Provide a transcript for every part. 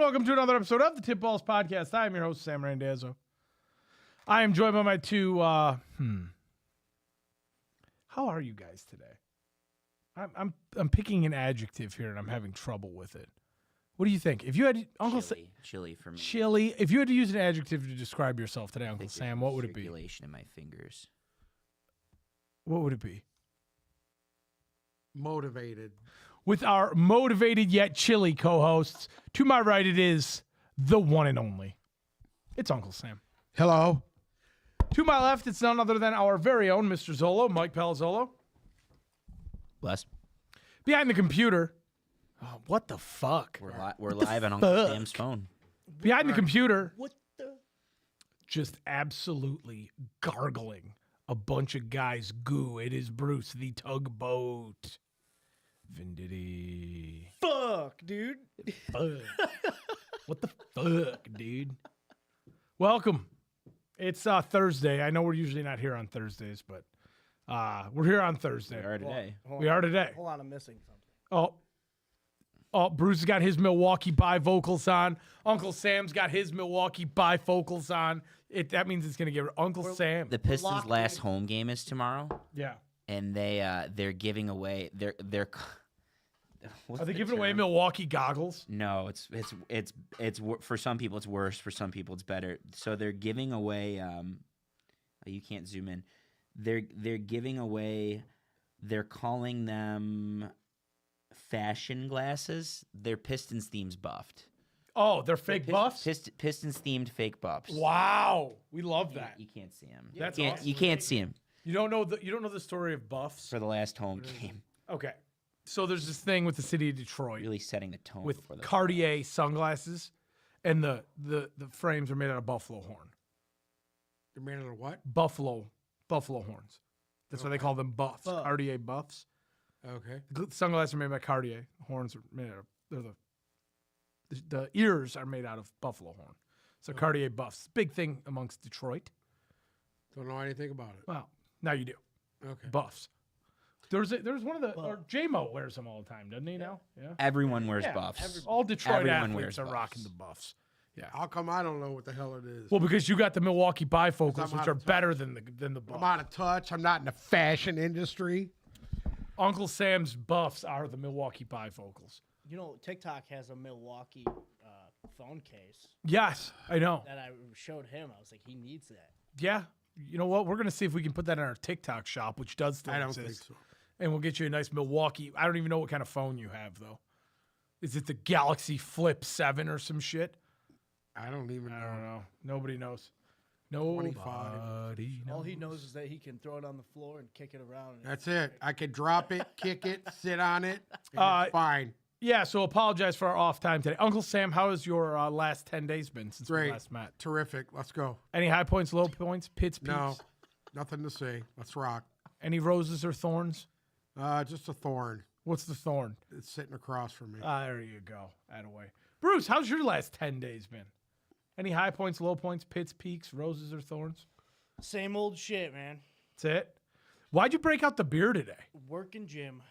welcome to another episode of the Tip Balls Podcast. I am your host, Sam Randazzo. I am joined by my two, How are you guys today? I'm picking an adjective here, and I'm having trouble with it. What do you think? If you had Uncle chilly for me. Chilly. If you had to use an adjective to describe yourself today, Uncle Sam, what would it be? Circulation in my fingers. What would it be? Motivated. With our motivated yet chilly co-hosts, to my right it is the one and only. It's Uncle Sam. Hello. To my left, it's none other than our very own Mr. Zolo, Mike Palazzolo. Bless. Behind the computer. Oh, what the fuck? We're live on Uncle Sam's phone. Behind the computer. What the? Just absolutely gargling a bunch of guys' goo. It is Bruce, the tugboat. Venditti. Fuck, dude. Fuck. What the fuck, dude? Welcome. It's Thursday. I know we're usually not here on Thursdays, but we're here on Thursday. We are today. We are today. Hold on, I'm missing something. Oh, Bruce has got his Milwaukee bifocals on. Uncle Sam's got his Milwaukee bifocals on. That means it's gonna get Uncle Sam. The Pistons' last home game is tomorrow, Yeah. and they're giving away they're. Are they giving away Milwaukee goggles? No, it's for some people it's worse. For some people it's better. So they're giving away. You can't zoom in. They're giving away. They're calling them fashion glasses. They're Pistons themes buffed. Oh, they're fake buffs? Pistons themed fake buffs. Wow. We love that. You can't see them. That's awesome. You can't see them You don't know the story of buffs? for the last home game. Okay. So there's this thing with the city of Detroit Really setting the tone with before the Cartier sunglasses, and the frames are made out of buffalo horn. They're made out of what? Buffalo horns. That's why they call them buffs. Fuck. Cartier buffs. Okay. The sunglasses are made by Cartier. Horns are made out of the ears are made out of buffalo horn. So Cartier buffs, big thing amongst Detroit. Don't know anything about it. Well, now you do. Okay. Buffs. There's one of the or J-Mo wears them all the time, doesn't he? Now, yeah. Everyone wears buffs. All Detroit Everyone athletes wears are buffs. rocking the buffs. Yeah. How come I don't know what the hell it is? Well, because you got the Milwaukee bifocals, I'm which out are of touch. better than the I'm buffs. out of touch. I'm not in the fashion industry. Uncle Sam's buffs are the Milwaukee bifocals. You know, TikTok has a Milwaukee phone case Yes, I know. that I showed him. I was like, he needs that. Yeah. You know what? We're gonna see if we can put that in our TikTok shop, which does still I don't exist. think so. And we'll get you a nice Milwaukee. I don't even know what kind of phone you have though. Is it the Galaxy Flip 7 or some shit? I don't even I know. don't know. Nobody knows. Nobody 25. All he knows is that he can throw it on the floor and kick it around. And That's it. I could drop it, kick it, sit on it, and it's fine. Yeah, so apologize for our off time today. Uncle Sam, how has your last 10 days been since we Great. last met? Terrific. Let's go. Any high points, low points, pits, peaks? No, nothing to say. Let's rock. Any roses or thorns? Just a thorn. What's the thorn? It's sitting across from me. There you go. Attaway. Bruce, how's your last 10 days been? Any high points, low points, pits, peaks, roses, or thorns? same old shit, man. That's it? Why'd you break out the beer today? Working gym.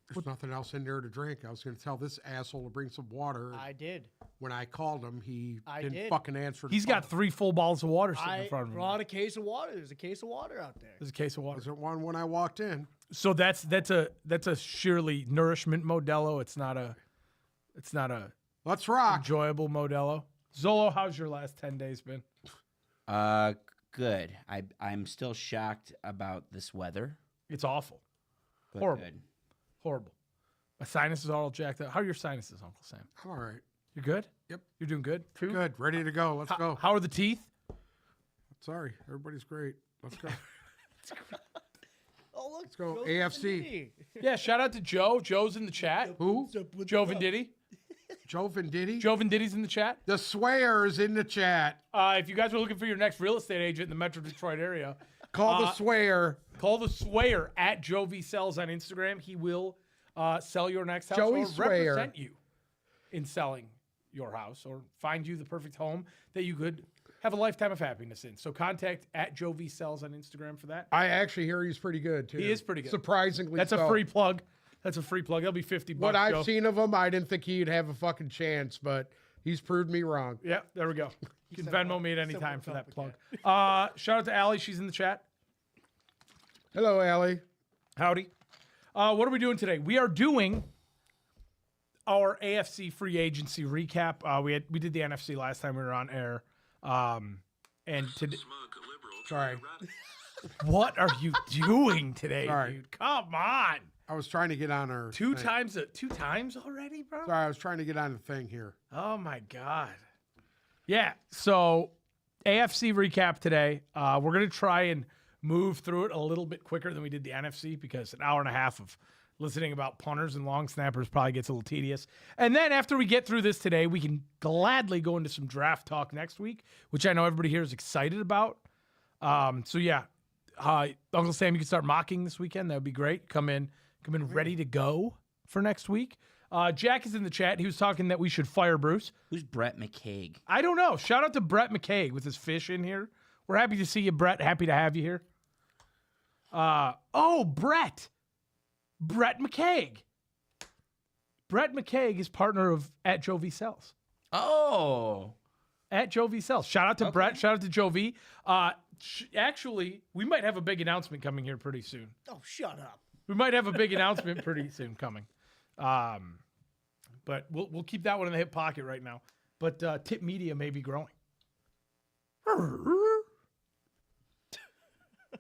There's nothing else in there to drink. I was going to tell this asshole to bring some water. I did. When I called him, he I didn't did. fucking answer. The He's got phone. 3 full bottles of water sitting I in front of him. brought a case of water. There's a case of water out there. There's a case of water. Was there one when I walked in? So that's a sheerly nourishment Modelo. It's not a Let's rock. enjoyable Modelo. Zolo, how's your last 10 days been? Good. I'm still shocked about this weather. It's awful. But Horrible. Good. Horrible. My sinuses are all jacked up. How are your sinuses, Uncle Sam? I'm all right. You're good? Yep. You're doing good? Too? Good. Ready to go. Let's go. How are the teeth? Sorry. Everybody's great. Let's go. Oh, look. Let's go. Joe's AFC. Venditti. Yeah, shout out to Joe. Joe's in the chat. Who? Joe Venditti. Joe Venditti? Joe Venditti's in the chat. The Swear is in the chat. If you guys are looking for your next real estate agent in the Metro Detroit area, Call the Swear. call the Swayer at Joe V Sells on Instagram. He will sell your next house Joey or Swayer. represent you in selling your house or find you the perfect home that you could have a lifetime of happiness in. So contact at Joe V Sells on Instagram for that. I actually hear he's pretty good, too. He is pretty good. Surprisingly That's so. a free plug. That's a free plug. That'll be $50. What I've Joe. seen of him, I didn't think he'd have a fucking chance, but He's proved me wrong. Yeah, there we go. You can said Venmo what- me at he any said time what's for up that plug. again. Shout out to Allie. She's in the chat. Hello, Allie. Howdy. What are we doing today? We are doing our AFC free agency recap. We did the NFC last time we were on air. And today, sorry. What are you doing today, Sorry. dude? Come on. I was trying to get on our Two thing. times already, bro? Sorry, I was trying to get on the thing here. Oh my God. Yeah. So AFC recap today. We're gonna try and move through it a little bit quicker than we did the NFC because an hour and a half of listening about punters and long snappers probably gets a little tedious. And then after we get through this today, we can gladly go into some draft talk next week, which I know everybody here is excited about. So yeah, Uncle Sam, you can start mocking this weekend. That would be great. Come in ready to go for next week. Jack is in the chat. He was talking that we should fire Bruce. Who's Brett McCaig? I don't know. Shout out to Brett McCaig with his fish in here. We're happy to see you, Brett. Happy to have you here. Brett McCaig. Brett McCaig is partner of at Joe V Sells. Oh, At Joe V Sells. Shout out to Brett. Shout out to Joe V. Actually, we might have a big announcement coming here pretty soon. Oh, shut up. We might have a big announcement pretty soon coming. But we'll keep that one in the hip pocket right now. But Tip Media may be growing.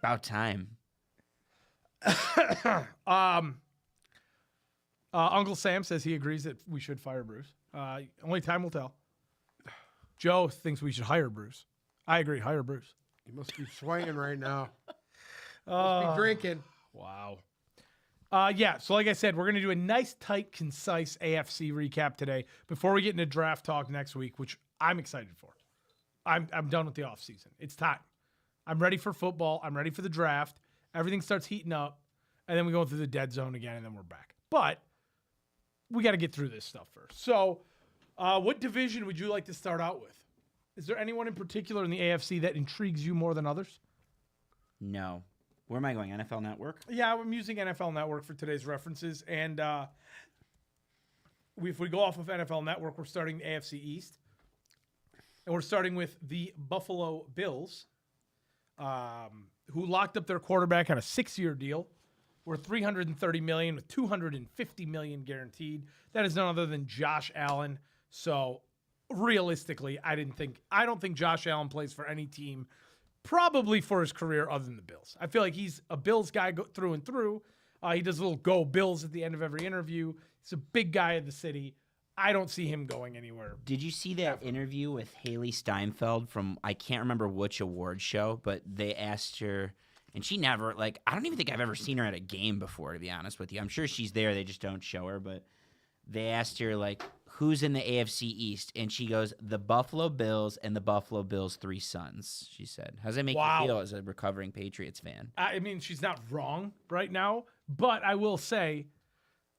about time. Uncle Sam says he agrees that we should fire Bruce. Only time will tell. Joe thinks we should hire Bruce. I agree. Hire Bruce. You must be swaying right now. Must be drinking. Wow. Yeah, so like I said, we're going to do a nice, tight, concise AFC recap today before we get into draft talk next week, which I'm excited for. I'm done with the offseason. It's time. I'm ready for football. I'm ready for the draft. Everything starts heating up, and then we go through the dead zone again, and then we're back. But we got to get through this stuff first. So what division would you like to start out with? Is there anyone in particular in the AFC that intrigues you more than others? No. Where am I going? NFL Network? Yeah, I'm using NFL Network for today's references. And if we go off of NFL Network, we're starting the AFC East. And we're starting with the Buffalo Bills, who locked up their quarterback on a 6-year deal worth $330 million with $250 million guaranteed. That is none other than Josh Allen. So realistically, I don't think Josh Allen plays for any team probably for his career other than the Bills. I feel like he's a Bills guy through and through. He does a little go Bills at the end of every interview. He's a big guy of the city. I don't see him going anywhere. Did you see that interview with Haley Steinfeld from, I can't remember which award show, but they asked her, and she never, I don't even think I've ever seen her at a game before, to be honest with you. I'm sure she's there, they just don't show her, but they asked her, who's in the AFC East? And she goes, the Buffalo Bills and the Buffalo Bills' 3 sons, she said. How does that make you feel as a recovering Patriots fan? I mean, she's not wrong right now, but I will say,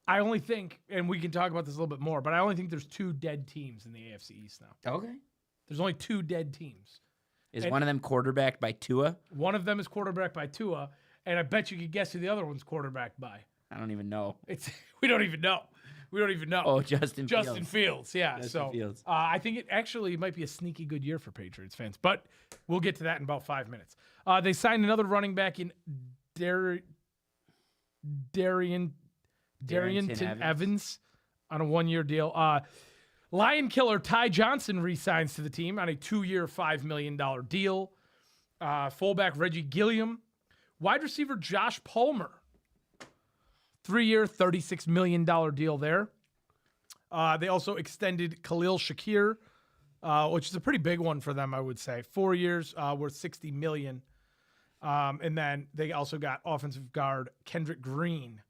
I only think, and we can talk about this a little bit more, but I only think there's 2 dead teams in the AFC East now. Okay. There's only 2 dead teams. Is one of them quarterbacked by Tua? One of them is quarterbacked by Tua, and I bet you could guess who the other one's quarterbacked by. I don't even know. We don't even know. We don't even know. Oh, Justin Fields. Yeah. Justin Fields. I think it actually might be a sneaky good year for Patriots fans, but we'll get to that in about 5 minutes. They signed another running back in Darrynton Evans on a 1-year deal. Lion killer Ty Johnson re-signs to the team on a 2-year, $5 million deal. Fullback Reggie Gilliam. Wide receiver Josh Palmer. 3-year, $36 million deal there. They also extended Khalil Shakir, which is a pretty big one for them, I would say. 4 years, worth $60 million. And then they also got offensive guard Kendrick Green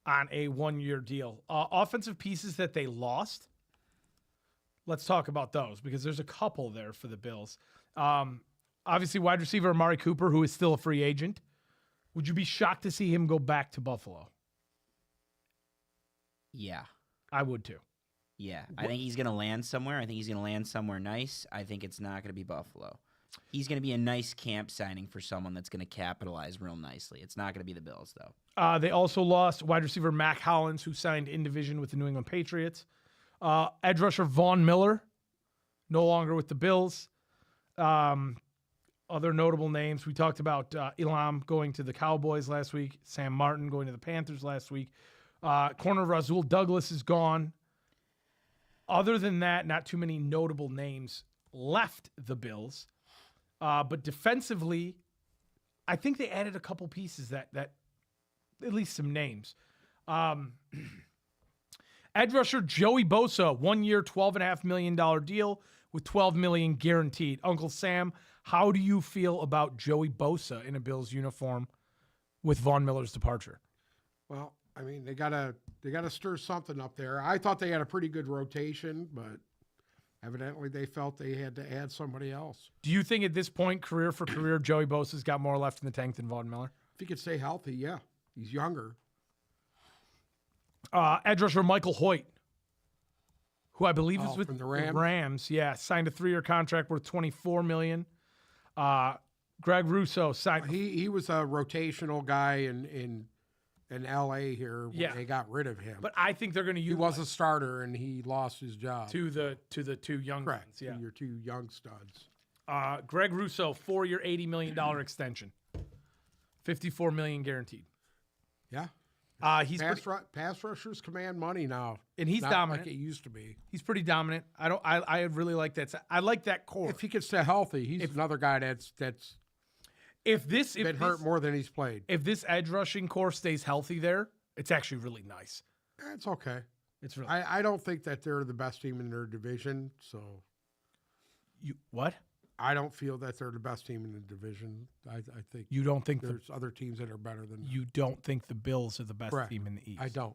on a 1-year deal. Offensive pieces that they lost. Let's talk about those because there's a couple there for the Bills. Obviously, wide receiver Amari Cooper, who is still a free agent. Would you be shocked to see him go back to Buffalo? Yeah. I would too. Yeah. I think he's going to land somewhere. I think he's going to land somewhere nice. I think it's not going to be Buffalo. He's going to be a nice camp signing for someone that's going to capitalize real nicely. It's not going to be the Bills, though. They also lost wide receiver Mac Hollins, who signed in division with the New England Patriots. Edge rusher Vaughn Miller no longer with the Bills. Other notable names, we talked about Elam going to the Cowboys last week, Sam Martin going to the Panthers last week. Corner Rasul Douglas is gone. Other than that, not too many notable names left the Bills. But defensively, I think they added a couple pieces that at least some names. Edge rusher Joey Bosa, 1 year, $12.5 million deal with $12 million guaranteed. Uncle Sam, how do you feel about Joey Bosa in a Bills uniform with Von Miller's departure? Well, I mean, they gotta stir something up there. I thought they had a pretty good rotation, but evidently they felt they had to add somebody else. Do you think at this point, career for career, Joey Bosa's got more left in the tank than Von Miller? If he could stay healthy, yeah. He's younger. Edge rusher Michael Hoyt, who I believe is with from the the Rams? Yeah, signed a 3-year contract worth $24 million. Greg Russo signed. He was a rotational guy in L.A. here when Yeah. they got rid of him. But I think they're going to he use was a starter and he lost his job. to the two young Correct. ones. Yeah. Your two young studs. Greg Russo, 4-year, $80 million extension, $54 million guaranteed. Yeah. He's Pass rushers command money now. And he's Not dominant. like it used to be. He's pretty dominant. I really like that. I like that core. If he could stay healthy, he's another guy that's If been hurt more than he's played. If this edge rushing core stays healthy there, it's actually really nice. It's okay. It's really I don't think that they're the best team in their division, so what? I don't feel that they're the best team in the division. I think You don't think there's other teams that are better than them. you don't think the Bills are the best Correct. team in the East? I don't.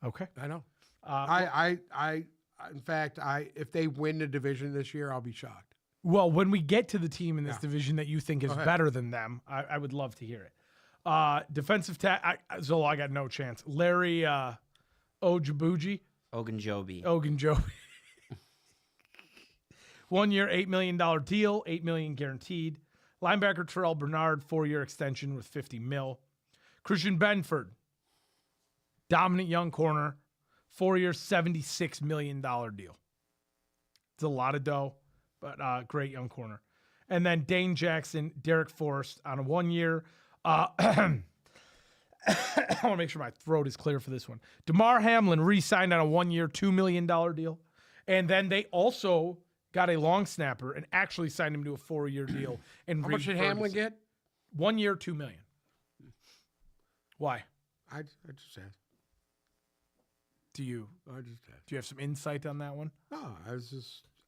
Okay. I know. I in fact, if they win the division this year, I'll be shocked. Well, when we get to the team in this Yeah. division that you think is Go ahead. better than them, I would love to hear it. Defensive Zola, I got no chance. Larry Ogunjobi. Ogunjobi. 1 year, $8 million deal, $8 million guaranteed. Linebacker Terrell Bernard, 4-year extension with $50 million. Christian Benford, dominant young corner, 4-year, $76 million deal. It's a lot of dough, but great young corner. And then Dane Jackson, Derek Forrest on a 1 year. I want to make sure my throat is clear for this one. DeMar Hamlin re-signed on a 1 year, $2 million deal. And then they also got a long snapper and actually signed him to a 4-year deal. And How much did Hamlin get? 1 year, $2 million. Why? I just asked. Do you have some insight on that one? No,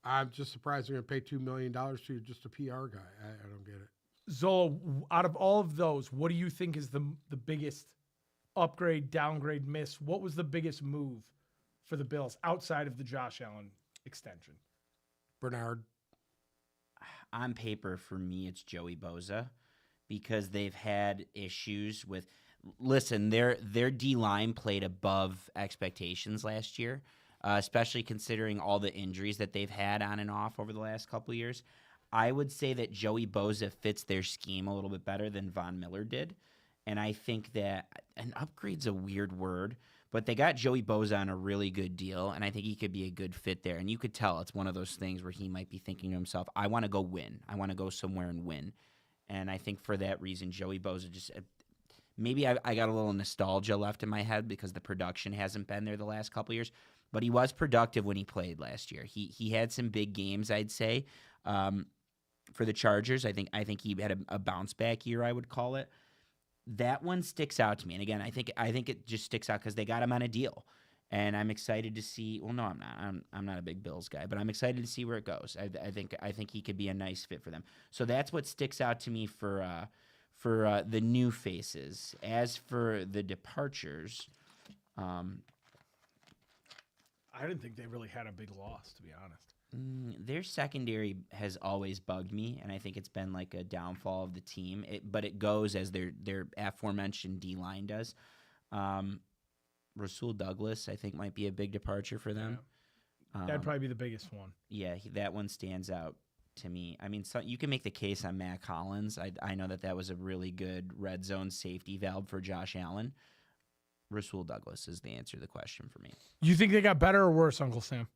I'm just surprised they're going to pay $2 million to just a PR guy. I don't get it. Zola, out of all of those, what do you think is the biggest upgrade, downgrade, miss? What was the biggest move for the Bills outside of the Josh Allen extension? Bernard. On paper, for me, it's Joey Bosa because they've had issues with. Listen, their D-line played above expectations last year, especially considering all the injuries that they've had on and off over the last couple of years. I would say that Joey Bosa fits their scheme a little bit better than Von Miller did. And I think that an upgrade's a weird word, but they got Joey Bosa on a really good deal, and I think he could be a good fit there. And you could tell it's one of those things where he might be thinking to himself, I want to go win. I want to go somewhere and win. And I think for that reason, Joey Bosa just maybe I got a little nostalgia left in my head because the production hasn't been there the last couple of years, but he was productive when he played last year. He had some big games, I'd say, for the Chargers. I think he had a bounce back year, I would call it. That one sticks out to me, and again, I think it just sticks out because they got him on a deal, and I'm excited to see. Well, no, I'm not. I'm not a big Bills guy, but I'm excited to see where it goes. I think he could be a nice fit for them. So that's what sticks out to me for the new faces. As for the departures, I didn't think they really had a big loss, to be honest. Their secondary has always bugged me, and I think it's been like a downfall of the team. But it goes as their aforementioned D-line does. Rasul Douglas, I think, might be a big departure for them. Yeah. That'd probably be the biggest one. Yeah, that one stands out to me. I mean, so you can make the case on Matt Collins. I know that was a really good red zone safety valve for Josh Allen. Rasul Douglas is the answer to the question for me. You think they got better or worse, Uncle Sam?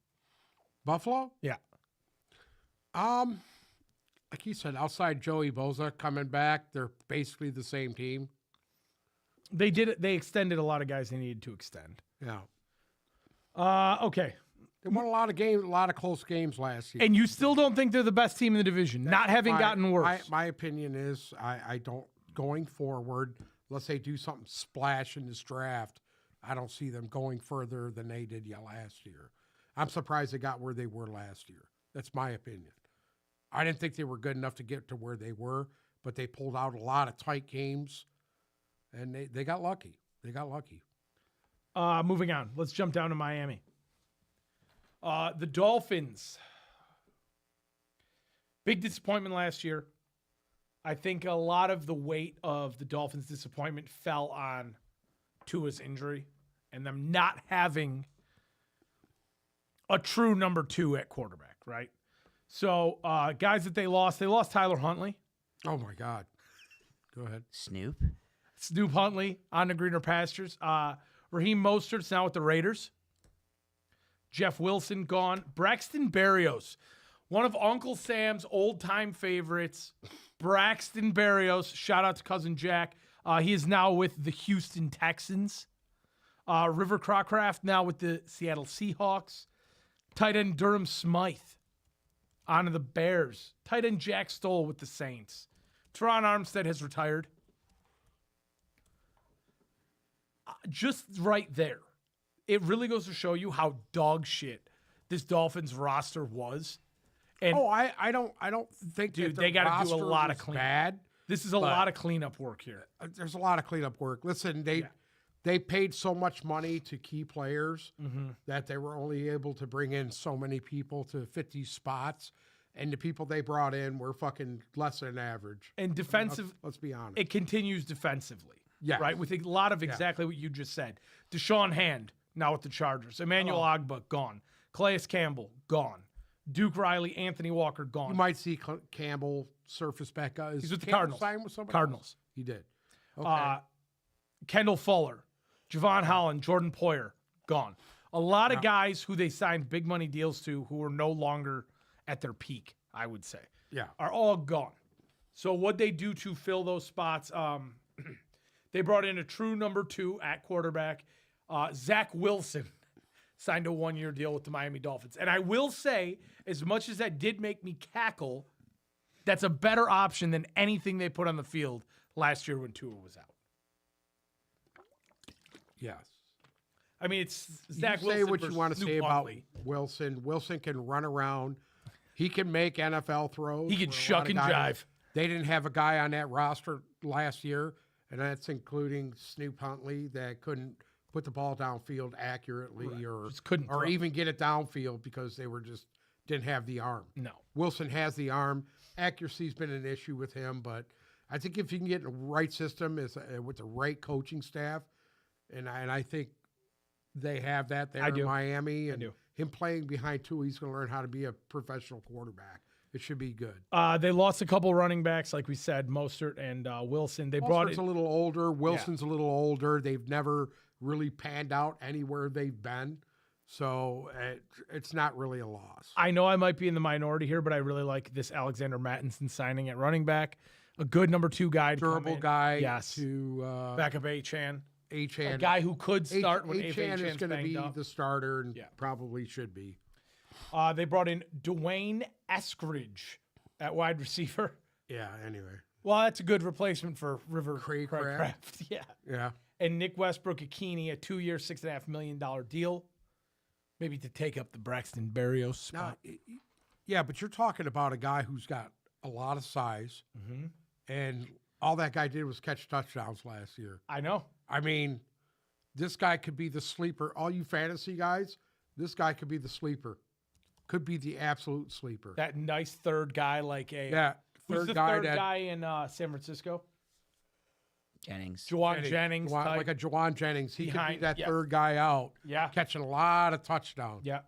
Buffalo? Yeah. Like you said, outside Joey Bosa coming back, they're basically the same team. They did it. They extended a lot of guys they needed to extend. Yeah. Okay. They won a lot of games, a lot of close games last year. And you still don't think they're the best team in the division, not having gotten worse. My opinion is I don't, going forward, unless they do something splash in this draft, I don't see them going further than they did last year. I'm surprised they got where they were last year. That's my opinion. I didn't think they were good enough to get to where they were, but they pulled out a lot of tight games, and they got lucky. They got lucky. Moving on. Let's jump down to Miami. The Dolphins. Big disappointment last year. I think a lot of the weight of the Dolphins' disappointment fell on Tua's injury and them not having a true number 2 at quarterback, right? So, guys that they lost Tyler Huntley. Oh, my God. Go ahead. Snoop? Snoop Huntley on the greener pastures. Raheem Mostert's now with the Raiders. Jeff Wilson gone. Braxton Berrios, one of Uncle Sam's old-time favorites. Braxton Berrios, shout out to Cousin Jack. He is now with the Houston Texans. River Crocraft now with the Seattle Seahawks. Tight end Durham Smythe on to the Bears. Tight end Jack Stoll with the Saints. Teron Armstead has retired. Just right there, it really goes to show you how dog shit this Dolphins roster was. And I don't think dude, that they got got to do a lot of cleanup. bad. This is a lot of cleanup work here. There's a lot of cleanup work. Listen, they paid so much money to key players that they were only able to bring in so many people to fit these spots, and the people they brought in were fucking less than average. And defensive, let's be honest. it continues defensively. Yes. Right? With a lot of exactly what you just said. Deshaun Hand, now with the Chargers. Emmanuel Ogbah, gone. Calais Campbell, gone. Duke Riley, Anthony Walker, gone. You might see Campbell surface back up. He's with the Campbell Cardinals. sign with somebody Cardinals. else? He did. Okay. Kendall Fuller, Javon Holland, Jordan Poyer, gone. A lot of guys who they signed big money deals to who are no longer at their peak, I would say, are all gone. So what they do to fill those spots, they brought in a true number 2 at quarterback. Zach Wilson signed a 1-year deal with the Miami Dolphins. And I will say, as much as that did make me cackle, that's a better option than anything they put on the field last year when Tua was out. Yes. I mean, it's Zach Say Wilson what you versus want to Snoop say about Huntley. Wilson. Wilson can run around. He can make NFL throws. He can where a shuck lot of and guys- jive. They didn't have a guy on that roster last year, and that's including Snoop Huntley that couldn't put the ball downfield accurately or Just couldn't throw. even get it downfield because they were just didn't have the arm. No. Wilson has the arm. Accuracy's been an issue with him, but I think if you can get in the right system with the right coaching staff, and I think they have that there in Miami, and him playing behind Tua, he's going to learn how to be a professional quarterback. It should be good. They lost a couple running backs, like we said, Mostert and Wilson. They brought Mostert's a little older. Wilson's a little older. They've never really panned out anywhere they've been. So it's not really a loss. I know I might be in the minority here, but I really like this Alexander Mattinson signing at running back. A good number 2 guy. Durable guy. Yes. To back up Achane. Achane. A guy who could start when Achane is going to be up. the starter and probably should be. They brought in Dwayne Eskridge at wide receiver. Yeah, anyway. Well, that's a good replacement for River Craycraft. Craycraft. Yeah. Yeah. And Nick Westbrook-Akini, a 2-year, $6.5 million deal. Maybe to take up the Braxton Berrios spot. Yeah, but you're talking about a guy who's got a lot of size, and all that guy did was catch touchdowns last year. I know. I mean, this guy could be the sleeper. All you fantasy guys, this guy could be the sleeper. Could be the absolute sleeper. That nice third guy, like who's the third guy in San Francisco? Jennings. Juwan Jennings. type. Like a Juwan Jennings. He could be Behind- that yeah. third guy out, Yeah. catching a lot of touchdowns. Yeah.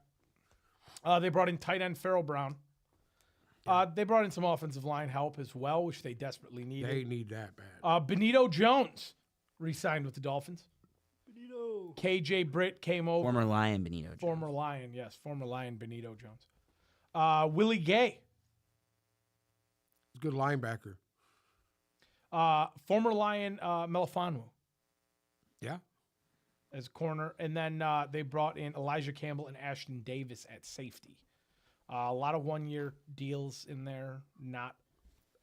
They brought in tight end Farrell Brown. They brought in some offensive line help as well, which they desperately needed. They need that bad. Benito Jones re-signed with the Dolphins. KJ Britt came over. Former Lion Benito Jones. Former Lion, yes. Former Lion Benito Jones. Willie Gay. Good linebacker. Former Lion Melifonwu Yeah. as corner. And then they brought in Elijah Campbell and Ashton Davis at safety. A lot of one-year deals in there, not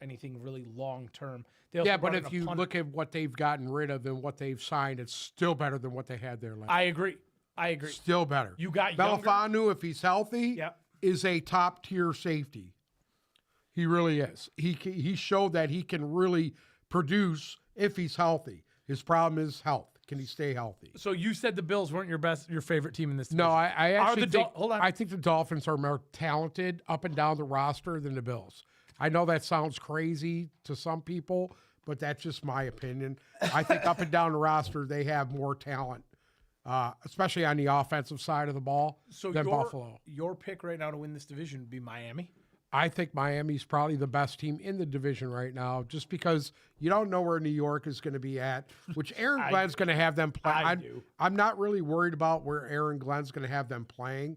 anything really long-term. Yeah, but if you look at what they've gotten rid of and what they've signed, it's still better than what they had there last. I agree. Still better. You got younger. Melifonwu, if he's healthy, Yep. is a top-tier safety. He really is. He showed that he can really produce if he's healthy. His problem is health. Can he stay healthy? So you said the Bills weren't your favorite team in this division. No, I actually think, hold on. I think the Dolphins are more talented up and down the roster than the Bills. I know that sounds crazy to some people, but that's just my opinion. I think up and down the roster, they have more talent, especially on the offensive side of the ball than Buffalo. Your pick right now to win this division would be Miami. I think Miami's probably the best team in the division right now, just because you don't know where New York is going to be at, which Aaron Glenn's going to have them play. I'm not really worried about where Aaron Glenn's going to have them playing.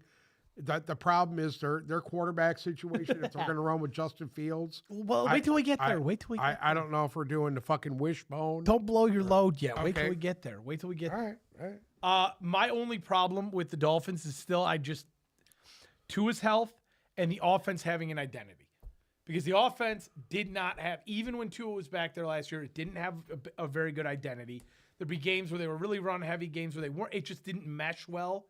The problem is their quarterback situation. If they're going to run with Justin Fields, Well, wait till we get there. I don't know if we're doing the fucking wishbone. Don't blow your load yet. Wait Okay. till we get there. Wait till we get there. All right. My only problem with the Dolphins is still Tua's health and the offense having an identity. Because the offense did not have, even when Tua was back there last year, it didn't have a very good identity. There'd be games where they were really run heavy, games where they weren't. It just didn't mesh well.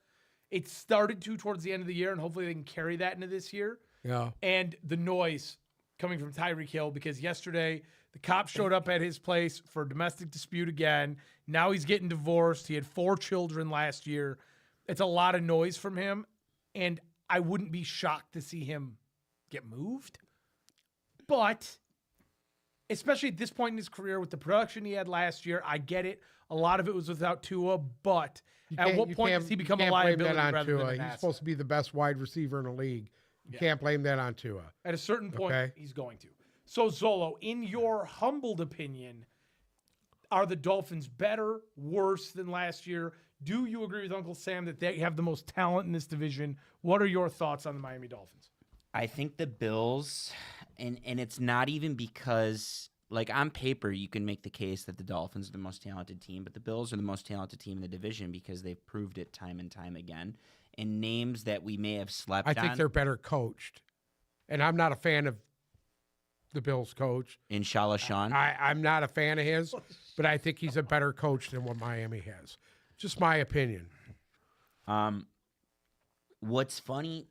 It started to towards the end of the year, and hopefully they can carry that into this year. Yeah. And the noise coming from Tyreek Hill, because yesterday the cops showed up at his place for a domestic dispute again. Now he's getting divorced. He had 4 children last year. It's a lot of noise from him, and I wouldn't be shocked to see him get moved. But especially at this point in his career with the production he had last year, I get it. A lot of it was without Tua, but at what point does he become a liability rather than an He's asset? supposed to be the best wide receiver in the league. You can't blame that on Tua. At a certain point, Okay. he's going to. So, Zolo, in your humbled opinion, are the Dolphins better, worse than last year? Do you agree with Uncle Sam that they have the most talent in this division? What are your thoughts on the Miami Dolphins? I think the Bills, and it's not even because, like, on paper, you can make the case that the Dolphins are the most talented team, but the Bills are the most talented team in the division because they've proved it time and time again. And names that we may have slept on. I think they're better coached. And I'm not a fan of the Bills coach. Inshallah, Sean. I'm not a fan of his, but I think he's a better coach than what Miami has. Just my opinion. What's funny?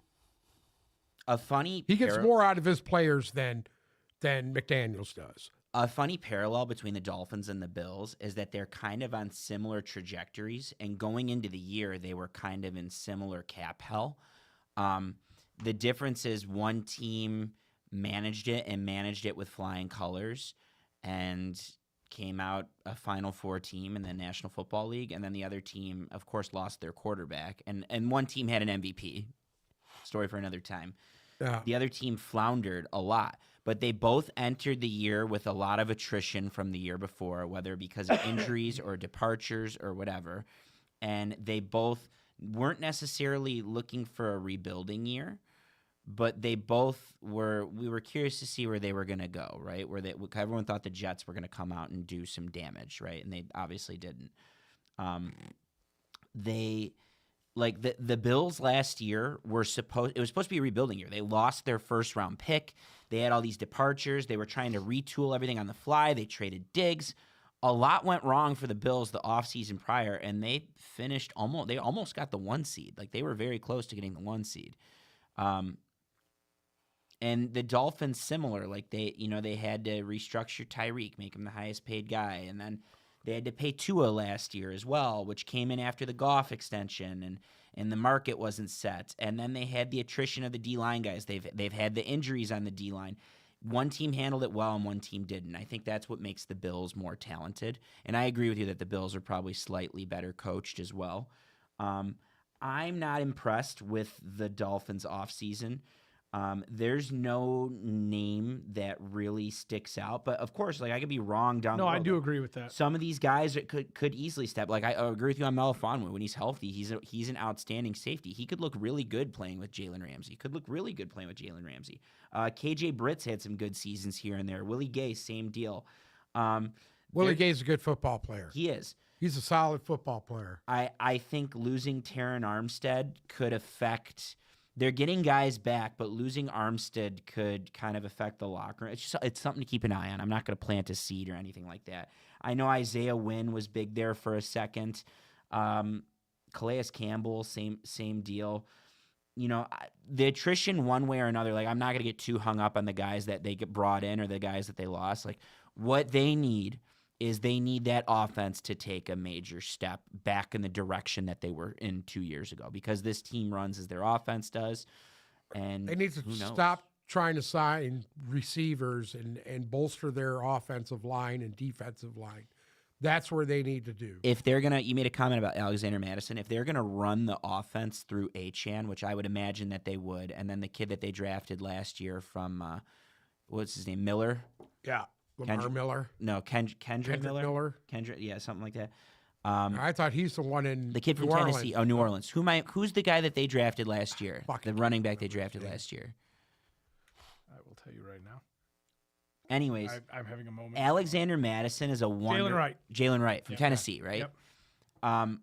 He gets more out of his players than McDaniels does. A funny parallel between the Dolphins and the Bills is that they're kind of on similar trajectories, and going into the year, they were kind of in similar cap hell. The difference is one team managed it with flying colors and came out a Final Four team in the National Football League, and then the other team, of course, lost their quarterback, and one team had an MVP. Story for another time. Yeah. The other team floundered a lot, but they both entered the year with a lot of attrition from the year before, whether because of injuries or departures or whatever. And they both weren't necessarily looking for a rebuilding year, but they both were. We were curious to see where they were going to go, right? Everyone thought the Jets were going to come out and do some damage, right? And they obviously didn't. Like the Bills last year it was supposed to be a rebuilding year. They lost their first round pick. They had all these departures. They were trying to retool everything on the fly. They traded Diggs. A lot went wrong for the Bills the offseason prior, and they finished almost got the 1 seed. Like, they were very close to getting the 1 seed. And the Dolphins similar, like they had to restructure Tyreek, make him the highest paid guy, and then they had to pay Tua last year as well, which came in after the Goff extension, and the market wasn't set. And then they had the attrition of the D-line guys. They've had the injuries on the D-line. One team handled it well and one team didn't. I think that's what makes the Bills more talented. And I agree with you that the Bills are probably slightly better coached as well. I'm not impressed with the Dolphins offseason. There's no name that really sticks out, but of course, like I could be wrong down. No, the I road. do Like, agree with that. some of these guys that could easily step. Like I agree with you on Melifonwu. When he's healthy, he's an outstanding safety. He could look really good playing with Jalen Ramsey. KJ Britt's had some good seasons here and there. Willie Gay, same deal. Willie Gay's a good football player. He is. He's a solid football player. I think losing Taron Armstead could affect. They're getting guys back, but losing Armstead could kind of affect the locker room. It's something to keep an eye on. I'm not going to plant a seed or anything like that. I know Isaiah Wynn was big there for a second. Calais Campbell, same deal. The attrition one way or another, like I'm not going to get too hung up on the guys that they get brought in or the guys that they lost. Like what they need is they need that offense to take a major step back in the direction that they were in 2 years ago, because this team runs as their offense does. And They need to stop trying to sign receivers and bolster their offensive line and defensive line. That's where they need to do. If they're going to, you made a comment about Alexander Madison. If they're going to run the offense through Achane, which I would imagine that they would, and then the kid that they drafted last year from, what's his name, Miller? Yeah. Lamar Miller. No, Kendrick Miller? Kendrick, yeah, something like that. I thought he's the one in the kid from New Tennessee. Orleans. Oh, New Orleans. Who's the guy that they drafted last year? Fucking The running back they drafted last year. I will tell you right now. Anyways, I'm having a moment. Alexander Madison is a wonder. Jalen Wright from Tennessee, right? Yep.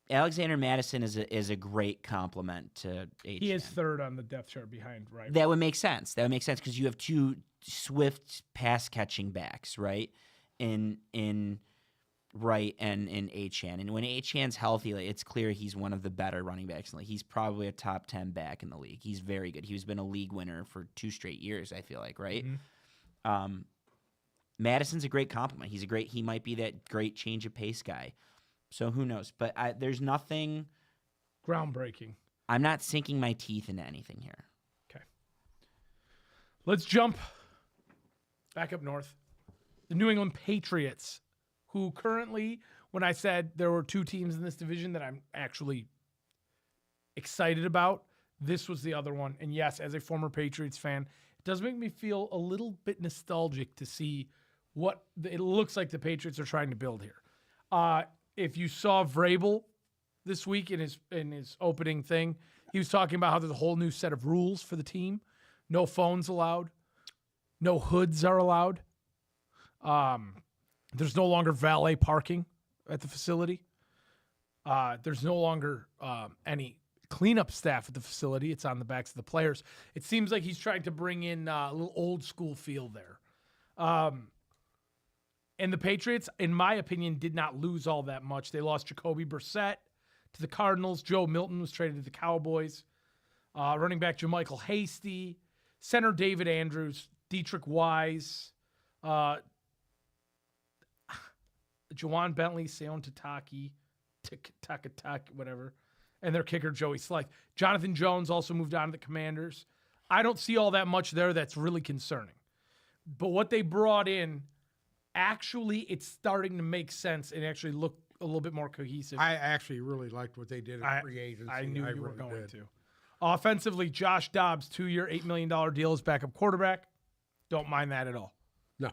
Alexander Madison is a great compliment to H. He is third on the depth chart behind Wright. That would make sense. Because you have two swift pass catching backs, right? In Wright and in Achane. And when Achane's healthy, like, it's clear he's one of the better running backs in the league. He's probably a top 10 back in the league. He's very good. He's been a league winner for 2 straight years, I feel like, right? Mm-hmm. Madison's a great compliment. He might be that great change of pace guy. So who knows? But there's nothing Groundbreaking. I'm not sinking my teeth into anything here. Okay. Let's jump back up north. The New England Patriots, who currently, when I said there were 2 teams in this division that I'm actually excited about, this was the other one. And yes, as a former Patriots fan, it does make me feel a little bit nostalgic to see what it looks like the Patriots are trying to build here. If you saw Vrabel this week in his opening thing, he was talking about how there's a whole new set of rules for the team. No phones allowed. No hoods are allowed. There's no longer valet parking at the facility. There's no longer any cleanup staff at the facility. It's on the backs of the players. It seems like he's trying to bring in a little old school feel there. And the Patriots, in my opinion, did not lose all that much. They lost Jacoby Brissett to the Cardinals. Joe Milton was traded to the Cowboys. Running back JaMychal Hasty. Center David Andrews. Dietrich Wise. Jawan Bentley. Seon Tataki. Takataki, whatever. And their kicker, Joey Slice. Jonathan Jones also moved on to the Commanders. I don't see all that much there that's really concerning. But what they brought in, actually, it's starting to make sense and actually look a little bit more cohesive. I actually really liked what they did in free agency. I knew you were really going did. to. Offensively, Josh Dobbs, 2-year, $8 million deal as backup quarterback. Don't mind that at all. No,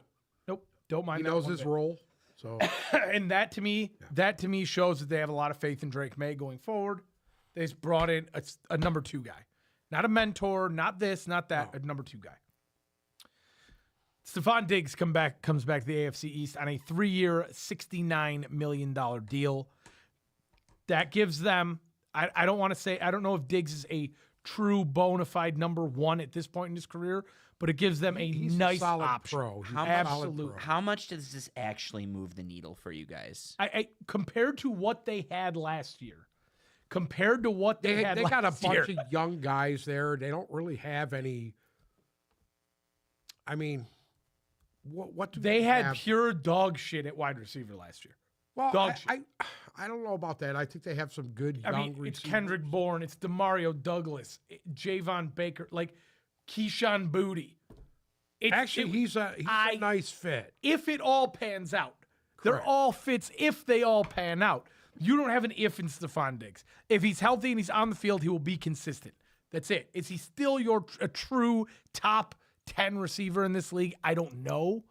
Nope. Don't mind he that. knows one his bit. role. So And that to me shows that they have a lot of faith in Drake May going forward. They just brought in a number 2 guy. Not a mentor, not this, not that, a number 2 guy. Stephon Diggs comes back to the AFC East on a 3-year, $69 million deal. That gives them, I don't know if Diggs is a true bona fide number 1 at this point in his career, but it gives them he's nice a solid option. pro. He's a Absolutely. solid pro. How much does this actually move the needle for you guys? I compared to what they had last year, compared to what they had They got a last year. bunch of young guys there. They don't really have any. I mean, what do They had have? pure dog shit at wide receiver last year. Well, dog shit. I don't know about that. I think they have some good young I mean, it's receivers. Kendrick Bourne, it's Demario Douglas, Javon Baker, like Keyshawn Booty. Actually, he's a nice fit. If it all pans out, they're Correct. all fits if they all pan out. You don't have an if in Stephon Diggs. If he's healthy and he's on the field, he will be consistent. That's it. Is he still a true top 10 receiver in this league? I don't know.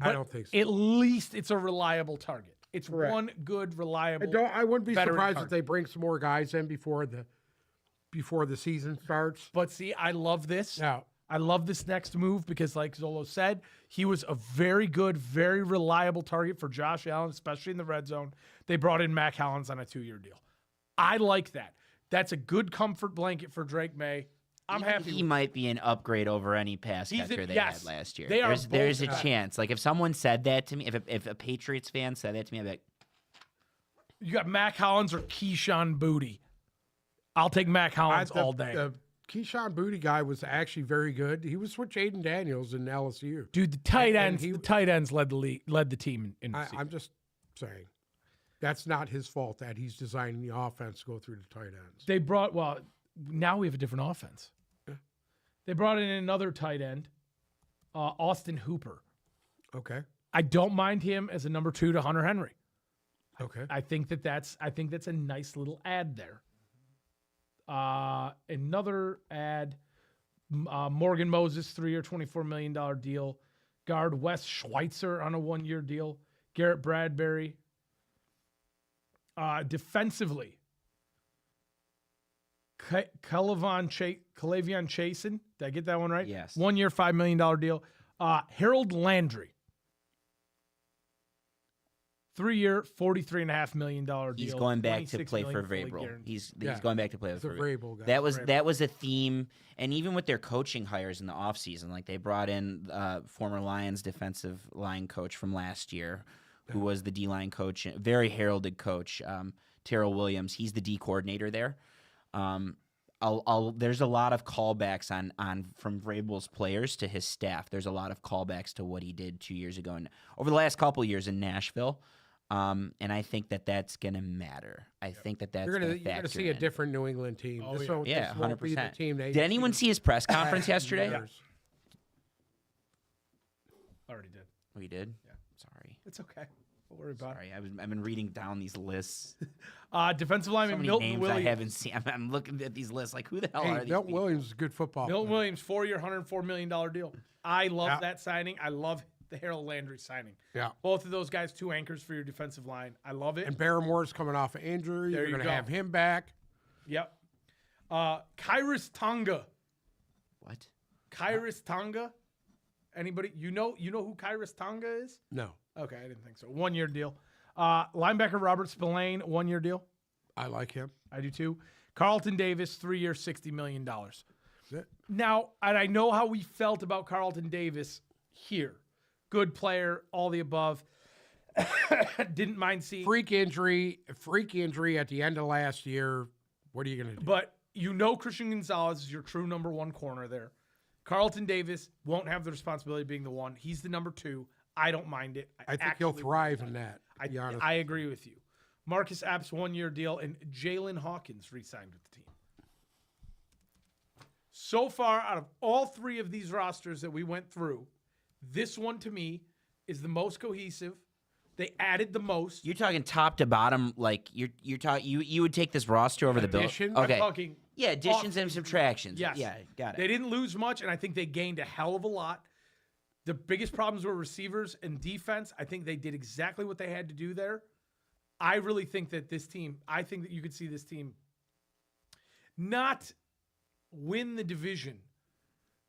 I don't think so. At least it's a reliable target. It's Correct. one good, reliable. I wouldn't be veteran surprised if target. they bring some more guys in before the season starts. But see, I love this. Now, I love this next move because, like Zolo said, he was a very good, very reliable target for Josh Allen, especially in the red zone. They brought in Mac Hollins on a 2-year deal. I like that. That's a good comfort blanket for Drake May. I'm happy. He might be an upgrade over any pass He's catcher a- they yes, had last year. they are There's a both- chance. Like if someone said that to me, if a Patriots fan said that to me, I'd be like, You got Mac Hollins or Keyshawn Booty. I'll take Mac Hollins all day. The Keyshawn Booty guy was actually very good. He was with Jaden Daniels in LSU. Dude, the tight and ends led the team in the season. I'm just saying, that's not his fault that he's designing the offense to go through the tight ends. They brought now we have a different offense. Yeah. They brought in another tight end, Austin Hooper. Okay. I don't mind him as a number 2 to Hunter Henry. Okay. I think that's a nice little ad there. Another ad, Morgan Moses, 3-year, $24 million deal. Guard Wes Schweitzer on a 1-year deal. Garrett Bradbury. Defensively, Kalavian Chasen. Did I get that one right? Yes. 1-year, $5 million deal. Harold Landry. 3-year, $43.5 million deal. he's going back to $26 play for million fully Vrabel. guaranteed. He's Yeah. going back to play It's for a Vrabel. Vrabel guy. That was a theme, and even with their coaching hires in the offseason, like they brought in former Lions defensive line coach from last year, who was the D-line coach, very heralded coach, Terrell Williams. He's the D coordinator there. There's a lot of callbacks on from Vrabel's players to his staff. There's a lot of callbacks to what he did 2 years ago and over the last couple of years in Nashville. And I think that's going to matter. I think that's You're going to gonna see a different New England team. Oh, This yeah. won't- Yeah, this won't be the 100%. team they Did anyone see his press conference yesterday? years. Already did. We did. Yeah. Sorry. It's okay. Don't worry about Sorry. I've been reading down these lists. it. Defensive So lineman many Milton names Williams. I haven't seen. I'm looking at these lists like, who the hell are Hey, these? Milton people? Williams is a good football Milton player. Williams, 4-year, $104 million deal. I love Yeah. that signing. I love the Harold Landry signing. Yeah. Both of those guys, 2 anchors for your defensive line. I love it. And Barrymore's coming off an injury. There You're you going to go. have him back. Yep. Kairos Tonga. What? Kairos Tonga. Anybody? You know who Kairos Tonga is? No, Okay, I didn't think so. 1-year deal. Linebacker Robert Spillane, 1-year deal. I like him. I do too. Carlton Davis, 3-year, $60 million. That's it. Now, and I know how we felt about Carlton Davis here. Good player, all the above. Didn't mind seeing. Freak injury at the end of last year. What are you going to do? But Christian Gonzalez is your true number 1 corner there. Carlton Davis won't have the responsibility of being the 1. He's the number 2. I don't mind it. I think he'll actually thrive in that. To be honest. I agree with you. Marcus Apps, 1-year deal, and Jalen Hawkins re-signed with the team. So far, out of all 3 of these rosters that we went through, this one to me is the most cohesive. They added the most. You're talking top to bottom, like you're talking. You would take this roster over the bill. Addition? I'm Okay. talking Yeah, additions and subtractions. Yes. Yeah, got They it. didn't lose much, and I think they gained a hell of a lot. The biggest problems were receivers and defense. I think they did exactly what they had to do there. I really think that I think that you could see this team not win the division,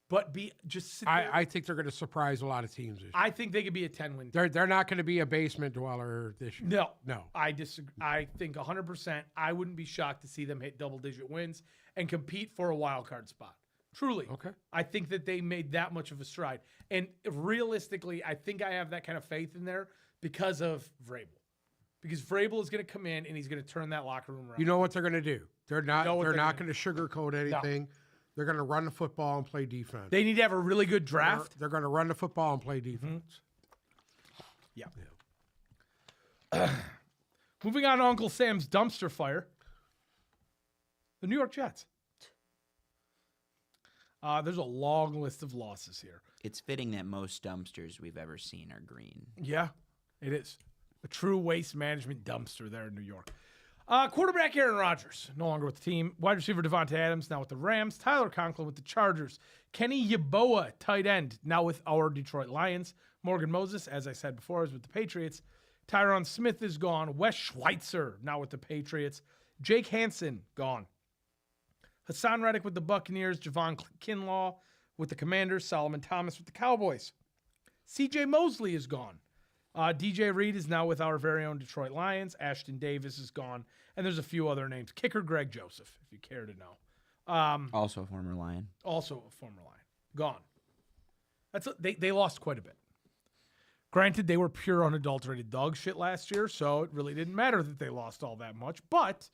but be just sit there. I think they're going to surprise a lot of teams this year. I think they could be a 10-win team. They're not going to be a basement dweller this year. No. No. I disagree. I think 100%. I wouldn't be shocked to see them hit double-digit wins and compete for a wild card spot. Truly. Okay. I think that they made that much of a stride. And realistically, I think I have that kind of faith in there because of Vrabel. Because Vrabel is going to come in and he's going to turn that locker room around. You know what they're going to do? They're not know what they're they're not gonna going to sugarcoat anything. They're going to run the football and play defense. They need to have a really good draft. They're going to run the football and play defense. Yeah. Moving on to Uncle Sam's dumpster fire. The New York Jets. There's a long list of losses here. It's fitting that most dumpsters we've ever seen are green. Yeah, it is. A true waste management dumpster there in New York. Quarterback Aaron Rodgers, no longer with the team. Wide receiver Devontae Adams, now with the Rams. Tyler Conklin with the Chargers. Kenny Yeboah, tight end, now with our Detroit Lions. Morgan Moses, as I said before, is with the Patriots. Tyron Smith is gone. Wes Schweitzer, now with the Patriots. Jake Hansen, gone. Hassan Reddick with the Buccaneers. Javon Kinlaw with the Commanders. Solomon Thomas with the Cowboys. CJ Mosley is gone. DJ Reed is now with our very own Detroit Lions. Ashton Davis is gone. And there's a few other names. Kicker Greg Joseph, if you care to know. Also a former Lion. Also a former Lion. Gone. They lost quite a bit. Granted, they were pure unadulterated dog shit last year, so it really didn't matter that they lost all that much. But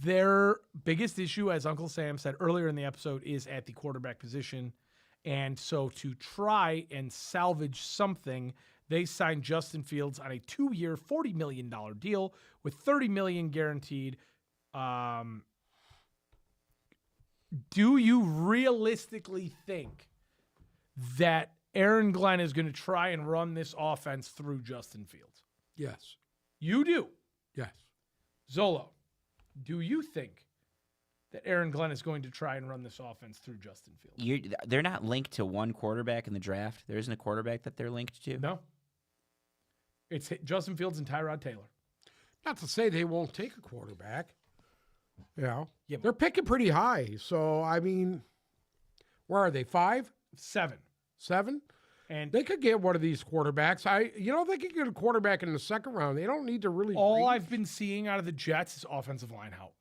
their biggest issue, as Uncle Sam said earlier in the episode, is at the quarterback position. And so to try and salvage something, they signed Justin Fields on a 2-year, $40 million deal with $30 million guaranteed. Do you realistically think that Aaron Glenn is going to try and run this offense through Justin Fields? Yes. You do. Yes. Zolo, do you think that Aaron Glenn is going to try and run this offense through Justin Fields? They're not linked to one quarterback in the draft. There isn't a quarterback that they're linked to. No. It's Justin Fields and Tyrod Taylor. Not to say they won't take a quarterback. Yeah. They're picking pretty high. So, I mean, where are they? 5? 7. 7? And They could get one of these quarterbacks. They could get a quarterback in the second round. They don't need to really. all reach. I've been seeing out of the Jets is offensive line help.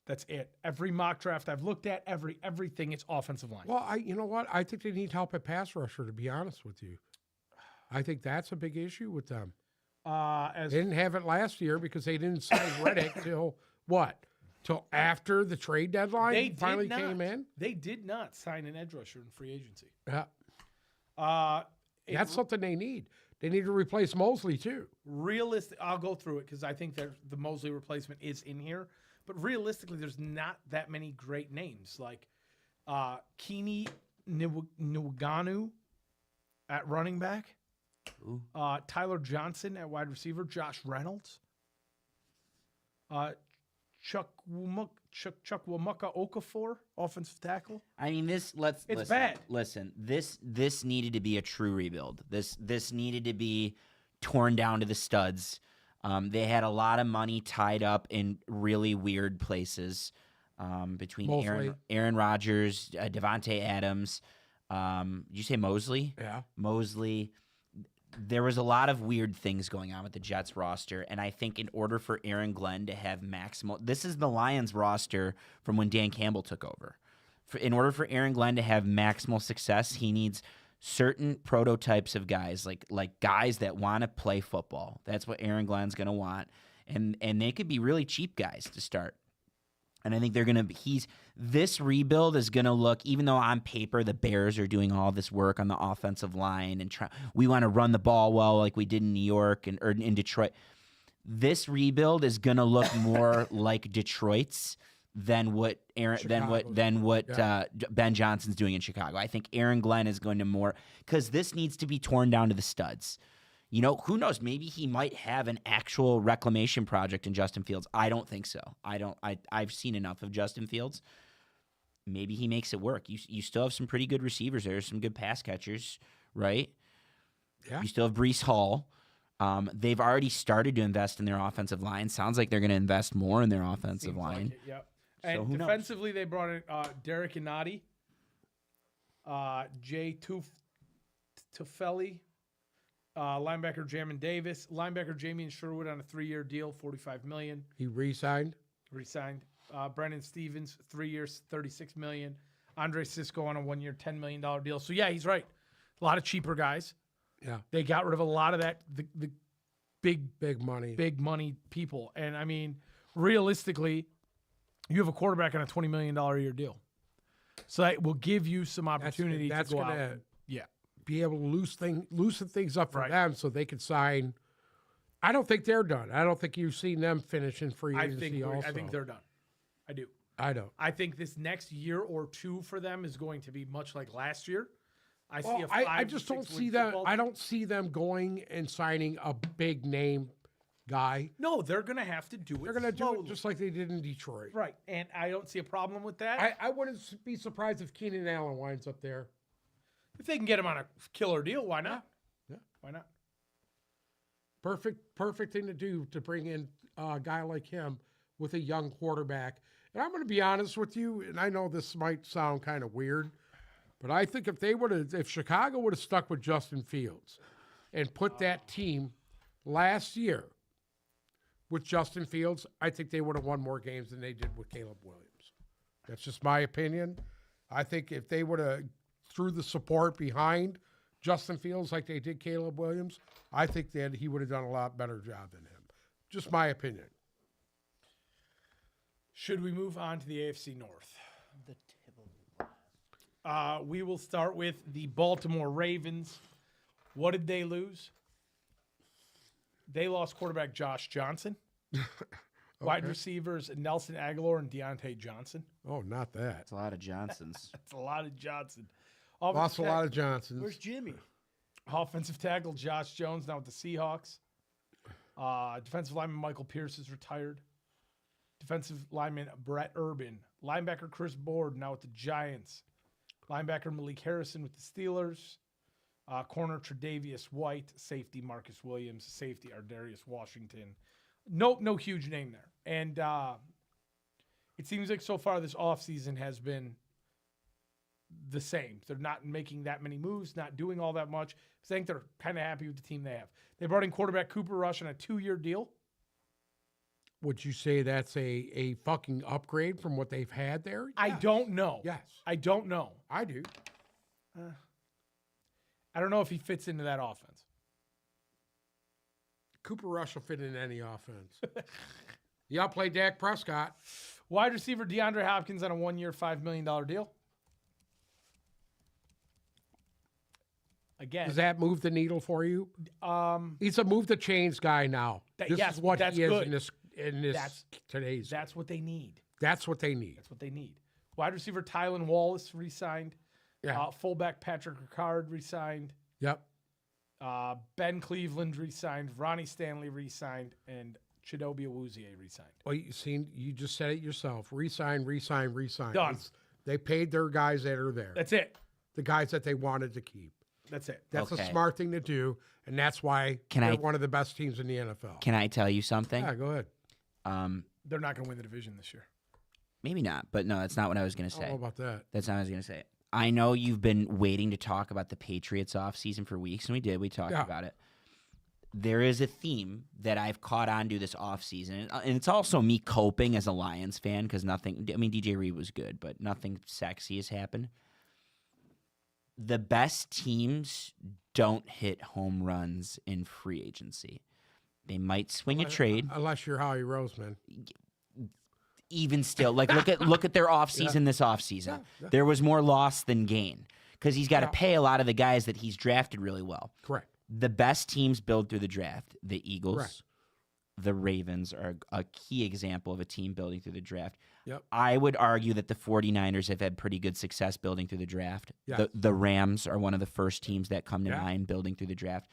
That's it. Every mock draft I've looked at, everything is offensive line. Well, you know what? I think they need help at pass rusher, to be honest with you. I think that's a big issue with them. They didn't have it last year because they didn't sign Reddick till what? Till after the trade deadline they finally did not. came in? They did not sign an edge rusher in free agency. Yeah. That's Something they need. They need to replace Mosley, too. realistic. I'll go through it because I think that the Mosley replacement is in here. But realistically, there's not that many great names like Keeney Nwaganu at running back, Tyler Johnson at wide receiver, Josh Reynolds, Chukwuemeka Okafor, offensive tackle. I mean, It's listen, bad. Listen, this needed to be a true rebuild. This needed to be torn down to the studs. They had a lot of money tied up in really weird places between Mosley. Aaron Rodgers, Devontae Adams. Did you say Mosley? Yeah. Mosley. There was a lot of weird things going on with the Jets roster, and I think in order for Aaron Glenn to have maximal, this is the Lions roster from when Dan Campbell took over. In order for Aaron Glenn to have maximal success, he needs certain prototypes of guys, like guys that want to play football. That's what Aaron Glenn's going to want, and they could be really cheap guys to start. And I think they're going to this rebuild is going to look, even though on paper the Bears are doing all this work on the offensive line and we want to run the ball well like we did in New York or in Detroit. This rebuild is going to look more like Detroit's than what Ben Johnson's doing in Chicago. I think Aaron Glenn is going to because this needs to be torn down to the studs. You know, who knows? Maybe he might have an actual reclamation project in Justin Fields. I don't think so. I've seen enough of Justin Fields. Maybe he makes it work. You still have some pretty good receivers there, some good pass catchers, right? Yeah. You still have Breece Hall. They've already started to invest in their offensive line. Sounds like they're going to invest more in their offensive Seems line. like it, yep. And So who knows? defensively, they brought in Derek Inati, Jay Tufeli, linebacker Jamin Davis, linebacker Jamie Sherwood on a 3-year deal, $45 million. He re-signed. Resigned. Brendan Stevens, 3 years, $36 million. Andre Sisco on a 1-year, $10 million deal. So yeah, he's right. A lot of cheaper guys. Yeah. They got rid of a lot of that the big money people. And I mean, realistically, you have a quarterback on a $20 million a year deal. So that will give you some opportunity that's to go gonna out. And, yeah. be able to loosen things up for Right. them so they can sign. I don't think they're done. I don't think you've seen them finish in free I agency think also. I think they're done. I do. I don't. I think this next year or two for them is going to be much like last year. I see Well, a 5 I to just 6 don't win see them. football I team. don't see them going and signing a big name guy. No, they're going to have to do it. They're going to do it slowly. just like they did in Detroit. Right, and I don't see a problem with that. I wouldn't be surprised if Keenan Allen winds up there. If they can get him on a killer deal, why not? Yeah. Why not? Perfect thing to do to bring in a guy like him with a young quarterback. And I'm going to be honest with you, and I know this might sound kind of weird, but I think if Chicago would have stuck with Justin Fields and put that team last year with Justin Fields, I think they would have won more games than they did with Caleb Williams. That's just my opinion. I think if they would have threw the support behind Justin Fields like they did Caleb Williams, I think that he would have done a lot better job than him. Just my opinion. Should we move on to the AFC North? The tip of the We will start with the Baltimore Ravens. What did they lose? They lost quarterback Josh Johnson. Wide receivers Nelson Aguilar and Deontay Johnson. Oh, not that. It's a lot of Johnsons. That's a lot of Johnson. Lost a lot of Johnsons. Where's Jimmy? Offensive tackle Josh Jones now with the Seahawks. Defensive lineman Michael Pierce is retired. Defensive lineman Brett Urban. Linebacker Chris Board now with the Giants. Linebacker Malik Harrison with the Steelers. Corner Tre'Davious White. Safety Marcus Williams. Safety Ardarius Washington. No huge name there. And it seems like so far this offseason has been the same. They're not making that many moves, not doing all that much. I think they're kind of happy with the team they have. They brought in quarterback Cooper Rush on a 2-year deal. Would you say that's a fucking upgrade from what they've had there? I Yes. don't know. Yes. I don't know. I do. I don't know if he fits into that offense. Cooper Rush will fit in any offense. You outplay Dak Prescott. Wide receiver DeAndre Hopkins on a 1-year, $5 million deal. Again, Does that move the needle for you? He's a move the chains guy now. This yes, is what that's he is good. in this today's. that's what they need. That's what they need. That's what they need. Wide receiver Tylan Wallace re-signed. Yeah. Fullback Patrick Ricard re-signed. Yep. Ben Cleveland re-signed. Ronnie Stanley re-signed. And Chidobe Awuzie re-signed. Well, you just said it yourself. Resign. Done. They paid their guys that are there. That's it. The guys that they wanted to keep. That's it. That's Okay. a smart thing to do, and that's why they're one of the best teams in the NFL. Can I tell you something? Yeah, go ahead. They're not going to win the division this year. Maybe not, but no, that's not what I was going to I don't say. know about that. That's not what I was going to say. I know you've been waiting to talk about the Patriots offseason for weeks, and we did. We talked about it. There is a theme that I've caught on to this offseason, and it's also me coping as a Lions fan because DJ Reed was good, but nothing sexy has happened. The best teams don't hit home runs in free agency. They might swing a trade. Unless you're Howie Roseman. Even still, like look at their offseason this offseason. Yeah. There was more loss than gain because he's got to pay a lot of the guys that he's drafted really well. Correct. The best teams build through the draft. The Eagles, Correct. the Ravens are a key example of a team building through the draft. Yep. I would argue that the 49ers have had pretty good success building through the draft. Yes. The Rams are one of the first teams that come to Yeah. mind building through the draft.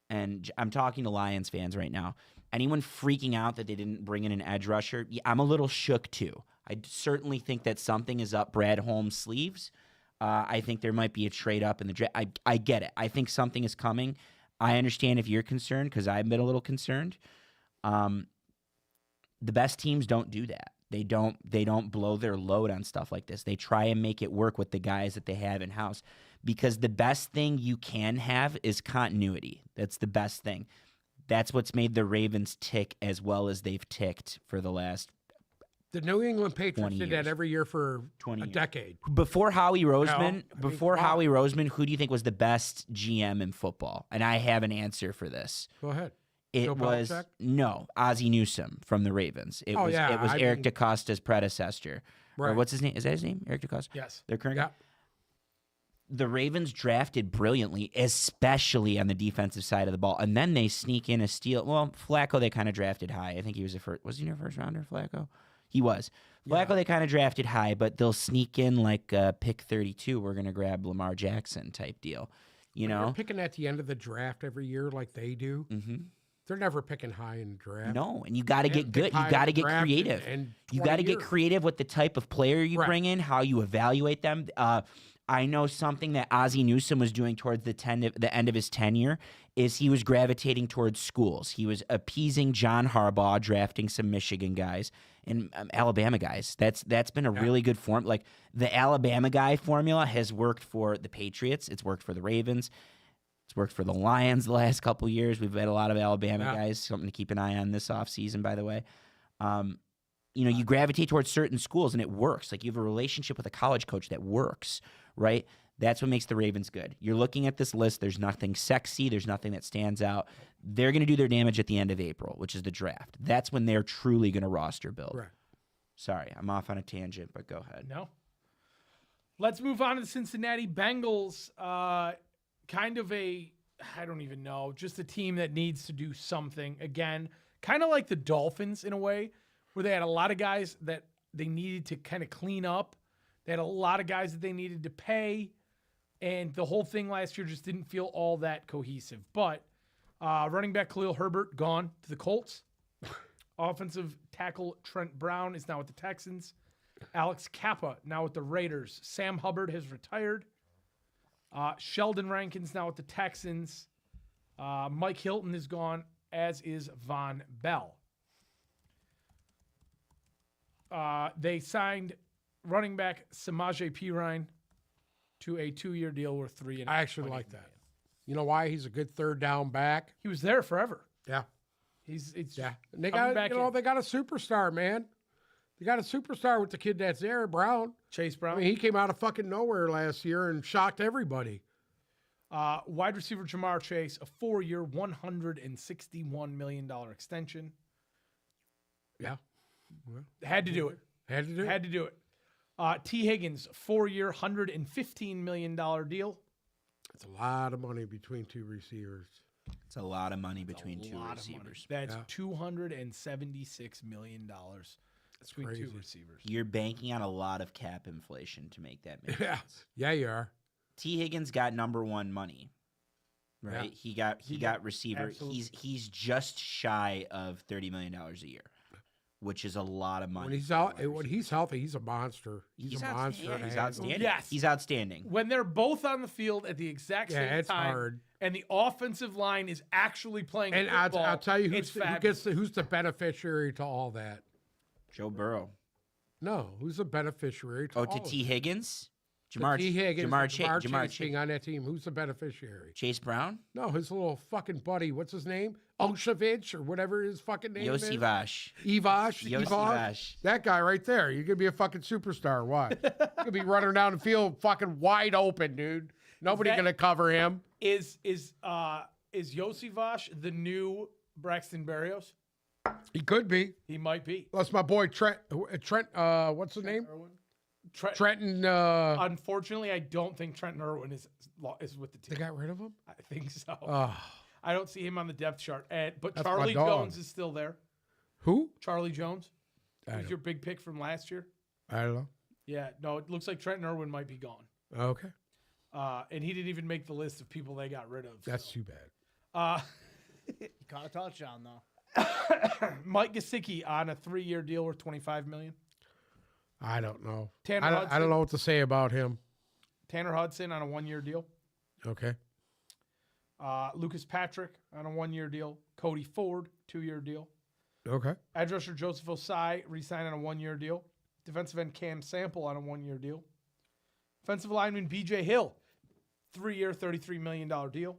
And I'm talking to Lions fans right now. Anyone freaking out that they didn't bring in an edge rusher, I'm a little shook too. I certainly think that something is up Brad Holmes' sleeves. I think there might be a trade up in the draft. I get it. I think something is coming. I understand if you're concerned because I've been a little concerned. The best teams don't do that. They don't blow their load on stuff like this. They try and make it work with the guys that they have in house because the best thing you can have is continuity. That's the best thing. That's what's made the Ravens tick as well as they've ticked for the last The New England Patriots 20 did years. that every year for 20 a years. decade. Before Howie Roseman, wow. Howie Roseman, who do you think was the best GM in football? And I have an answer for this. Go ahead. It Bill was Belichick? Ozzie Newsome from the Ravens. It was Eric DaCosta's predecessor. Or Right. what's his name? Is that his name? Eric DaCosta? Yes. Their current Yeah. guy? The Ravens drafted brilliantly, especially on the defensive side of the ball. And then they sneak in a steal. Well, Flacco, they kind of drafted high. I think he was a first. Was he a first rounder, Flacco? He was. Flacco, they kind of drafted high, but they'll sneak in like pick 32. We're going to grab Lamar Jackson type deal. You know? You're picking at the end of the draft every year like they do. Mm-hmm. They're never picking high in the draft. No, and you got to They get haven't good. picked You high in got to the get draft creative. in You 20 got to get years. creative with the type of player you Right. bring in, how you evaluate them. I know something that Ozzie Newsome was doing towards the end of his tenure is he was gravitating towards schools. He was appeasing John Harbaugh, drafting some Michigan guys and Alabama guys. That's been a really good form. Like the Alabama guy formula has worked for the Patriots. It's worked for the Ravens. It's worked for the Lions the last couple of years. We've had a lot of Alabama guys. Something to keep an eye on this offseason, by the way. You gravitate towards certain schools and it works. Like you have a relationship with a college coach that works, right? That's what makes the Ravens good. You're looking at this list. There's nothing sexy. There's nothing that stands out. They're going to do their damage at the end of April, which is the draft. That's when they're truly going to roster build. Right. Sorry, I'm off on a tangent, but go ahead. No. Let's move on to the Cincinnati Bengals. Kind of I don't even know, just a team that needs to do something. Again, kind of like the Dolphins in a way, where they had a lot of guys that they needed to kind of clean up. They had a lot of guys that they needed to pay. And the whole thing last year just didn't feel all that cohesive. But running back Khalil Herbert gone to the Colts. Offensive tackle Trent Brown is now with the Texans. Alex Kappa now with the Raiders. Sam Hubbard has retired. Sheldon Rankin's now with the Texans. Mike Hilton is gone, as is Von Bell. They signed running back Samaje Perine to a 2-year deal worth $3.5 million. I actually like that. You know why? He's a good third down back. He was there forever. Yeah. It's Yeah. And they coming got back in. they got a superstar, man. They got a superstar with the kid that's there, Brown. Chase Brown. I mean, he came out of fucking nowhere last year and shocked everybody. Wide receiver Jamar Chase, a 4-year, $161 million extension. Yeah. Had to do it. Had to do it. Had to do it. T. Higgins, 4-year, $115 million deal. It's a lot of money between two receivers. It's a lot of money between two receivers. That's $276 million between crazy. two receivers. You're banking on a lot of cap inflation to make that make Yeah. sense. Yeah, you are. T. Higgins got number one money, right? Yeah. He got receiver. absolutely. He's just shy of $30 million a year, which is a lot of money. When he's for a out, wide when receiver. he's healthy, he's a monster. He's a monster. Yeah, to he's handle. outstanding. Yes. He's outstanding. When they're both on the field at the exact Yeah, same it's time, hard. and the offensive line is actually playing And football, I'll tell you it's who's the beneficiary to all that. Joe Burrow. No, who's the beneficiary to Oh, all to of T. it? Higgins? T. Higgins, Jamar Jamar Chase being on that team. Who's the beneficiary? Chase Brown? No, his little fucking buddy. What's his name? Olszewicz or whatever his fucking name is. Yossi Vash. Evash. Yossi Evash. Vash. That guy right there. You're gonna be a fucking superstar. What? You're gonna be running down the field fucking wide open, dude. Nobody That- gonna cover him. Is Yossi Vash the new Braxton Berrios? He could be. He might be. That's my boy Trent. What's his name? Trenton. Unfortunately, I don't think Trenton Irwin is with the They team. got rid of him. I think so. Oh, I don't see him on the depth chart. But That's Charlie my dog. Jones is still there. who? Charlie Jones. I Who's don't, your big pick from last year? I don't know. Yeah, no, it looks like Trenton Irwin might be gone. Okay, And he didn't even make the list of people they got rid of. that's too bad. You caught a touchdown though. Mike Gesicki on a 3-year deal worth $25 million. I don't know. Tanner I Hudson. don't know what to say about him. Tanner Hudson on a 1-year deal. Okay. Lucas Patrick on a 1-year deal. Cody Ford, 2-year deal. Okay. Edge rusher Joseph Osai re-signed on a 1-year deal. Defensive end Cam Sample on a 1-year deal. Defensive lineman B.J. Hill, 3-year, $33 million deal.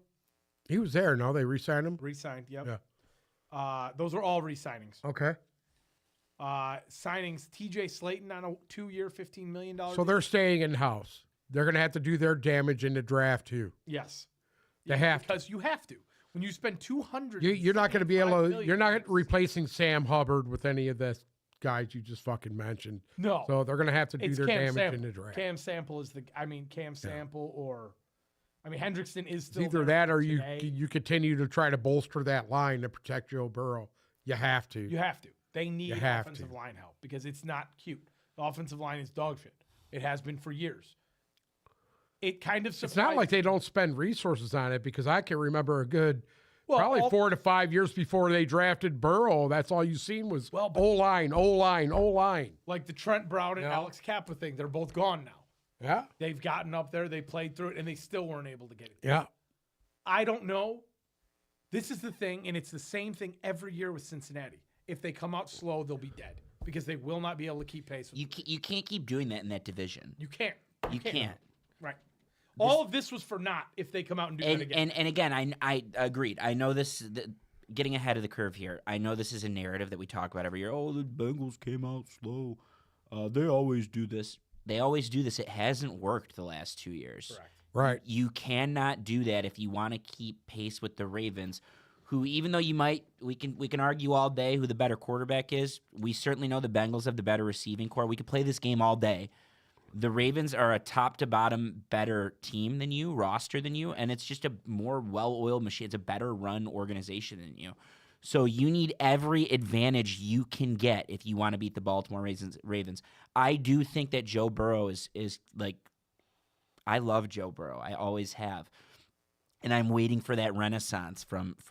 He was there. No, they re-signed him. Re-signed, yep. Yeah. Those are all re-signings. Okay. Signings T.J. Slayton on a 2-year, $15 million So deal. they're staying in house. They're gonna have to do their damage in the draft too. Yes. They have to. Because you have to. When you spend $200, You're not going to be able to. You're not replacing Sam Hubbard with any of the guys you just fucking mentioned. No. So they're going to have to do It's their Cam damage Sample. in the draft. Cam Sample is Cam Sample or Hendrickson is It's still either there that or you today. you continue to try to bolster that line to protect Joe Burrow. You have to. You have to. They need have offensive to. line help because it's not cute. The offensive line is dog shit. It has been for years. It kind of surprised It's not like they don't spend resources on it because I can remember a good Well, Probably 4 to 5 years before they drafted Burrow. That's all you seen was Well, but- O-line, O-line, O-line. like the Trent Brown and Yeah. Alex Kappa thing, they're both gone now. Yeah, They've gotten up there, they played through it, and they still weren't able to get it. yeah. I don't know. This is the thing, and it's the same thing every year with Cincinnati. If they come out slow, they'll be dead because they will not be able to keep pace. With You can't keep doing that in that division. You can't. You can't. Right. All of this was for naught if they come out and do that again. And again, I agreed. I know this. Getting ahead of the curve here. I know this is a narrative that we talk about every year. Oh, the Bengals came out slow. They always do this. They always do this. It hasn't worked the last 2 years. Correct. Right. You cannot do that if you want to keep pace with the Ravens, who, even though we can argue all day who the better quarterback is. We certainly know the Bengals have the better receiving core. We could play this game all day. The Ravens are a top to bottom better team than you, roster than you, and it's just a more well-oiled machine. It's a better run organization than you. So you need every advantage you can get if you want to beat the Baltimore Ravens. I do think that Joe Burrow is like, I love Joe Burrow. I always have. And I'm waiting for that renaissance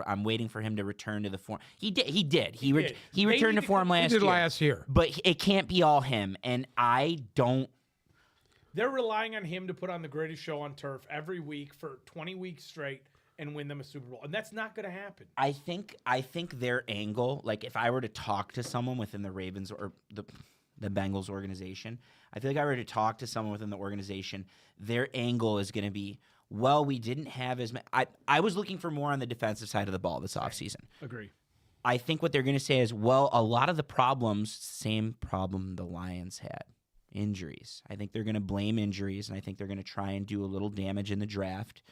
I'm waiting for him to return to the form. He did. He did. returned to Maybe form He last did year. last year. But it can't be all him. And I don't. They're relying on him to put on the greatest show on turf every week for 20 weeks straight and win them a Super Bowl. And that's not going to happen. I think their angle, like if I were to talk to someone within the Ravens or the Bengals organization, I feel like if I were to talk to someone within the organization, their angle is going to be, well, we didn't have as many. I was looking for more on the defensive side of the ball this offseason. Agree. I think what they're going to say is, well, a lot of the problems, same problem the Lions had. Injuries. I think they're going to blame injuries, and I think they're going to try and do a little damage in the draft.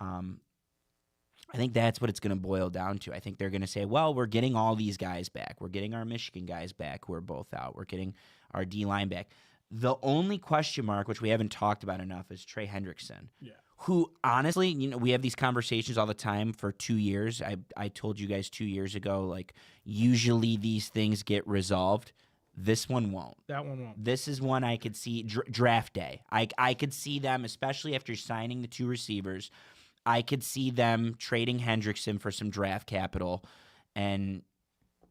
I think that's what it's going to boil down to. I think they're going to say, well, we're getting all these guys back. We're getting our Michigan guys back who are both out. We're getting our D-line back. The only question mark, which we haven't talked about enough, is Trey Hendrickson. Yeah. Who, honestly, we have these conversations all the time for 2 years. I told you guys 2 years ago, like, usually these things get resolved. This one won't. That one won't. This is one I could see draft day. I could see them, especially after signing the two receivers, I could see them trading Hendrickson for some draft capital. And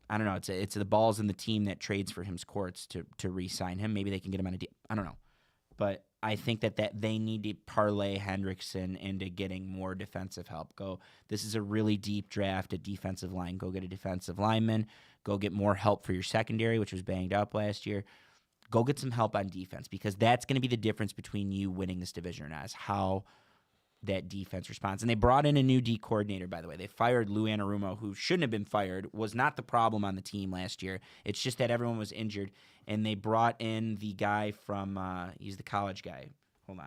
I don't know. It's the balls in the team that trades for him's courts to re-sign him. Maybe they can get him on a deal. I don't know. But I think that they need to parlay Hendrickson into getting more defensive help. This is a really deep draft at defensive line. Go get a defensive lineman. Go get more help for your secondary, which was banged up last year. Go get some help on defense, because that's going to be the difference between you winning this division or not, is how that defense responds. And they brought in a new D coordinator, by the way. They fired Lou Anarumo, who shouldn't have been fired, was not the problem on the team last year. It's just that everyone was injured. And they brought in the guy from, he's the college guy. Hold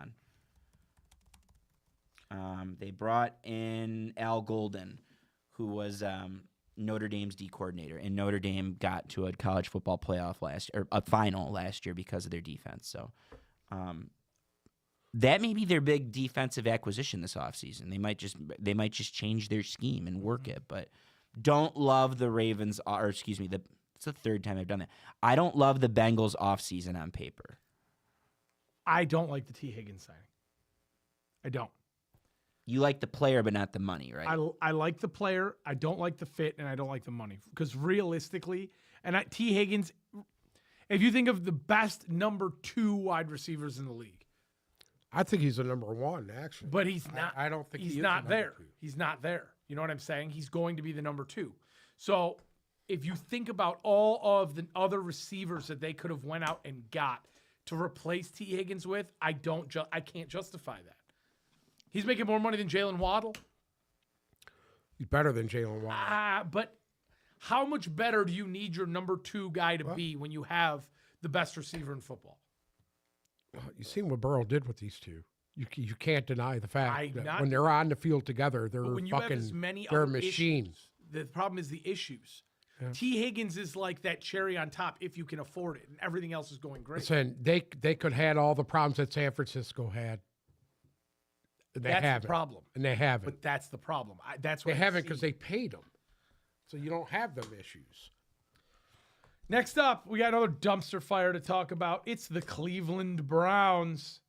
on. They brought in Al Golden, who was Notre Dame's D coordinator. And Notre Dame got to a college football playoff a final last year because of their defense. So, that may be their big defensive acquisition this offseason. They might just change their scheme and work it, but don't love the Ravens, or excuse me, it's the third time I've done that. I don't love the Bengals offseason on paper. I don't like the T. Higgins signing. I don't. You like the player, but not the money, right? I like the player. I don't like the fit, and I don't like the money. Because realistically, T. Higgins, if you think of the best number 2 wide receivers in the league, I think he's a number 1, actually. but he's not. I don't think he's he is not a number there. 2. He's not there. You know what I'm saying? He's going to be the number 2. So if you think about all of the other receivers that they could have went out and got to replace T. Higgins with, I can't justify that. He's making more money than Jalen Waddle. He's better than Jalen Waddle. But how much better do you need your number 2 guy to be when you have the best receiver in football? You seen what Burrow did with these two. You can't deny the fact that not- when they're on the field together, they're But when you have as fucking, many they're other machines. issues, the problem is the issues. Yeah. T. Higgins is like that cherry on top if you can afford it, and everything else is going great. Listen, they could have had all the problems that San Francisco had. And they That's haven't. the problem. And they haven't. But that's the problem. That's what They I haven't see. because they paid them. So you don't have them issues. Next up, we got another dumpster fire to talk about. It's the Cleveland Browns.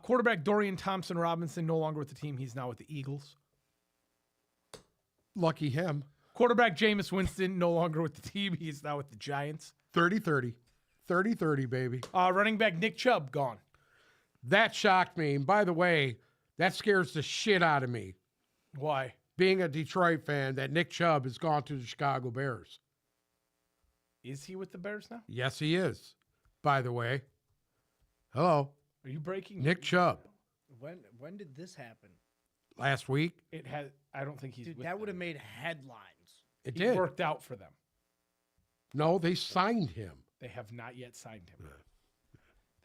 Quarterback Dorian Thompson-Robinson no longer with the team. He's now with the Eagles. Lucky him. Quarterback Jameis Winston no longer with the team. He is now with the Giants. 30-30. 30-30, baby. Running back Nick Chubb gone. That shocked me. And by the way, that scares the shit out of me. Why? Being a Detroit fan, that Nick Chubb has gone to the Chicago Bears. Is he with the Bears now? Yes, he is. By the way. Hello. Are you breaking Nick Chubb. When did this happen? Last week. It has. I don't think he's. Dude, with that them. would have made headlines. It He did. worked out for them. No, they signed him. They have not yet signed him.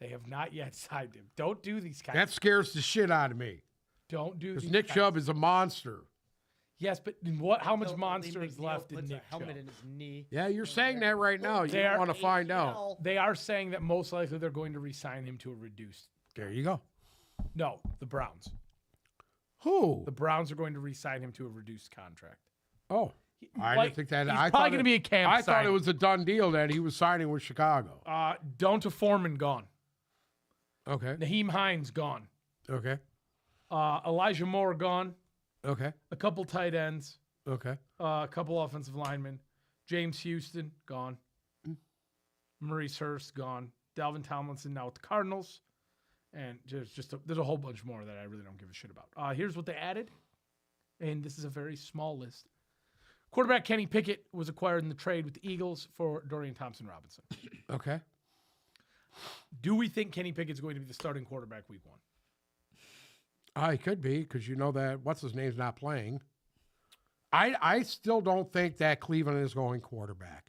They have not yet signed him. Don't do these kinds. That scares the shit out of me. Don't do Because these Nick kinds. Chubb is a monster. Yes, but in what? How much So, monster Lee is McNeil left in puts Nick a helmet Chubb? in his knee. Yeah, you're saying that right now. You They don't are- want to find out. They are saying that most likely they're going to re-sign him to a reduced. There you go. No, the Browns. Who? The Browns are going to re-sign him to a reduced contract. Oh, I Like, didn't think that. he's I probably thought going to it- be a camp. I thought it signing. was a done deal that he was signing with Chicago. Donta Foreman gone. Okay. Naheem Hines gone. Okay. Elijah Moore gone. Okay. A couple tight ends. Okay. A couple offensive linemen. James Houston gone. Maurice Hurst gone. Dalvin Tomlinson now with the Cardinals. And there's a whole bunch more that I really don't give a shit about. Here's what they added, and this is a very small list. Quarterback Kenny Pickett was acquired in the trade with the Eagles for Dorian Thompson-Robinson. Okay. Do we think Kenny Pickett's going to be the starting quarterback week 1? He could be because you know that what's his name's not playing. I still don't think that Cleveland is going quarterback.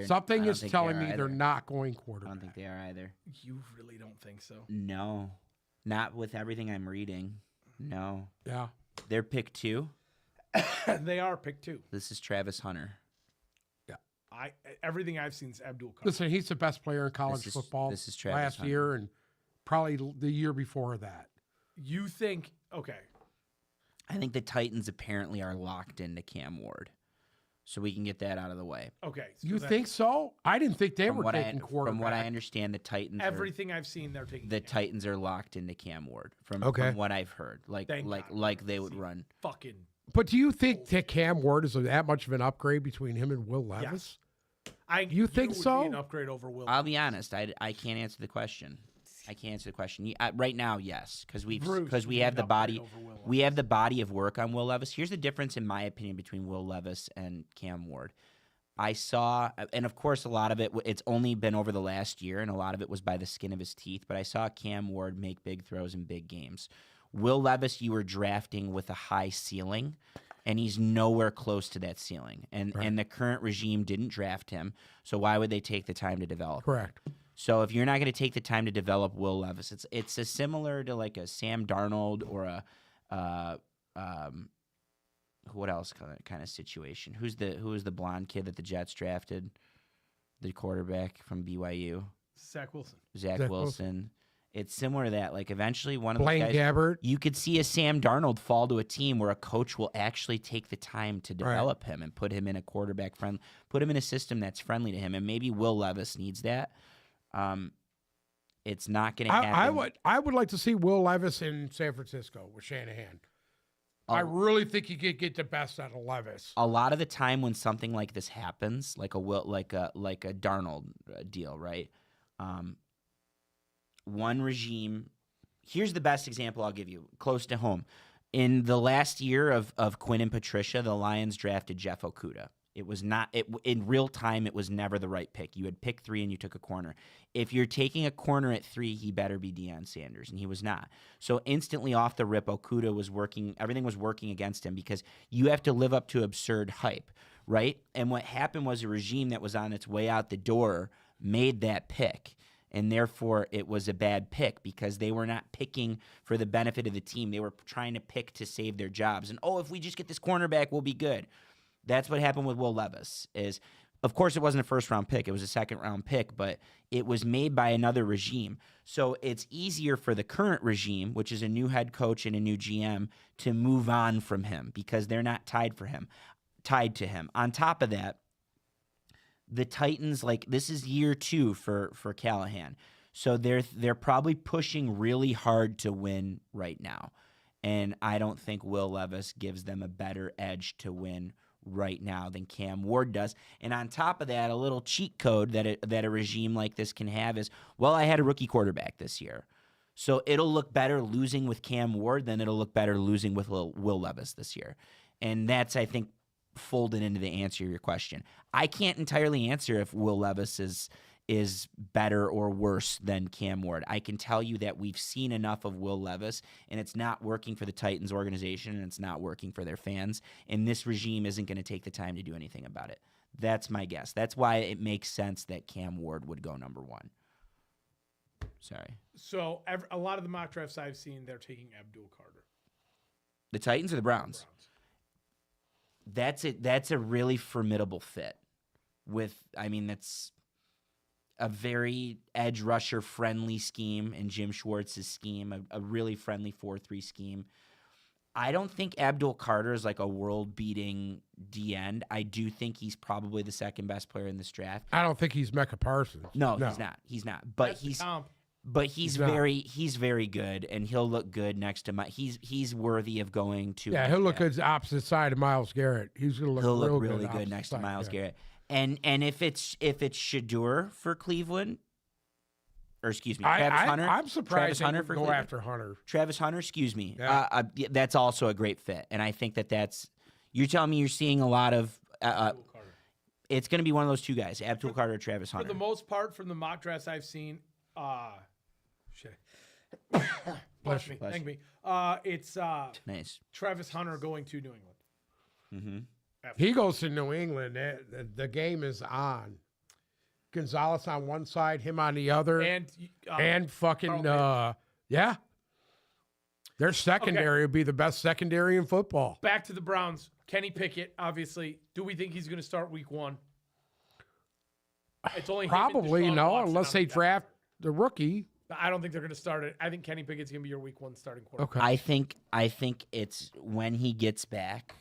Something I don't is think telling they me are they're either. not going I quarterback. don't think they are either. You really don't think so? No, not with everything I'm reading. No, Yeah. they're pick 2. They are pick 2. This is Travis Hunter. Everything I've seen is Abdul Khan. Listen, he's the best player in college This is- football this is Travis last Hunter. year and probably the year before that. You think, okay, I think the Titans apparently are locked into Cam Ward, so we can get that out of the way. okay. so You then think so? I didn't think they From were what taking quarterback. from what I understand, the Titans everything I've seen, they're taking the Cam. Titans are locked into Cam Ward. From what I've heard, Thank God. like they would run. Fucking But do you think that Cam Ward is that much of an upgrade between him and Will Levis? You think would so? Be an upgrade over Will. I'll be honest. I can't answer the question. I can't answer the question. Right now, yes, because we Bruce would have be the an upgrade body. over Will We have the body of work on Will Levis. Here's the difference, in my opinion, between Will Levis and Cam Ward. I saw, and of course, a lot of it's only been over the last year, and a lot of it was by the skin of his teeth. But I saw Cam Ward make big throws in big games. Will Levis, you were drafting with a high ceiling, and he's nowhere close to that ceiling. And the current regime didn't draft him, so why would they take the time to develop him? Correct. So if you're not going to take the time to develop Will Levis, it's a similar to like a Sam Darnold or a what else kind of situation? Who was the blonde kid that the Jets drafted? The quarterback from BYU, Zach Wilson. Zach Zach Wilson. It's similar to that. Like eventually one of Blaine those guys, Gabbert. you could see a Sam Darnold fall to a team where a coach will actually take the time to develop him and put him in a quarterback friend, put him in a system that's friendly to him. And maybe Will Levis needs that. It's not going to happen. I would like to see Will Levis in San Francisco with Shanahan. I really think he could get the best out of Levis. A lot of the time when something like this happens, like a Darnold deal, right? One regime. Here's the best example I'll give you, close to home. In the last year of Quinn and Patricia, the Lions drafted Jeff Okudah. It was not in real time. It was never the right pick. You had pick 3 and you took a corner. If you're taking a corner at 3, he better be Deion Sanders, and he was not. So instantly off the rip, Okudah was working. Everything was working against him because you have to live up to absurd hype, right? And what happened was a regime that was on its way out the door made that pick. And therefore, it was a bad pick because they were not picking for the benefit of the team. They were trying to pick to save their jobs. And, if we just get this cornerback, we'll be good. That's what happened with Will Levis. Of course, it wasn't a first-round pick. It was a second-round pick, but it was made by another regime. So it's easier for the current regime, which is a new head coach and a new GM, to move on from him because they're not tied to him. On top of that, the Titans, this is year 2 for Callahan. So they're probably pushing really hard to win right now. And I don't think Will Levis gives them a better edge to win right now than Cam Ward does. And on top of that, a little cheat code that a regime like this can have is, well, I had a rookie quarterback this year. So it'll look better losing with Cam Ward than it'll look better losing with Will Levis this year. And that's, I think, folded into the answer to your question. I can't entirely answer if Will Levis is better or worse than Cam Ward. I can tell you that we've seen enough of Will Levis, and it's not working for the Titans organization, and it's not working for their fans, and this regime isn't going to take the time to do anything about it. That's my guess. That's why it makes sense that Cam Ward would go number 1. Sorry. So a lot of the mock drafts I've seen, they're taking Abdul Carter. The Titans or the Browns? That's it. That's a really formidable fit. That's a very edge rusher friendly scheme in Jim Schwartz's scheme, a really friendly 4-3 scheme. I don't think Abdul Carter is like a world beating D end. I do think he's probably the second best player in this draft. I don't think he's Mecca Parsons. No. He's not. But he's very good, and he'll look good next to he's worthy of going to. Yeah, he'll look good opposite side of Myles Garrett. He's going to look really good next to Myles Garrett. And if it's Shedeur for Cleveland, or excuse me, Travis Hunter. I'm surprised they didn't go after Hunter. Travis Hunter, excuse me. Yeah. That's also a great fit, and I think that's. You're telling me you're seeing a lot of. It's going to be one of those two guys, Abdul Carter or Travis Hunter. For the most part, from the mock drafts I've seen, shit. Bless me. Thank me. It's nice. Travis Hunter going to New England. Mm-hmm. He goes to New England. The game is on. Gonzalez on one side, him on the other, and fucking yeah. Their secondary would be the best secondary in football. Back to the Browns. Kenny Pickett, obviously. Do we think he's going to start week 1? It's only probably him and Deshaun no, Watson unless they draft the rookie. I don't think they're going to start it. I think Kenny Pickett's going to be your week 1 starting quarterback. Okay. I think it's when he gets back.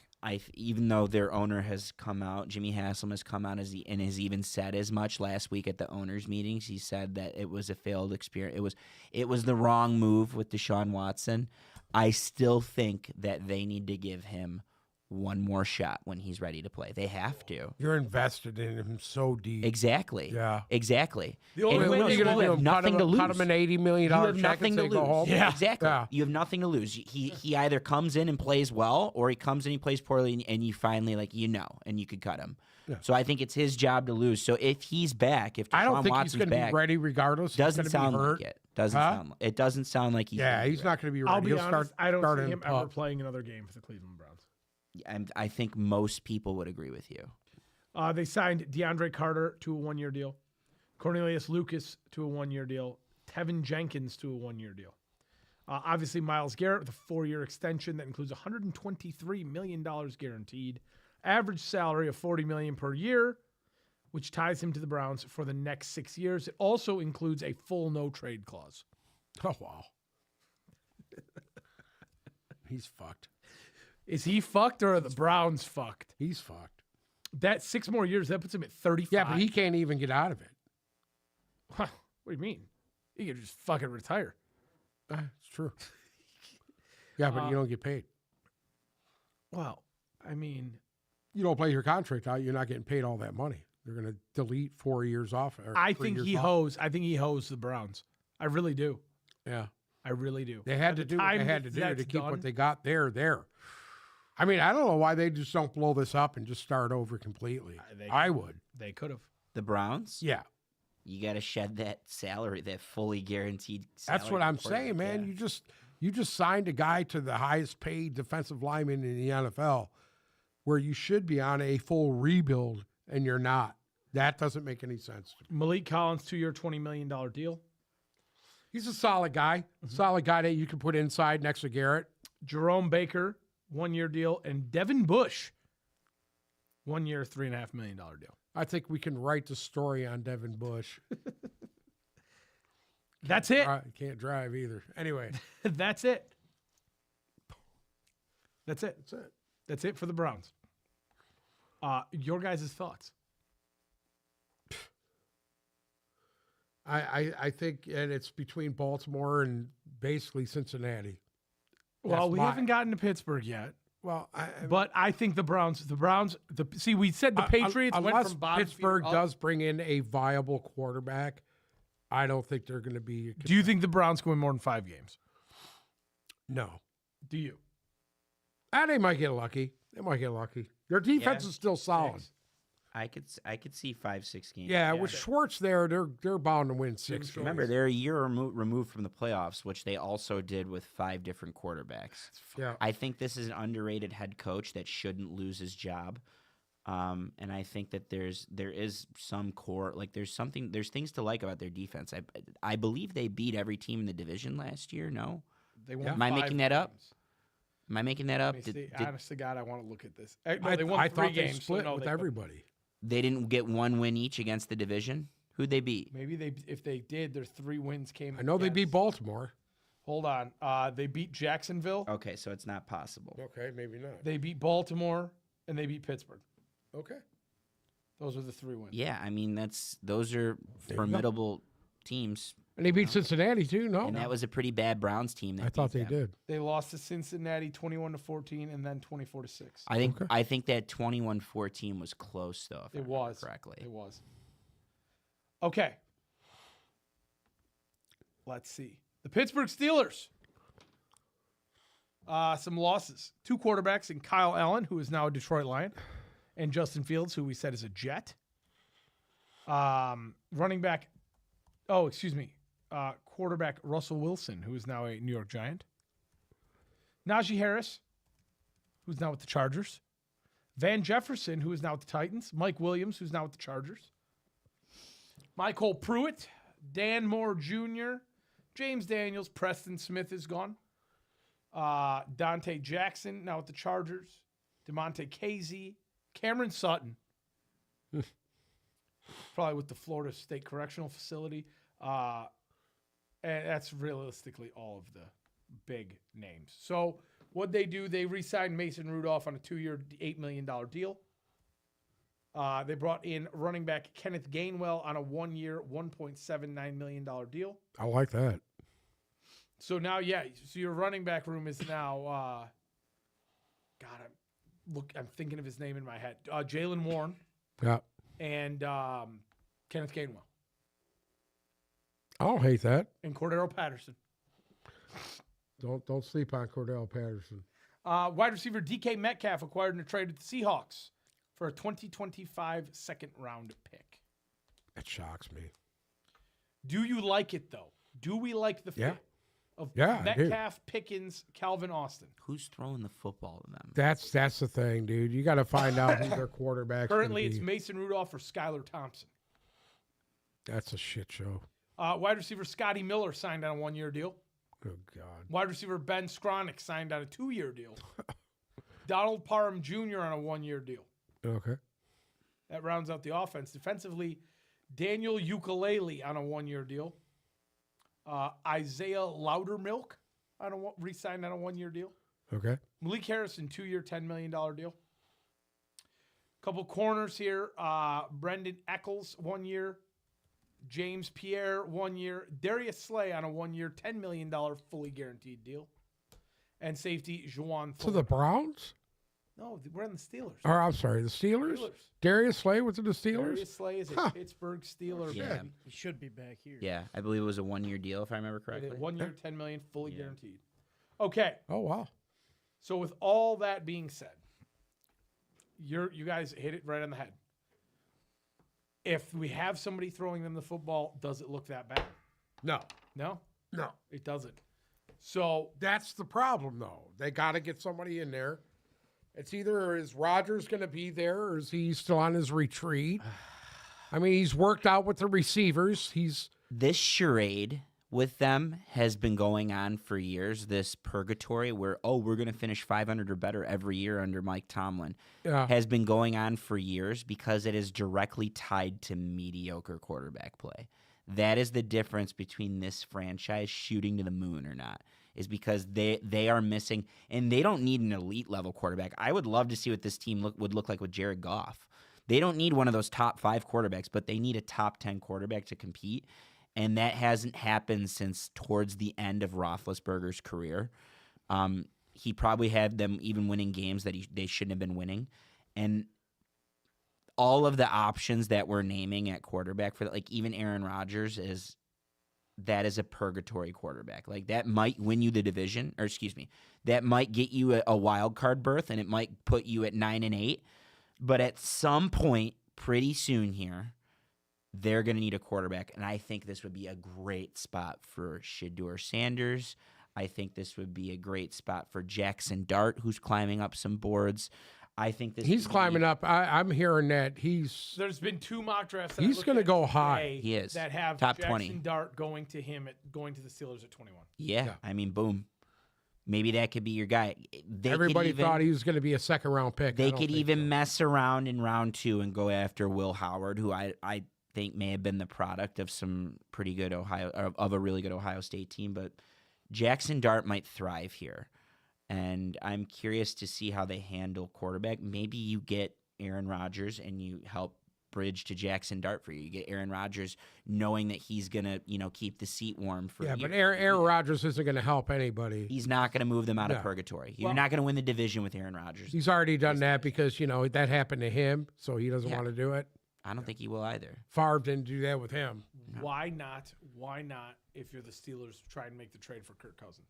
Even though their owner has come out, Jimmy Haslam has come out and has even said as much last week at the owners' meetings. He said that it was a failed experience. It was the wrong move with Deshaun Watson. I still think that they need to give him one more shot when he's ready to play. They have to. You're invested in him so deep. Exactly. Yeah. Exactly. The only way you're going to have nothing to lose. Cut him an $80 million You have check nothing and to say, lose. go home. Yeah. Exactly. Yeah. You have nothing to lose. He either comes in and plays well, or he comes in and he plays poorly, and you finally and you could cut him. Yeah. So I think it's his job to lose. So if he's back, if Deshaun I don't think Watson's he's going to back, be ready regardless. doesn't he's gonna sound be hurt. like it. It doesn't sound like he's. Yeah, he's not going to be ready. I'll be He'll honest, I don't start see in him ever playing another game for the Cleveland Browns. And I think most people would agree with you. They signed DeAndre Carter to a 1-year deal, Cornelius Lucas to a 1-year deal, Tevin Jenkins to a 1-year deal. Obviously, Myles Garrett with a 4-year extension that includes $123 million guaranteed, average salary of $40 million per year, which ties him to the Browns for the next 6 years. It also includes a full no-trade clause. Oh, wow. He's fucked. Is he fucked or are the Browns fucked? He's fucked. That 6 more years, that puts him at 35. Yeah, but he can't even get out of it. Huh, what do you mean? He could just fucking retire. It's true. Yeah, but you don't get paid. Well, I mean, You don't play your contract out, you're not getting paid all that money. They're going to delete 4 years off. I think he hoes the Browns. I really do. Yeah. I really do. They had to do what they had to do to keep what they got there. I mean, I don't know why they just don't blow this up and just start over completely. I would. They could have. The Browns? Yeah. You got to shed that salary, that fully guaranteed salary. That's what I'm saying, man. Yeah. You just signed a guy to the highest paid defensive lineman in the NFL where you should be on a full rebuild and you're not. That doesn't make any sense. Malik Collins, 2-year, $20 million deal. He's a solid guy. Solid guy that you can put inside next to Garrett. Jerome Baker, 1-year deal. And Devin Bush, 1-year, $3.5 million deal. I think we can write the story on Devin Bush. That's it. Can't drive either. Anyway. That's it. That's it. That's it. That's it for the Browns. Your guys' thoughts? I think, and it's between Baltimore and basically Cincinnati. Well, we why- haven't gotten to Pittsburgh yet. Well, But I think the Browns, see, we said the Patriots went unless from bottom Pittsburgh feeder up. does bring in a viable quarterback, I don't think they're going to be. Do you think the Browns can win more than 5 games? No. Do you? They might get lucky. They might get lucky. Their defense Yeah. is still solid. I could see 5-6 games. Yeah, with Schwartz there, they're bound to win 6 games. Remember, they're a year removed from the playoffs, which they also did with 5 different quarterbacks. Yeah. I think this is an underrated head coach that shouldn't lose his job. And I think that there is some core, like there's things to like about their defense. I believe they beat every team in the division last year. No, They won Am I 5 making that up? games. Am I making that up? Let me see. Did- Honest to God, I want to look at this. No, I, they won I 3 thought they games. split so no, with they- everybody. they didn't get 1 win each against the division? Who'd they beat? Maybe if they did, their 3 wins came. I know they beat against- Baltimore. Hold on. They beat Jacksonville. Okay, so it's not possible. Okay, maybe not. They beat Baltimore, and they beat Pittsburgh. Okay. Those were the 3 wins. Yeah, I mean those are go. formidable teams, And they beat Cincinnati too, no? and that was a pretty bad Browns team. That I thought beat they them. did. They lost to Cincinnati 21-14, and then 24-6. I think that 21-14 was close though. If I It remember was correctly. It was. Okay. Let's see. The Pittsburgh Steelers. Some losses. 2 quarterbacks in Kyle Allen, who is now a Detroit Lion, and Justin Fields, who we said is a Jet. Running back. Oh, excuse me. Quarterback Russell Wilson, who is now a New York Giant. Najee Harris, who's now with the Chargers. Van Jefferson, who is now with the Titans. Mike Williams, who's now with the Chargers. Michael Pruitt, Dan Moore Jr., James Daniels, Preston Smith is gone. Dante Jackson, now with the Chargers. DeMonte Casey, Cameron Sutton, probably with the Florida State Correctional Facility. And that's realistically all of the big names. So what they do, they re-signed Mason Rudolph on a 2-year, $8 million deal. They brought in running back Kenneth Gainwell on a 1-year, $1.79 million deal. I like that. So now, so your running back room is now, I'm thinking of his name in my head. Jalen Warren Yeah. and Kenneth Gainwell I don't hate that. and Cordero Patterson. Don't sleep on Cordell Patterson. Wide receiver DK Metcalf acquired in a trade with the Seahawks for a 2025 second-round pick. That shocks me. Do you like it, though? Do we like the fit Yeah. of Yeah, I do. Metcalf, Pickens, Calvin Austin? Who's throwing the football to them? That's the thing, dude. You got to find out who their quarterback's gonna Currently, it's be. Mason Rudolph or Skylar Thompson. That's a shit show. Wide receiver Scotty Miller signed on a 1-year deal. Good God. Wide receiver Ben Skronik signed on a 2-year deal. Donald Parham Jr. on a 1-year deal. Okay. That rounds out the offense. Defensively, Daniel Ukulele on a 1-year deal. Isaiah Loudermilk re-signed on a 1-year deal. Okay. Malik Harrison, 2-year, $10 million deal. Couple corners here. Brendan Eccles, 1 year. James Pierre, 1 year. Darius Slay on a 1-year, $10 million fully guaranteed deal. And safety, Juwan To the Fuller. Browns? No, we're on the Steelers. Or I'm sorry, the Steelers? Steelers. Darius Slay was in the Steelers? Darius Slay is a Huh. Pittsburgh Steeler. Yeah. baby. He should be back here. Yeah, I believe it was a 1-year deal, if I remember They did correctly. 1 year, $10 million fully guaranteed. Okay. Oh wow. So with all that being said, you guys hit it right on the head. If we have somebody throwing them the football, does it look that bad? No. No, No. it doesn't. So That's the problem though. They got to get somebody in there. It's either is Rodgers going to be there or is he still on his retreat? I mean, he's worked out with the receivers. This charade with them has been going on for years, this purgatory where, we're going to finish 500 or better every year under Mike Tomlin, has been going on for years because it is directly tied to mediocre quarterback play. That is the difference between this franchise shooting to the moon or not, is because they are missing, and they don't need an elite level quarterback. I would love to see what this team would look like with Jared Goff. They don't need one of those top 5 quarterbacks, but they need a top 10 quarterback to compete. And that hasn't happened since towards the end of Roethlisberger's career. he probably had them even winning games that they shouldn't have been winning. And all of the options that we're naming at quarterback for like even Aaron Rodgers is a purgatory quarterback. Like that might win you the division, or excuse me, that might get you a wild card berth, and it might put you at 9-8. But at some point, pretty soon here, they're going to need a quarterback, and I think this would be a great spot for Shedeur Sanders. I think this would be a great spot for Jackson Dart, who's climbing up some boards. I think he's climbing up. I'm hearing that There's been 2 mock drafts. He's going to go high. He is that have top Jackson 20. Dart going to the Steelers at 21. Yeah, I mean, boom. Maybe that could be your guy. Everybody thought he was going to be a second-round pick. They could even mess around in round 2 and go after Will Howard, who I think may have been the product of some pretty good of a really good Ohio State team. But Jackson Dart might thrive here. And I'm curious to see how they handle quarterback. Maybe you get Aaron Rodgers and you help bridge to Jackson Dart for you. You get Aaron Rodgers knowing that he's going to, keep the seat warm for you. Yeah, but Aaron Rodgers isn't going to help anybody. He's not going to move them out of purgatory. You're not going to win the division with Aaron Rodgers. He's already done that because, that happened to him, so he doesn't want to do it. I don't think he will either. Favre didn't do that with him. No. Why not? Why not, if you're the Steelers, try and make the trade for Kirk Cousins?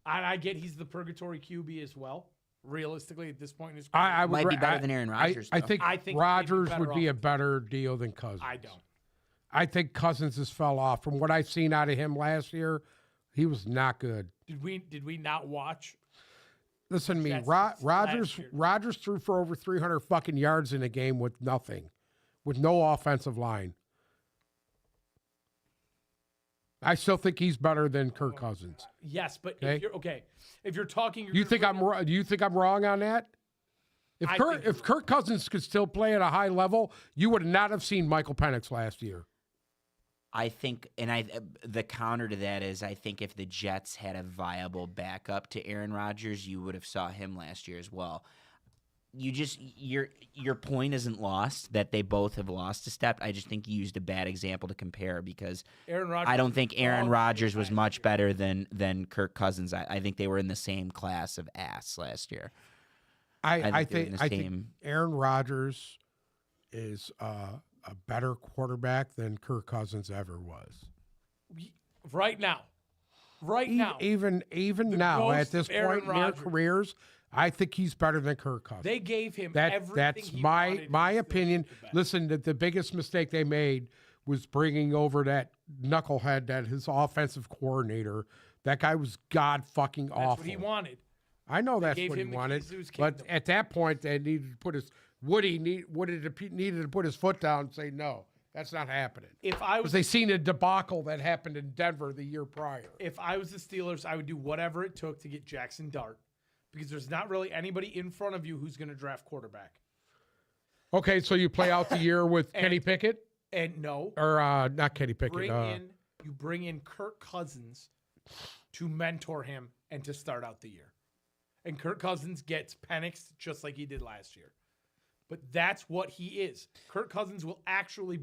I get he's the purgatory QB as well. Realistically, at this point in his career, I might be better than Aaron Rodgers. I think Rodgers would be a better deal than Cousins. I don't. I think Cousins has fell off. From what I've seen out of him last year, he was not good. Did we not watch? Listen to me. Rodgers threw for over 300 fucking yards in a game with nothing, with no offensive line. I still think he's better than Kirk Cousins. Yes, but if you're talking, Do you think I'm wrong on that? If Kirk Cousins could still play at a high level, you would not have seen Michael Penix last year. I think, and the counter to that is, I think if the Jets had a viable backup to Aaron Rodgers, you would have saw him last year as well. Your point isn't lost that they both have lost a step. I just think you used a bad example to compare because I don't think Aaron Rodgers was much better than Kirk Cousins. I think they were in the same class of ass last year. I think Aaron Rodgers is a better quarterback than Kirk Cousins ever was. Right now. Even now, at this point in their careers, I think he's better than Kirk Cousins. They gave him everything. That's my opinion. Listen, the biggest mistake they made was bringing over that knucklehead, that his offensive coordinator. That guy was god fucking awful. That's what he wanted. I know that's what he wanted, but at that point, they needed to put needed to put his foot down and say no. That's not happening. Because they seen a debacle that happened in Denver the year prior. If I was the Steelers, I would do whatever it took to get Jackson Dart. Because there's not really anybody in front of you who's going to draft quarterback. Okay, so you play out the year with Kenny Pickett? Or not Kenny Pickett. You bring in Kirk Cousins to mentor him and to start out the year. And Kirk Cousins gets Penix just like he did last year. But that's what he is. Kirk Cousins will actually.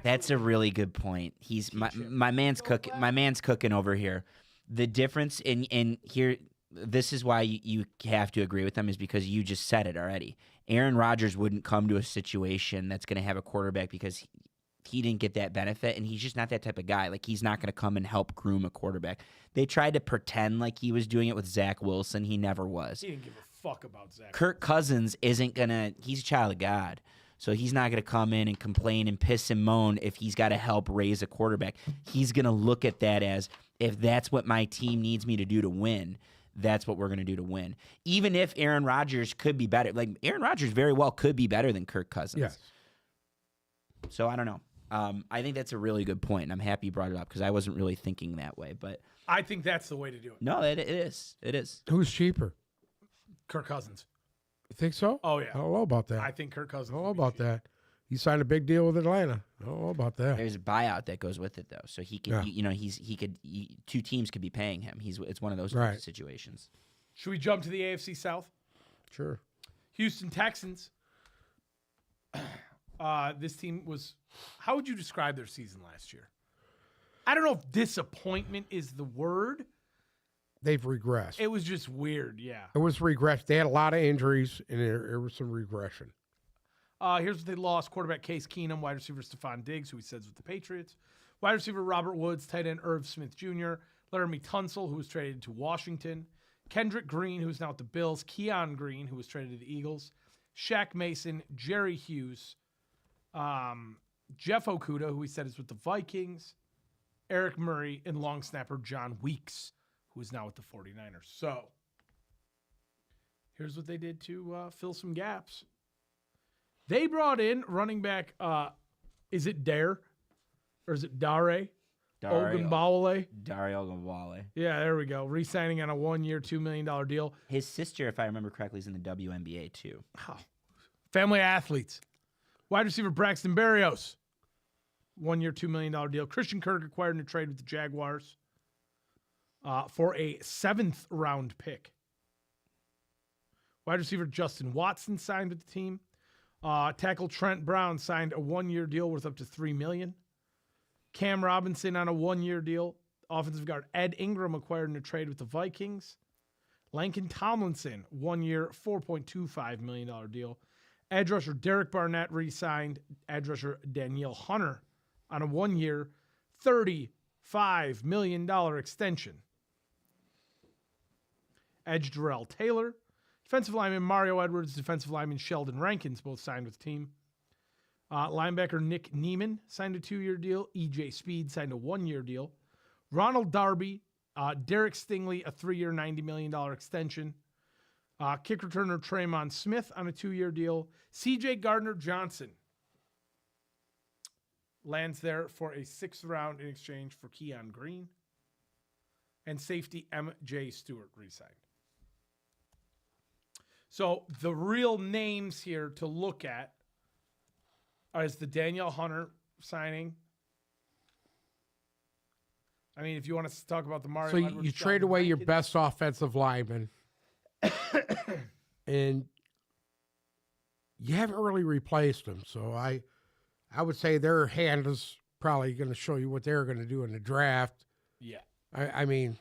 That's a really good point. He's my man's cooking. My man's cooking over here. The difference in here. This is why you have to agree with them, is because you just said it already. Aaron Rodgers wouldn't come to a situation that's going to have a quarterback because he didn't get that benefit, and he's just not that type of guy. Like, he's not going to come and help groom a quarterback. They tried to pretend like he was doing it with Zach Wilson. He never was. He didn't give a fuck about Zach. Kirk Cousins isn't going to – he's a child of God. So he's not going to come in and complain and piss and moan if he's got to help raise a quarterback. He's going to look at that as, if that's what my team needs me to do to win – that's what we're going to do to win. Even if Aaron Rodgers could be better. Like, Aaron Rodgers very well could be better than Kirk Cousins. Yes. So, I don't know. I think that's a really good point, and I'm happy you brought it up because I wasn't really thinking that way. But I think that's the way to do it. No, it is. It is. Who's cheaper? Kirk Cousins. You think so? Oh, yeah. I don't know about that. I think Kirk Cousins. I don't know about that. He signed a big deal with Atlanta. I don't know about that. There's a buyout that goes with it, though, so he could. Yeah. Two teams could be paying him. It's one of those situations. Should we jump to the AFC South? Sure. Houston Texans. This team was. How would you describe their season last year? I don't know if disappointment is the word, they've regressed. It was just weird, yeah. It was regressed. They had a lot of injuries, and there was some regression. Here's what they lost. Quarterback Case Keenum, wide receiver Stephon Diggs, who he says with the Patriots. Wide receiver Robert Woods, tight end Irv Smith Jr., Laramie Tunsil, who was traded to Washington, Kendrick Green, who's now at the Bills, Keon Green, who was traded to the Eagles, Shaq Mason, Jerry Hughes, Jeff Okuda, who he said is with the Vikings, Eric Murray, and long snapper John Weeks, who is now with the 49ers. So, here's what they did to fill some gaps. They brought in running back, is it Dare? Or is it Dare? Ogunbowale? Dare Ogunbowale. Yeah, there we go. Re-signing on a 1-year, $2 million deal. His sister, if I remember correctly, is in the WNBA too. Oh. Family athletes. Wide receiver Braxton Berrios. 1-year, $2 million deal. Christian Kirk acquired in a trade with the Jaguars for a 7th-round pick. Wide receiver Justin Watson signed with the team. Tackle Trent Brown signed a 1-year deal worth up to $3 million. Cam Robinson on a 1-year deal. Offensive guard Ed Ingram acquired in a trade with the Vikings. Langston Tomlinson, 1-year, $4.25 million deal. Edge rusher Derek Barnett re-signed edge rusher Danielle Hunter on a 1-year, $35 million extension. Edge Darrell Taylor. Defensive lineman Mario Edwards, defensive lineman Sheldon Rankins both signed with the team. Linebacker Nick Neiman signed a 2-year deal. E.J. Speed signed a 1-year deal. Ronald Darby, Derek Stingley, a 3-year, $90 million extension. Kick returner Traymon Smith on a 2-year deal. C.J. Gardner-Johnson lands there for a 6th round in exchange for Keon Green. And safety M.J. Stewart re-signed. So the real names here to look at is the Danielle Hunter signing. I mean, if you want to talk about the Mario So Edwards, you trade away your best offensive lineman, and you haven't really replaced them. So I would say their hand is probably going to show you what they're going to do in the draft. Yeah. I mean,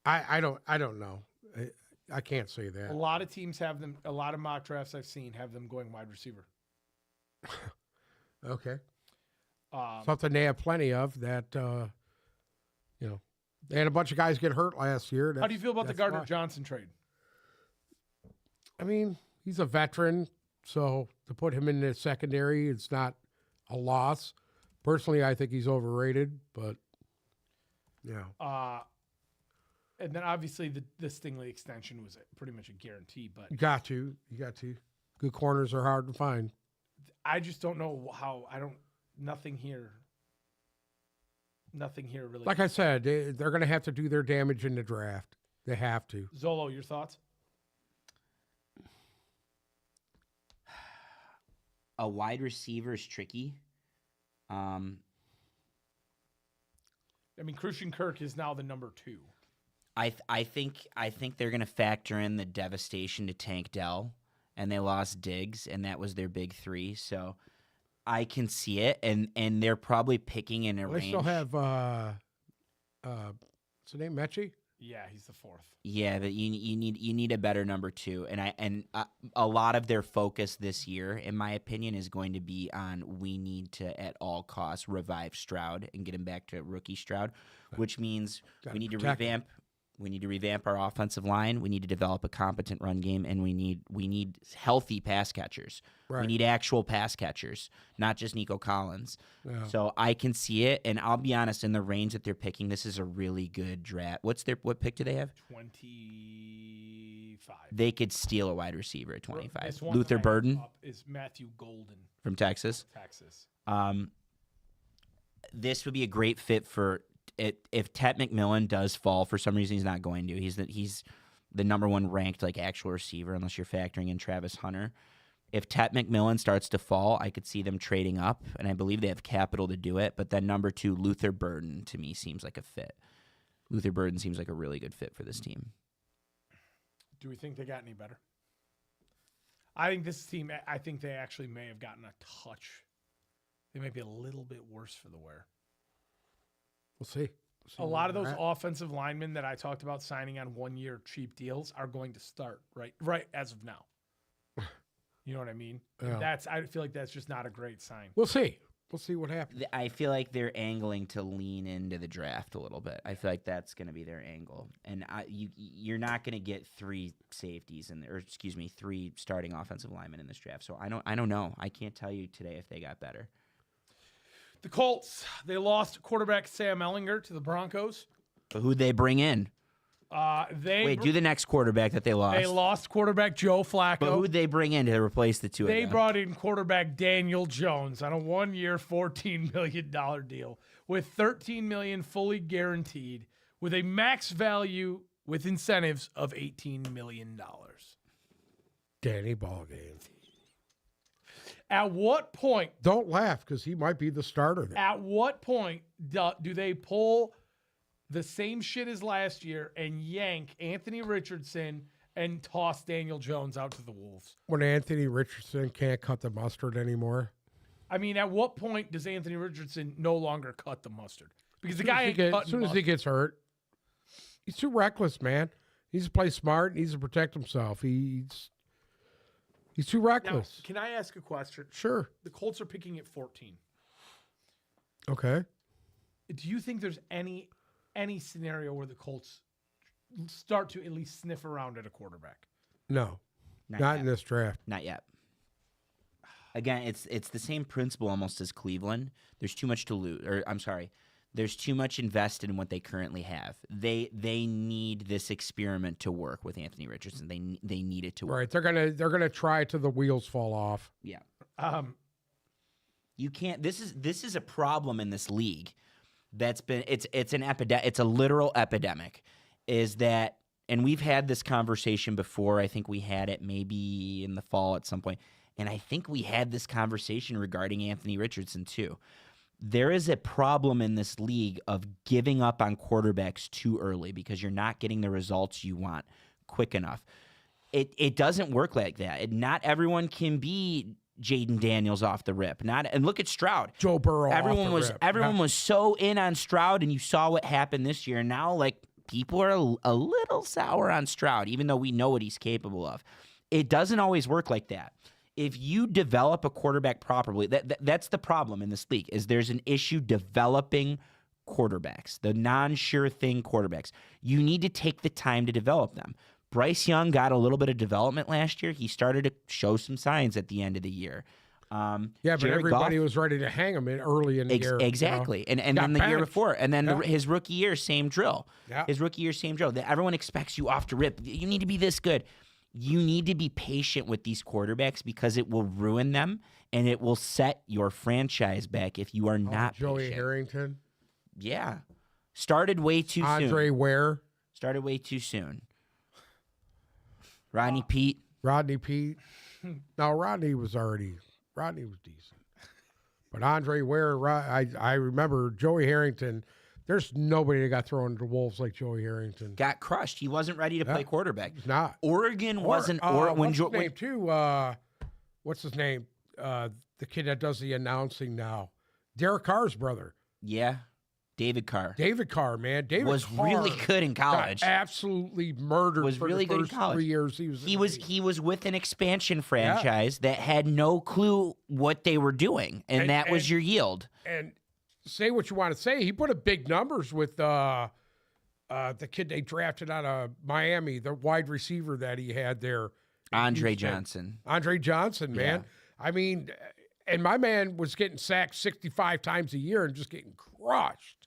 I don't know. I can't say that. A lot of teams have them. A lot of mock drafts I've seen have them going wide receiver. Okay. Something they have plenty of that, they had a bunch of guys get hurt last year. How do you feel about the Gardner-Johnson trade? I mean, he's a veteran, so to put him in the secondary, it's not a loss. Personally, I think he's overrated, but, And then obviously the Stingley extension was pretty much a guarantee, but You got to. Good corners are hard to find. I just don't know how. Nothing here really. Like I said, they're going to have to do their damage in the draft. They have to. Zolo, your thoughts? A wide receiver is tricky. I mean, Christian Kirk is now the number 2. I think they're going to factor in the devastation to Tank Dell, and they lost Diggs, and that was their big 3. So I can see it, and they're probably picking in a range. They still have what's his name, Mechie? Yeah, he's the 4th. Yeah, but you need a better number 2, and a lot of their focus this year, in my opinion, is going to be on we need to at all costs revive Stroud and get him back to rookie Stroud, which means we need to revamp. We need to revamp our offensive line. We need to develop a competent run game, and we need healthy pass catchers. Right. We need actual pass catchers, not just Nico Collins. Yeah. So I can see it, and I'll be honest, in the range that they're picking, this is a really good draft. What pick do they have? 25. They could steal a wide receiver at 25. This one Luther I have Burden up is Matthew Golden, from Texas. This would be a great fit for it if Ted McMillan does fall. For some reason, he's not going to. He's the number 1 ranked actual receiver, unless you're factoring in Travis Hunter. If Ted McMillan starts to fall, I could see them trading up, and I believe they have capital to do it. But then number 2, Luther Burden, to me seems like a fit. Luther Burden seems like a really good fit for this team. Do we think they got any better? I think this team, I think they actually may have gotten a touch. They might be a little bit worse for the wear. We'll see. See a where lot of they're those at. offensive linemen that I talked about signing on 1-year cheap deals are going to start right as of now. You know what I mean? Yeah. I feel like that's just not a great sign. We'll see. We'll see what happens. I feel like they're angling to lean into the draft a little bit. I feel like that's going to be their angle, and you're not going to get 3 safeties or 3 starting offensive linemen in this draft. So I don't know. I can't tell you today if they got better. The Colts, they lost quarterback Sam Ellinger to the Broncos. But who'd they bring in? Do the next quarterback that they lost. They lost quarterback Joe Flacco. But who'd they bring in to replace the two of They them? brought in quarterback Daniel Jones on a 1-year, $14 million deal with $13 million fully guaranteed, with a max value with incentives of $18 million. Danny Ballgame. At what point? Don't laugh because he might be the starter there. At what point do they pull the same shit as last year and yank Anthony Richardson and toss Daniel Jones out to the Wolves? When Anthony Richardson can't cut the mustard anymore. I mean, at what point does Anthony Richardson no longer cut the mustard? Because the guy ain't As cutting soon as he mustard. gets hurt, he's too reckless, man. He needs to play smart. He needs to protect himself. He's too Now, reckless. can I ask a question? Sure. The Colts are picking at 14. Okay. Do you think there's any scenario where the Colts start to at least sniff around at a quarterback? No. Not Not yet. in this draft. Not yet. Again, it's the same principle almost as Cleveland. There's too much to lose, or I'm sorry, there's too much invested in what they currently have. They need this experiment to work with Anthony Richardson. They need it to work. Right. They're gonna try till the wheels fall off. Yeah. Um, You can't. This is a problem in this league. That's been it's an epidemic. It's a literal epidemic. Is that, and we've had this conversation before. I think we had it maybe in the fall at some point, and I think we had this conversation regarding Anthony Richardson too. There is a problem in this league of giving up on quarterbacks too early because you're not getting the results you want quick enough. It doesn't work like that. Not everyone can be Jaden Daniels off the rip. And look at Stroud. Joe Burrow. Everyone off the was rip. was so in on Stroud, and you saw what happened this year. Now, like, people are a little sour on Stroud, even though we know what he's capable of. It doesn't always work like that. If you develop a quarterback properly, that's the problem in this league. Is there's an issue developing quarterbacks, the non-sure thing quarterbacks. You need to take the time to develop them. Bryce Young got a little bit of development last year. He started to show some signs at the end of the year. Yeah, but Jared everybody Goff- was ready to hang him in early in the year. Exactly. You know? And Got then the year benched. before. And then Yeah. his rookie year, same drill. Yeah. His rookie year, same drill. Everyone expects you off to rip. You need to be this good. You need to be patient with these quarterbacks because it will ruin them and it will set your franchise back if you are not Joey patient. Harrington. Yeah. Started way too Andre soon. Ware. Started way too soon. Rodney Pete. Rodney Pete. No, Rodney was decent. But Andre Ware, I remember Joey Harrington. There's nobody that got thrown to the Wolves like Joey Harrington. Got crushed. He wasn't ready to play quarterback. He's not. Oregon wasn't. What's his name too? What's his name? The kid that does the announcing now. Derek Carr's brother. Yeah. David Carr. David Carr, man. David was Carr really good in got college. absolutely murdered Was for really the good in first college. 3 years he was in the league. He was with an expansion franchise that had no clue what they were doing, and that was your yield. And say what you want to say, he put up big numbers with the kid they drafted out of Miami, the wide receiver that he had there. in Andre Houston. Johnson. Andre Johnson, man. I mean, and my man was getting sacked 65 times a year and just getting crushed.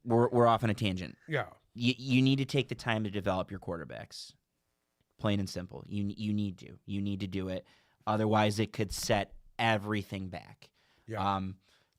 We're off on a tangent. Yeah. You need to take the time to develop your quarterbacks. Plain and simple. You need to. You need to do it. Otherwise, it could set everything back. Yeah.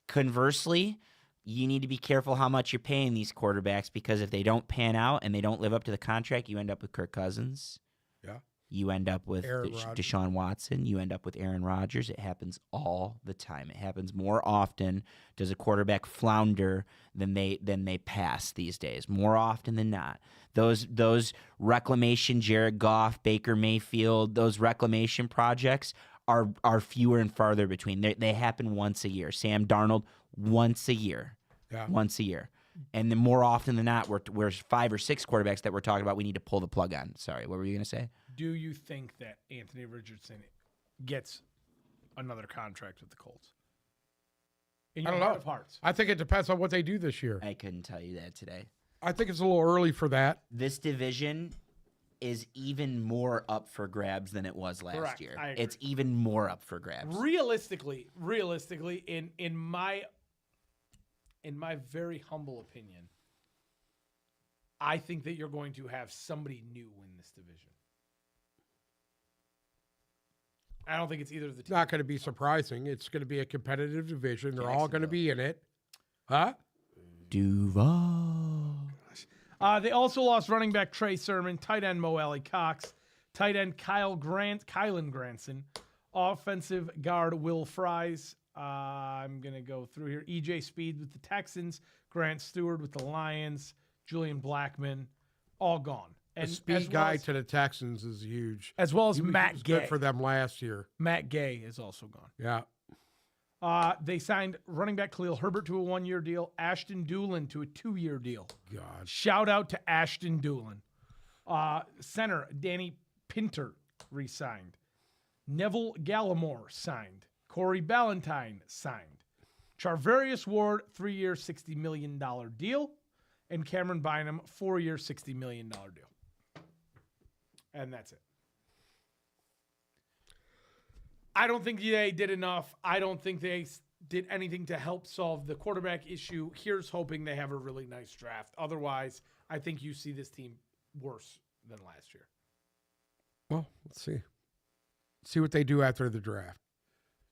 Conversely, you need to be careful how much you're paying these quarterbacks because if they don't pan out and they don't live up to the contract, you end up with Kirk Cousins. Yeah. You end up with Aaron Rodgers. Deshaun Watson. You end up with Aaron Rodgers. It happens all the time. It happens more often. Does a quarterback flounder than they pass these days? More often than not. Those reclamation, Jared Goff, Baker Mayfield, those reclamation projects are fewer and farther between. They happen once a year. Sam Darnold, once a year. Yeah. once a year. And then more often than not, we're 5 or 6 quarterbacks that we're talking about we need to pull the plug on. Sorry, what were you going to say? Do you think that Anthony Richardson gets another contract with the Colts? In I your don't heart know. of hearts. I think it depends on what they do this year. I couldn't tell you that today. I think it's a little early for that. This division is even more up for grabs than it was last Correct. year. I agree. It's even more up for grabs. Realistically, in my very humble opinion, I think that you're going to have somebody new win this division. I don't think it's either of the It's two. not going to be surprising. It's going to be a competitive division. They're all going to Jacksonville. be in it. Huh? Duval. They also lost running back Trey Sermon, tight end Mo Alley Cox, tight end Kylan Granson, offensive guard Will Fries. I'm going to go through here. EJ Speed with the Texans, Grant Stewart with the Lions, Julian Blackman, all gone. The And speed as well guy as- to the Texans is huge. as well as He was Matt good Gay. for them last year. Matt Gay is also gone. Yeah. They signed running back Khalil Herbert to a 1-year deal, Ashton Doolin to a 2-year deal. God. Shout out to Ashton Doolin. Center Danny Pinter re-signed. Neville Gallimore signed. Corey Ballantyne signed. Charvarius Ward, 3-year, $60 million deal. And Cameron Bynum, 4-year, $60 million deal. And that's it. I don't think they did enough. I don't think they did anything to help solve the quarterback issue. Here's hoping they have a really nice draft. Otherwise, I think you see this team worse than last year. Well, let's see. See what they do after the draft.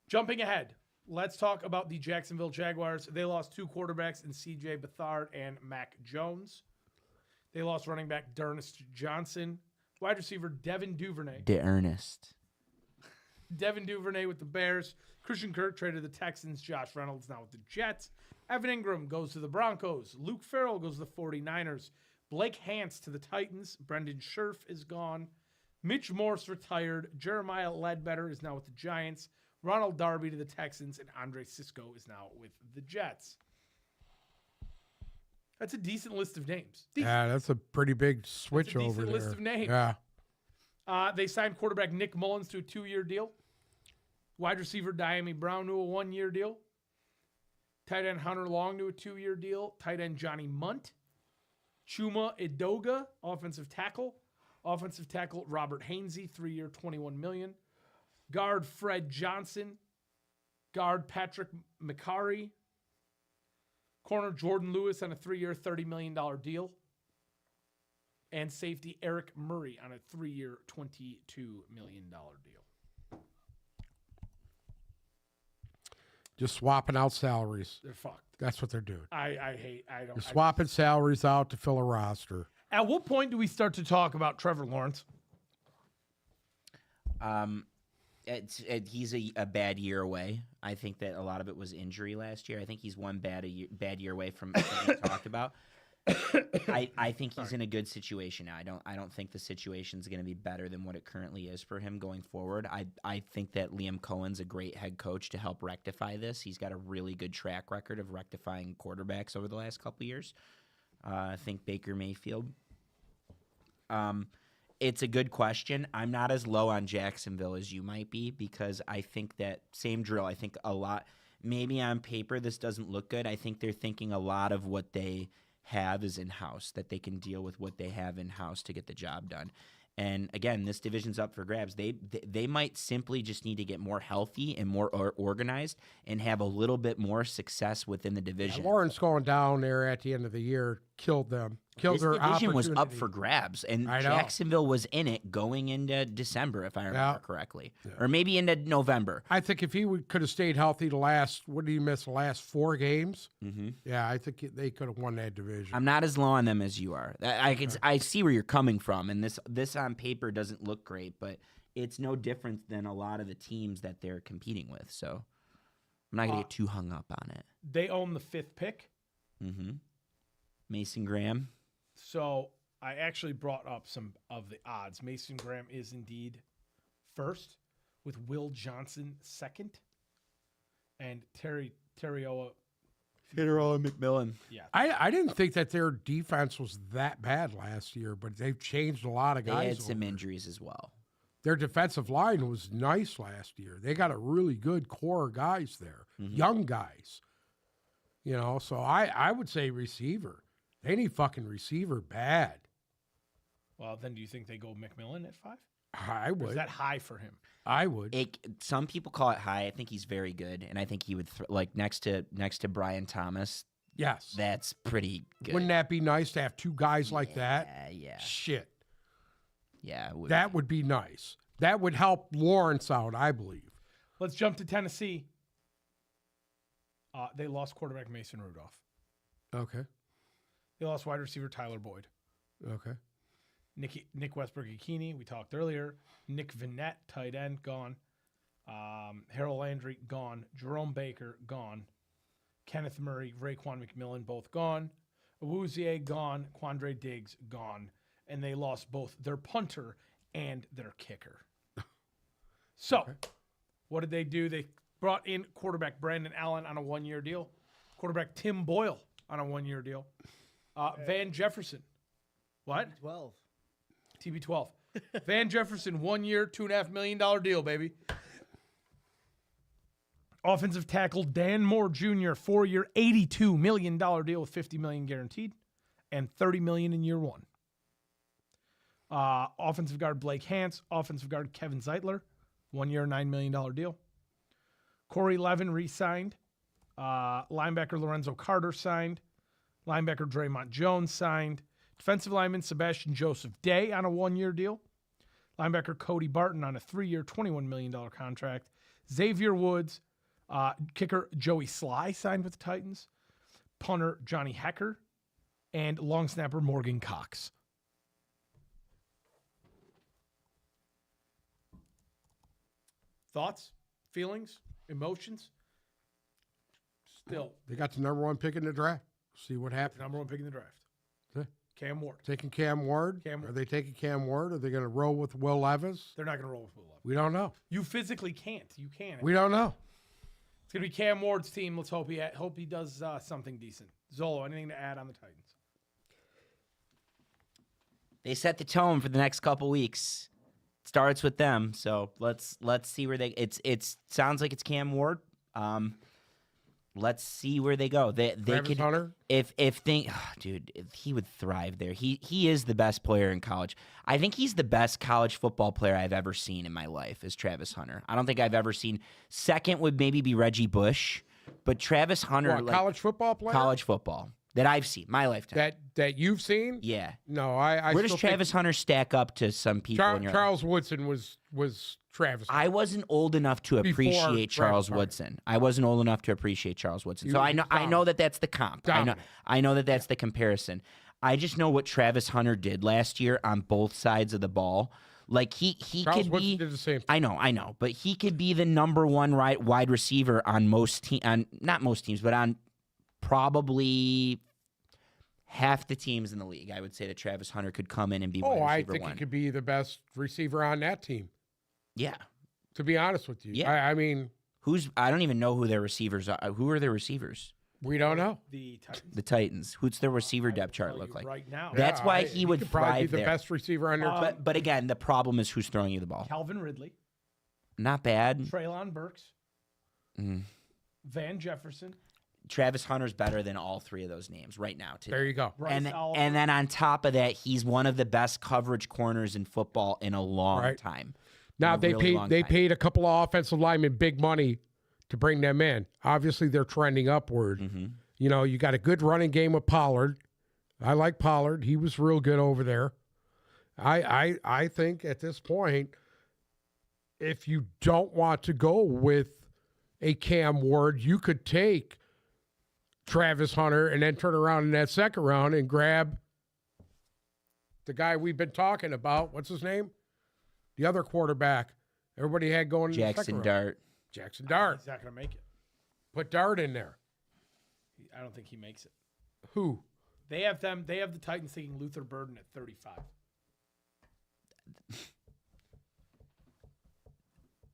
Jumping ahead, let's talk about the Jacksonville Jaguars. They lost 2 quarterbacks in C.J. Beathard and Mac Jones. They lost running back D'Ernest Johnson, wide receiver Devin Duvernay. DeErnest. Devin Duvernay with the Bears. Christian Kirk traded the Texans. Josh Reynolds now with the Jets. Evan Ingram goes to the Broncos. Luke Farrell goes to the 49ers. Blake Hance to the Titans. Brendan Scherf is gone. Mitch Morse retired. Jeremiah Ledbetter is now with the Giants. Ronald Darby to the Texans. And Andre Sisco is now with the Jets. That's a decent list of names. Yeah, that's a pretty big switch decent over there. list of names. Yeah. They signed quarterback Nick Mullins to a 2-year deal. Wide receiver Diami Brown to a 1-year deal. Tight end Hunter Long to a 2-year deal. Tight end Johnny Munt. Chuma Edoga, offensive tackle. Offensive tackle Robert Hainsey, 3-year, $21 million. Guard Fred Johnson. Guard Patrick McCarry. Corner Jordan Lewis on a 3-year, $30 million deal. And safety Eric Murray on a 3-year, $22 million deal. Just swapping out salaries. They're fucked. That's what they're doing. I They're don't. swapping salaries out to fill a roster. At what point do we start to talk about Trevor Lawrence? He's a bad year away. I think that a lot of it was injury last year. I think he's one bad year away from what we talked about. I think he's in a good situation now. I don't think the situation's going to be better than what it currently is for him going forward. I think that Liam Cohen's a great head coach to help rectify this. He's got a really good track record of rectifying quarterbacks over the last couple of years. I think Baker Mayfield. It's a good question. I'm not as low on Jacksonville as you might be because I think that same drill. I think a lot. Maybe on paper this doesn't look good. I think they're thinking a lot of what they have is in-house, that they can deal with what they have in-house to get the job done. And again, this division's up for grabs. They might simply just need to get more healthy and more organized and have a little bit more success within the division. Lawrence going down there at the end of the year killed them. Killed This their division was up opportunity. for grabs, and I know. Jacksonville was in it going into December, if I remember correctly, or maybe into November. I think if he could have stayed healthy the last, what did he miss, the last 4 games? Mm-hmm. Yeah, I think they could have won that division. I'm not as low on them as you are. I see where you're coming from, and this on paper doesn't look great, but it's no different than a lot of the teams that they're competing with. So I'm not gonna get too hung up on it. They own the 5th pick. Mm-hmm. Mason Graham. So I actually brought up some of the odds. Mason Graham is indeed first, with Will Johnson second, and Terry Terioa Fitterall and McMillan. Yeah. I didn't think that their defense was that bad last year, but they've changed a lot of They guys. had some over. injuries as well. Their defensive line was nice last year. They got a really good core of guys there, young guys. You know, so I would say receiver. They need fucking receiver bad. Well, then do you think they go McMillan at 5? I Or is would. that high for him? I would. Some people call it high. I think he's very good, and I think he would like next to Brian Thomas. Yes. That's pretty good. Wouldn't that be nice to have two guys like that? Yeah. Shit. Yeah. It would That would be nice. That would help Lawrence out, I believe. Let's jump to Tennessee. They lost quarterback Mason Rudolph. Okay. They lost wide receiver Tyler Boyd. Okay. Nick Westbrook-Ikini, we talked earlier. Nick Vinette, tight end, gone. Harold Landry, gone. Jerome Baker, gone. Kenneth Murray, Raekwon McMillan, both gone. Awuzie, gone. Quandre Diggs, gone. And they lost both their punter and their kicker. So, what did they do? They brought in quarterback Brandon Allen on a 1-year deal. Quarterback Tim Boyle on a 1-year deal. Van Jefferson. What? 12. TB12. Van Jefferson, 1 year, $2.5 million deal, baby. Offensive tackle Dan Moore Jr., 4-year, $82 million deal with $50 million guaranteed and $30 million in year 1. Offensive guard Blake Hance, offensive guard Kevin Zeitler, 1 year, $9 million deal. Corey Levin re-signed. Linebacker Lorenzo Carter signed. Linebacker Draymond Jones signed. Defensive lineman Sebastian Joseph Day on a 1-year deal. Linebacker Cody Barton on a 3-year, $21 million contract. Xavier Woods, kicker Joey Sly signed with the Titans. Punter Johnny Hecker, and long snapper Morgan Cox. Thoughts, feelings, emotions? Still, They got the number 1 pick in the draft. See what happens. number 1 pick in the draft. Okay. Cam Ward. Taking Cam Ward? Cam- Are they taking Cam Ward? Are they going to roll with Will Levis? They're not going to roll with Will Levis. We don't know. You physically can't. You can't. We don't know. It's going to be Cam Ward's team. Let's hope he does something decent. Zolo, anything to add on the Titans? They set the tone for the next couple weeks. Starts with them, so let's see where they. It sounds like it's Cam Ward. Let's see where they go. They Travis could Hunter? if dude, he would thrive there. He is the best player in college. I think he's the best college football player I've ever seen in my life. Is Travis Hunter? I don't think I've ever seen. Second would maybe be Reggie Bush, but Travis Hunter, What, like, college football player? college football that I've seen my lifetime. That you've seen? Yeah. No, I Where does still think Travis Hunter stack up to some people? in your Charles Woodson was Travis. I wasn't old enough to Before appreciate Charles Travis Hunter. Woodson. I wasn't old enough to appreciate Charles Woodson. You- So I know that that's the comp. Dominant. I know that that's the comparison. I just know what Travis Hunter did last year on both sides of the ball. Like he Charles could Woodson be. did the same thing. I know, but he could be the number 1 wide receiver on not most teams, but on probably half the teams in the league. I would say that Travis Hunter could come in and be wide I receiver think 1. he could be the best receiver on that team, Yeah. to be honest with you. Yeah. I mean, I don't even know who their receivers are. Who are their receivers? we don't know. The Titans. The Titans. Who's their receiver depth chart Tell look you like? right now? That's Yeah, why he would could probably thrive be the there. best receiver on their team. But again, the problem is who's throwing you the ball. Calvin Ridley, Not bad. Traylon Burks, Mm. Van Jefferson, Travis Hunter's better than all 3 of those names right now. Today. There you go. Bryce Oliver. And then on top of that, he's one of the best coverage corners in football in a long Right. time. Now In a they really long time. paid a couple of offensive linemen big money to bring them in. Obviously, they're trending upward. Mm-hmm. You know, you got a good running game with Pollard. I like Pollard. He was real good over there. I think at this point, if you don't want to go with a Cam Ward, you could take Travis Hunter and then turn around in that second round and grab the guy we've been talking about. What's his name? The other quarterback everybody had going in the second Jackson round. Dart. Jackson Dart. He's not going to make it. Put Dart in there. I don't think he makes it. Who? They have the Titans taking Luther Burden at 35.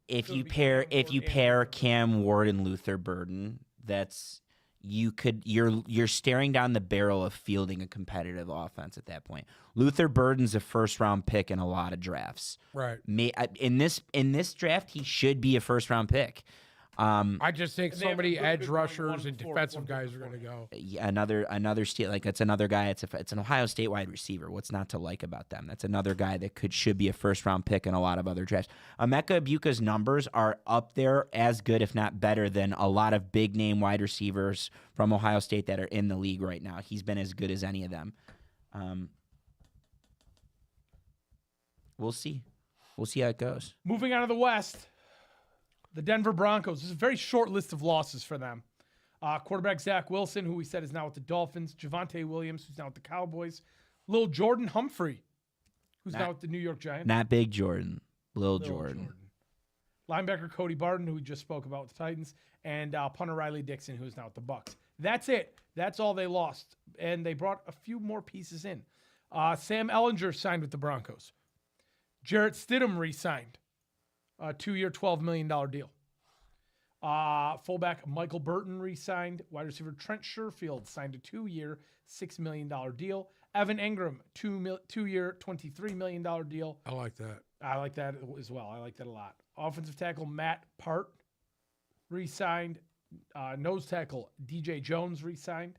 If So you it'd be pair Cam Ward and Cam Luther Ward and Luther Burden, that's you're staring down the barrel of fielding a competitive offense at that point. Luther Burden's a first-round pick in a lot of drafts. Right. In this draft, he should be a first-round pick. I just think And they so have a many good edge big rushers one and before- defensive one guys before are going to go. Yeah, another steal. Like it's another guy. It's an Ohio State wide receiver. What's not to like about them? That's another guy that should be a first-round pick in a lot of other drafts. Emeka Ibuka's numbers are up there as good, if not better, than a lot of big-name wide receivers from Ohio State that are in the league right now. He's been as good as any of them. We'll see. We'll see how it goes. Moving on to the West, the Denver Broncos. This is a very short list of losses for them. Quarterback Zach Wilson, who we said is now with the Dolphins. Javonte Williams, who's now with the Cowboys. Lil Jordan Humphrey, who's now with the New York Giants. Not Big Jordan, Lil Jordan. Linebacker Cody Barton, who we just spoke about with the Titans. And punter Riley Dixon, who's now with the Bucs. That's it. That's all they lost. And they brought a few more pieces in. Sam Ellinger signed with the Broncos. Jarrett Stidham re-signed. A 2-year, $12 million deal. Fullback Michael Burton re-signed. Wide receiver Trent Sherfield signed a 2-year, $6 million deal. Evan Engram, 2-year, $23 million deal. I like that. I like that as well. I like that a lot. Offensive tackle Matt Part re-signed. Nose tackle DJ Jones re-signed.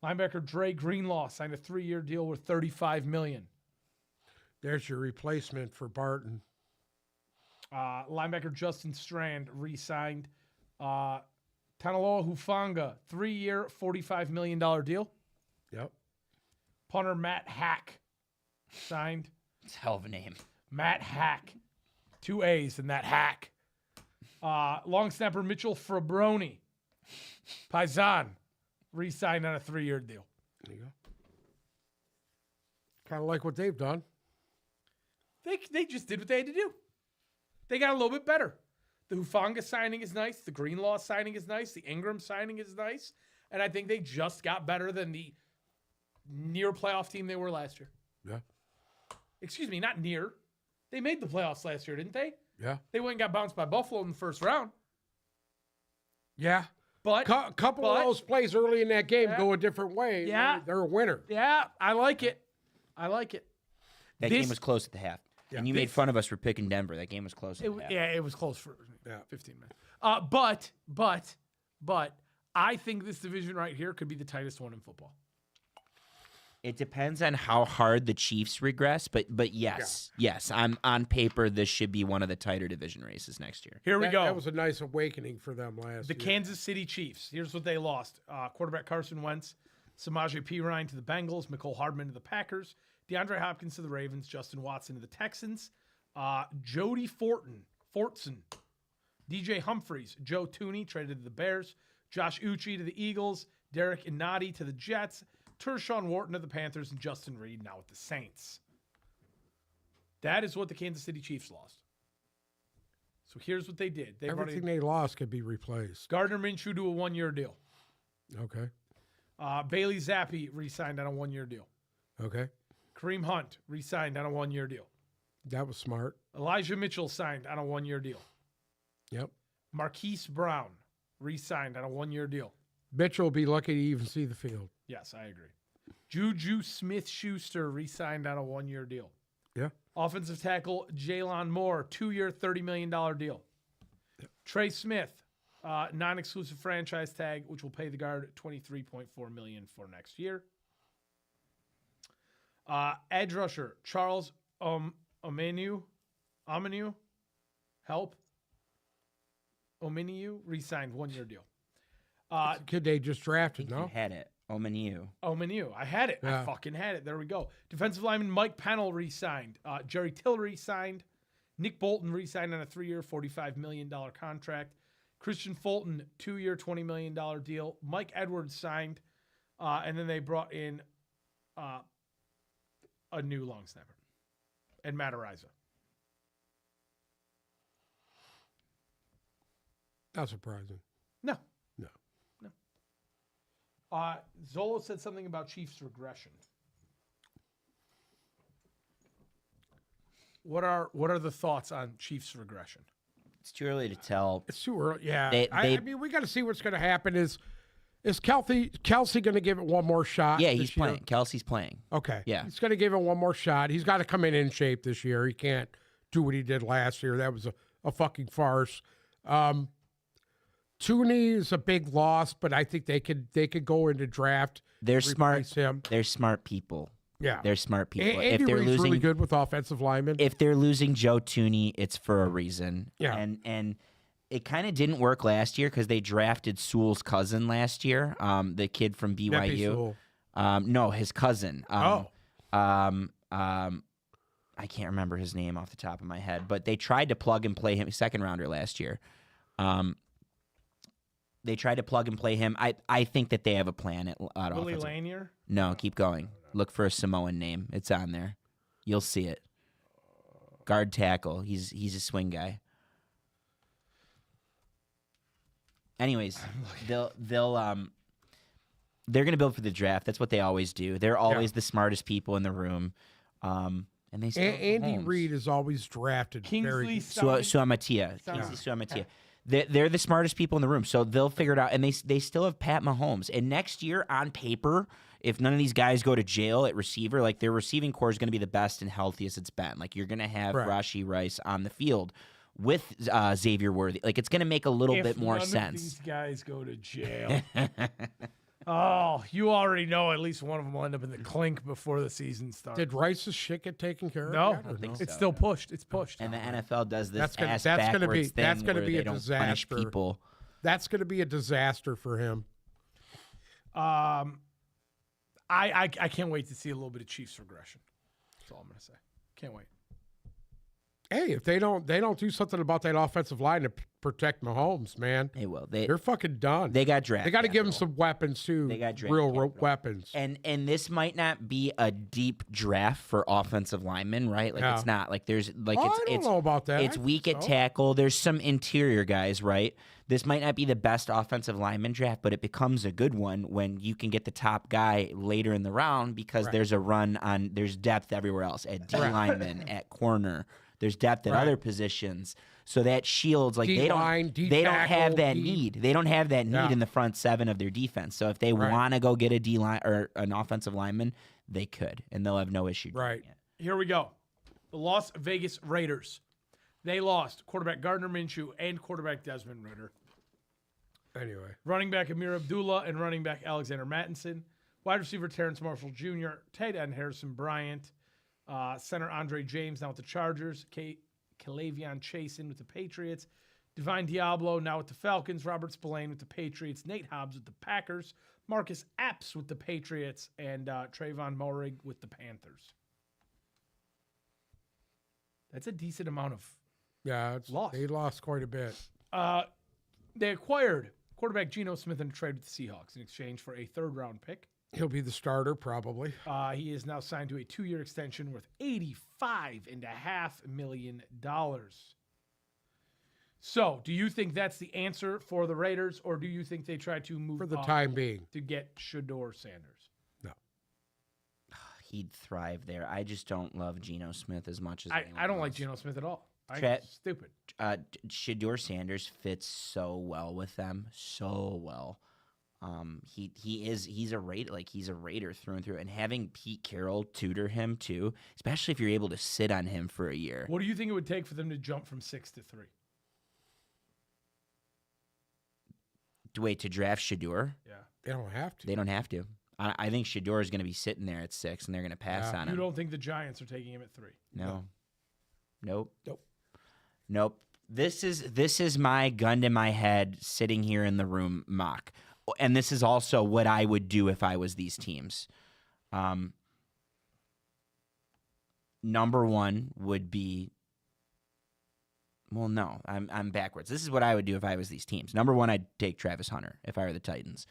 Linebacker Dre Greenlaw signed a 3-year deal worth $35 million. There's your replacement for Barton. Linebacker Justin Strand re-signed. Tanaloa Hufanga, 3-year, $45 million deal. Yep. Punter Matt Hack signed. It's a hell of a name. Matt Hack. 2 A's in that Hack. Long snapper Mitchell Frabroni. Paisan re-signed on a 3-year deal. There you go. Kind of like what they've done. They just did what they had to do. They got a little bit better. The Hufanga signing is nice. The Greenlaw signing is nice. The Ingram signing is nice. And I think they just got better than the near playoff team they were last year. Yeah. Excuse me, not near. They made the playoffs last year, didn't they? Yeah. They went and got bounced by Buffalo in the first round. Yeah. But Couple of those plays early in that game go a different way. Yeah. They're a winner. yeah, I like it. I like it. That This- game was close at the half. Yeah, And you made fun of us for picking Denver. That game was close at the half. Yeah, it was close for 15 minutes. But I think this division right here could be the tightest one in football. It depends on how hard the Chiefs regress, but yes, on paper this should be one of the tighter division races next year. Here we go. That was a nice awakening for them last The year. Kansas City Chiefs. Here's what they lost. Quarterback Carson Wentz, Samaje Perine to the Bengals, Mecole Hardman to the Packers, DeAndre Hopkins to the Ravens, Justin Watson to the Texans, Jody Fortson, DJ Humphries, Joe Tooney traded to the Bears, Josh Uche to the Eagles, Derek Inati to the Jets, Tershawn Wharton to the Panthers, and Justin Reed now with the Saints. That is what the Kansas City Chiefs lost. So here's what they did. They brought Everything in they lost could be replaced. Gardner Minshew to a 1-year deal. Okay. Bailey Zappi re-signed on a 1-year deal. Okay. Kareem Hunt re-signed on a 1-year deal. That was smart. Elijah Mitchell signed on a 1-year deal. Yep. Marquise Brown re-signed on a 1-year deal. Mitchell will be lucky to even see the field. Yes, I agree. Juju Smith-Schuster re-signed on a 1-year deal. Yeah. Offensive tackle Jalen Moore, 2-year, $30 million deal. Yep. Trey Smith, non-exclusive franchise tag, which will pay the guard $23.4 million for next year. Edge rusher Charles Omeniu, Omeniu re-signed 1-year deal. Kid they just I drafted, think no? you had it. Omeniu. Omeniu, I had it. Yeah. I fucking had it. There we go. Defensive lineman Mike Pennell re-signed. Jerry Tillery signed. Nick Bolton re-signed on a 3-year, $45 million contract. Christian Fulton, 2-year, $20 million deal. Mike Edwards signed. And then they brought in a new long snapper. And Matt Araiza. Not surprising. No. No. Zolo said something about Chiefs regression. What are the thoughts on Chiefs regression? It's too early to tell. It's too early. Yeah. They- I mean, we got to see what's going to happen. Is Is Kelsey going to give it one more shot? Yeah, this he's year? playing. Kelsey's playing. Okay. Yeah. He's going to give it one more shot. He's got to come in shape this year. He can't do what he did last year. That was a fucking farce. Tooney is a big loss, but I think they could go into draft. They're replace smart. him. They're smart people. Yeah. They're smart people. Andy if they're Reid's losing, really good with offensive linemen. if they're losing Joe Tooney, it's for a reason. Yeah. And it kind of didn't work last year because they drafted Sewell's cousin last year, the kid from Neppy BYU. Sewell. No, his cousin. Oh. I can't remember his name off the top of my head, but they tried to plug and play him, second rounder last year. They tried to plug and play him. I think that they have a plan at Willie offensive. Lanier. No, keep going. Look for a Samoan name. It's on there. You'll see it. Guard tackle. He's a swing guy. Anyways, they're gonna build for the draft. That's what they always do. They're always the smartest people in the room. And they still have Andy Mahomes. Reid is always drafted very Kingsley good. Suamatia. Kingsley Suamatia. They're the smartest people in the room, so they'll figure it out. And they still have Pat Mahomes. And next year, on paper, if none of these guys go to jail at receiver, like their receiving core is going to be the best and healthiest it's been. Like you're going to have Right. Rashee Rice on the field with Xavier Worthy. Like it's going to make a little bit more If none sense. of these guys go to jail. Oh, you already know at least one of them will end up in the clink before the season starts. Did Rice's shit get taken care of? No, yet, or think so. it's still pushed. It's pushed. And the NFL does this That's gonna- ass that's gonna backwards be- that's thing gonna where be they a don't punish disaster. people. That's going to be a disaster for him. I can't wait to see a little bit of Chiefs regression. That's all I'm gonna say. Can't wait. Hey, if they don't do something about that offensive line to protect Mahomes, man, They will. they're fucking done. They got drafted. They got to give him some weapons too. They got draft real capital. weapons. And this might not be a deep draft for offensive linemen, right? Like Yeah. it's not like there's like Oh, I it's don't know about that. It's I weak think at so. tackle. There's some interior guys, right? This might not be the best offensive lineman draft, but it becomes a good one when you can get the top guy later in the round because Right. there's a run on. There's depth everywhere else at D lineman, at corner. There's depth at Right. other positions, so that shields like D-line, they don't have D-tackle, that D- need. They don't have that need Yeah. in the front seven of their defense. So if they Right. want to go get a D line or an offensive lineman, they could, and they'll have no issue. doing Right. it. Here we go. The Las Vegas Raiders. They lost quarterback Gardner Minshew and quarterback Desmond Ridder. Anyway, Running back Amir Abdullah and running back Alexander Mattinson. Wide receiver Terrence Marshall Jr., tight end Harrison Bryant, center Andre James now with the Chargers, Kalavion Chasen with the Patriots, Divine Diablo now with the Falcons, Robert Spillane with the Patriots, Nate Hobbs with the Packers, Marcus Epps with the Patriots, and Trayvon Moehrig with the Panthers. That's a decent amount of. yeah, Lost. they lost quite a bit. They acquired quarterback Geno Smith in a trade with the Seahawks in exchange for a third-round pick. He'll be the starter probably. He is now signed to a 2-year extension worth $85.5 million. So, do you think that's the answer for the Raiders, or do you think they try to move For the up time being. to get Shador Sanders? No. He'd thrive there. I just don't love Geno Smith as much as I don't like else. Geno Smith at all. I think Tra- it's stupid. Shador Sanders fits so well with them, so well. He's a Raider, like he's a Raider through and through, and having Pete Carroll tutor him too, especially if you're able to sit on him for a year. What do you think it would take for them to jump from 6 to 3? Wait, to draft Shador? Yeah. They don't have to. They don't have to. I think Shador is going to be sitting there at 6, and they're going to pass Yeah. on You him. don't think the Giants are taking him at 3? No. Nope. Nope. Nope. This is my gun to my head sitting here in the room mock. And this is also what I would do if I was these teams. Number one would be, well, no, I'm backwards. This is what I would do if I was these teams. Number one, I'd take Travis Hunter if I were the Titans.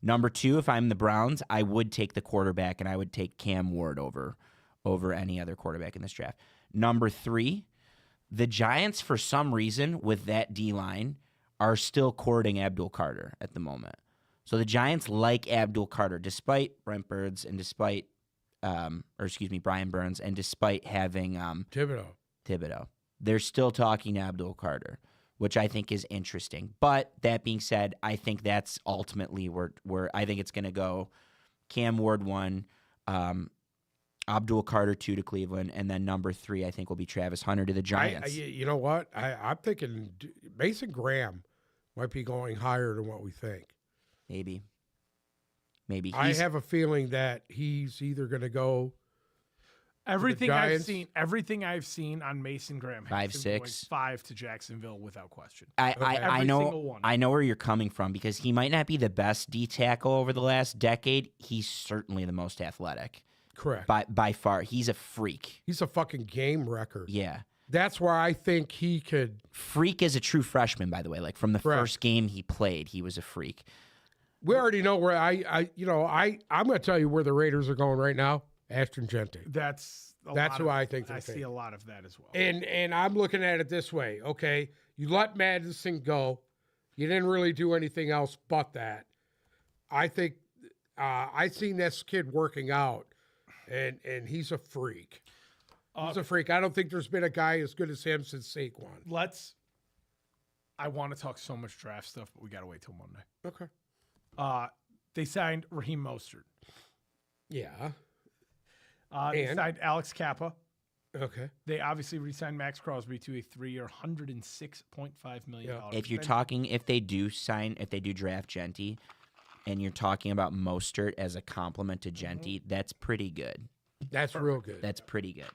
Number two, if I'm the Browns, I would take the quarterback, and I would take Cam Ward over any other quarterback in this draft. Number three, the Giants, for some reason, with that D-line, are still courting Abdul Carter at the moment. So the Giants like Abdul Carter, despite Brian Burns, and despite having Thibodeau. Thibodeau. They're still talking to Abdul Carter, which I think is interesting. But that being said, I think that's ultimately where I think it's going to go. Cam Ward 1, Abdul Carter 2 to Cleveland, and then number 3 I think will be Travis Hunter to the Giants. You know what? I'm thinking Mason Graham might be going higher than what we think. Maybe. I have a feeling that he's either going to go. Everything Giants. I've seen on Mason Graham, 5-6, 5 to Jacksonville without question. I Every know single one. I know where you're coming from because he might not be the best D tackle over the last decade. He's certainly the most athletic. Correct. By far, he's a freak. He's a fucking game wrecker. Yeah. That's where I think he could. Freak is a true freshman, by the way. Like from the Correct. first game he played, he was a freak. We already know where I'm going to tell you where the Raiders are going right now. Ashton Genty. That's who I think they're I taking. see a lot of that as well. And I'm looking at it this way. Okay, you let Madison go. You didn't really do anything else but that. I think I seen this kid working out, and he's a freak. He's a freak. I don't think there's been a guy as good as him since Saquon. I want to talk so much draft stuff, but we got to wait till Monday. Okay. They signed Raheem Mostert. Yeah. They signed Alex Kappa. Okay. They obviously re-signed Max Crosby to a 3-year, $106.5 million. If they do draft Genty, and you're talking about Mostert as a compliment to Genty, that's pretty good. That's real good. That's pretty good.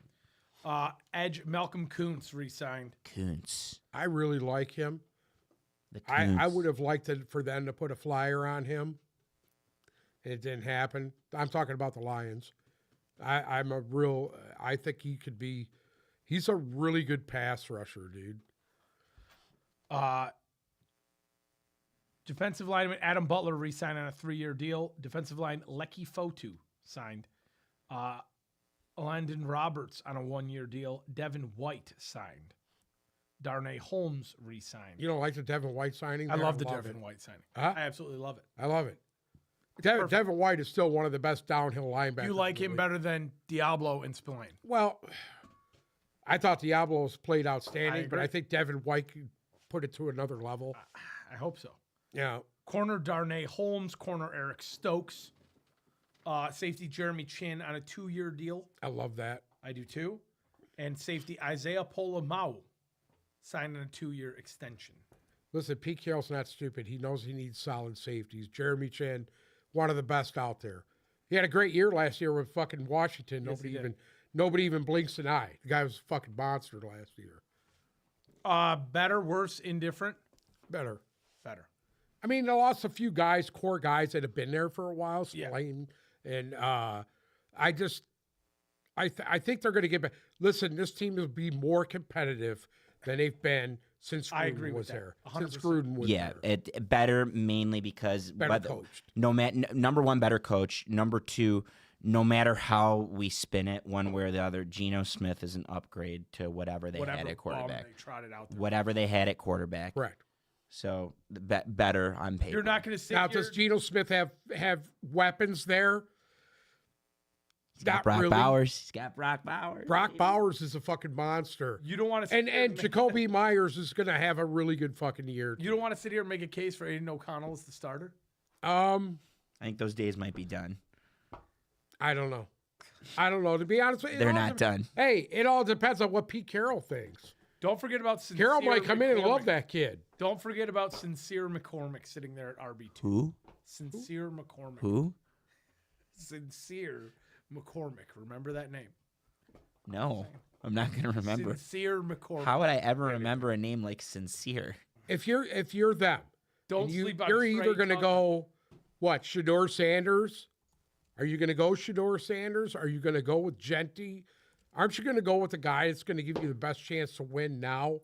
Edge Malcolm Kuntz re-signed. Kuntz. I really like him. The I Kuntz. would have liked for them to put a flyer on him. It didn't happen. I'm talking about the Lions. I think he could be. He's a really good pass rusher, dude. Defensive lineman Adam Butler re-signed on a 3-year deal. Defensive line Lecky Fotu signed. Landon Roberts on a 1-year deal. Devin White signed. Darnay Holmes re-signed. You don't like the Devin White signing? I there? love the Devin White signing. Huh? I absolutely love it. I love it. Devin White is still one of the best downhill linebackers. You like him better than Diablo and Spillane? Well, I thought Diablo's played outstanding, I but I agree. think Devin White could put it to another level. I hope so. Yeah. Corner Darnay Holmes, corner Eric Stokes, safety Jeremy Chin on a 2-year deal. I love that. I do too. And safety Isaiah Polamalu signed on a 2-year extension. Listen, Pete Carroll's not stupid. He knows he needs solid safeties. Jeremy Chin, one of the best out there. He had a great year last year with fucking Washington. Yes, he did. Nobody even blinks an eye. The guy was a fucking monster last year. Better, worse, indifferent? Better. Better. I mean, they lost a few guys, core guys that have been there for a while, Yeah. Spillane, and I think they're going to get back. Listen, this team will be more competitive than they've been since I agree Gruden with was that. there. 100%. Since Gruden was Yeah, there. it better mainly because Better coached. Number one, better coach. Number two, no matter how we spin it, one way or the other, Geno Smith is an upgrade to whatever they had at quarterback. They trotted out there. Whatever they had at quarterback. Correct. So better on paper. You're not going to sit Now, here. does Geno Smith have weapons there? He's got Brock Bowers. He's got Brock Bowers. Brock Bowers is a fucking monster. You don't want to sit And Jacoby Myers is going to have a really good fucking year. You don't want to sit here and make a case for Aiden O'Connell as the starter? I think those days might be done. I don't know. To be honest with you, They're not done. Hey, it all depends on what Pete Carroll thinks. Don't forget about Sincere Carroll might come in and McCormick. love that kid. Don't forget about Sincere McCormick sitting there at RB2. Who? Sincere McCormick. Who? Sincere McCormick. Remember that name? No, I'm not going to remember. Sincere McCormick. How would I ever remember a name like Sincere? If you're them, Don't and sleep on you're Trey either going to Tucker. go, what, Shador Sanders? Are you going to go Shador Sanders? Are you going to go with Genty? Aren't you going to go with the guy that's going to give you the best chance to win now?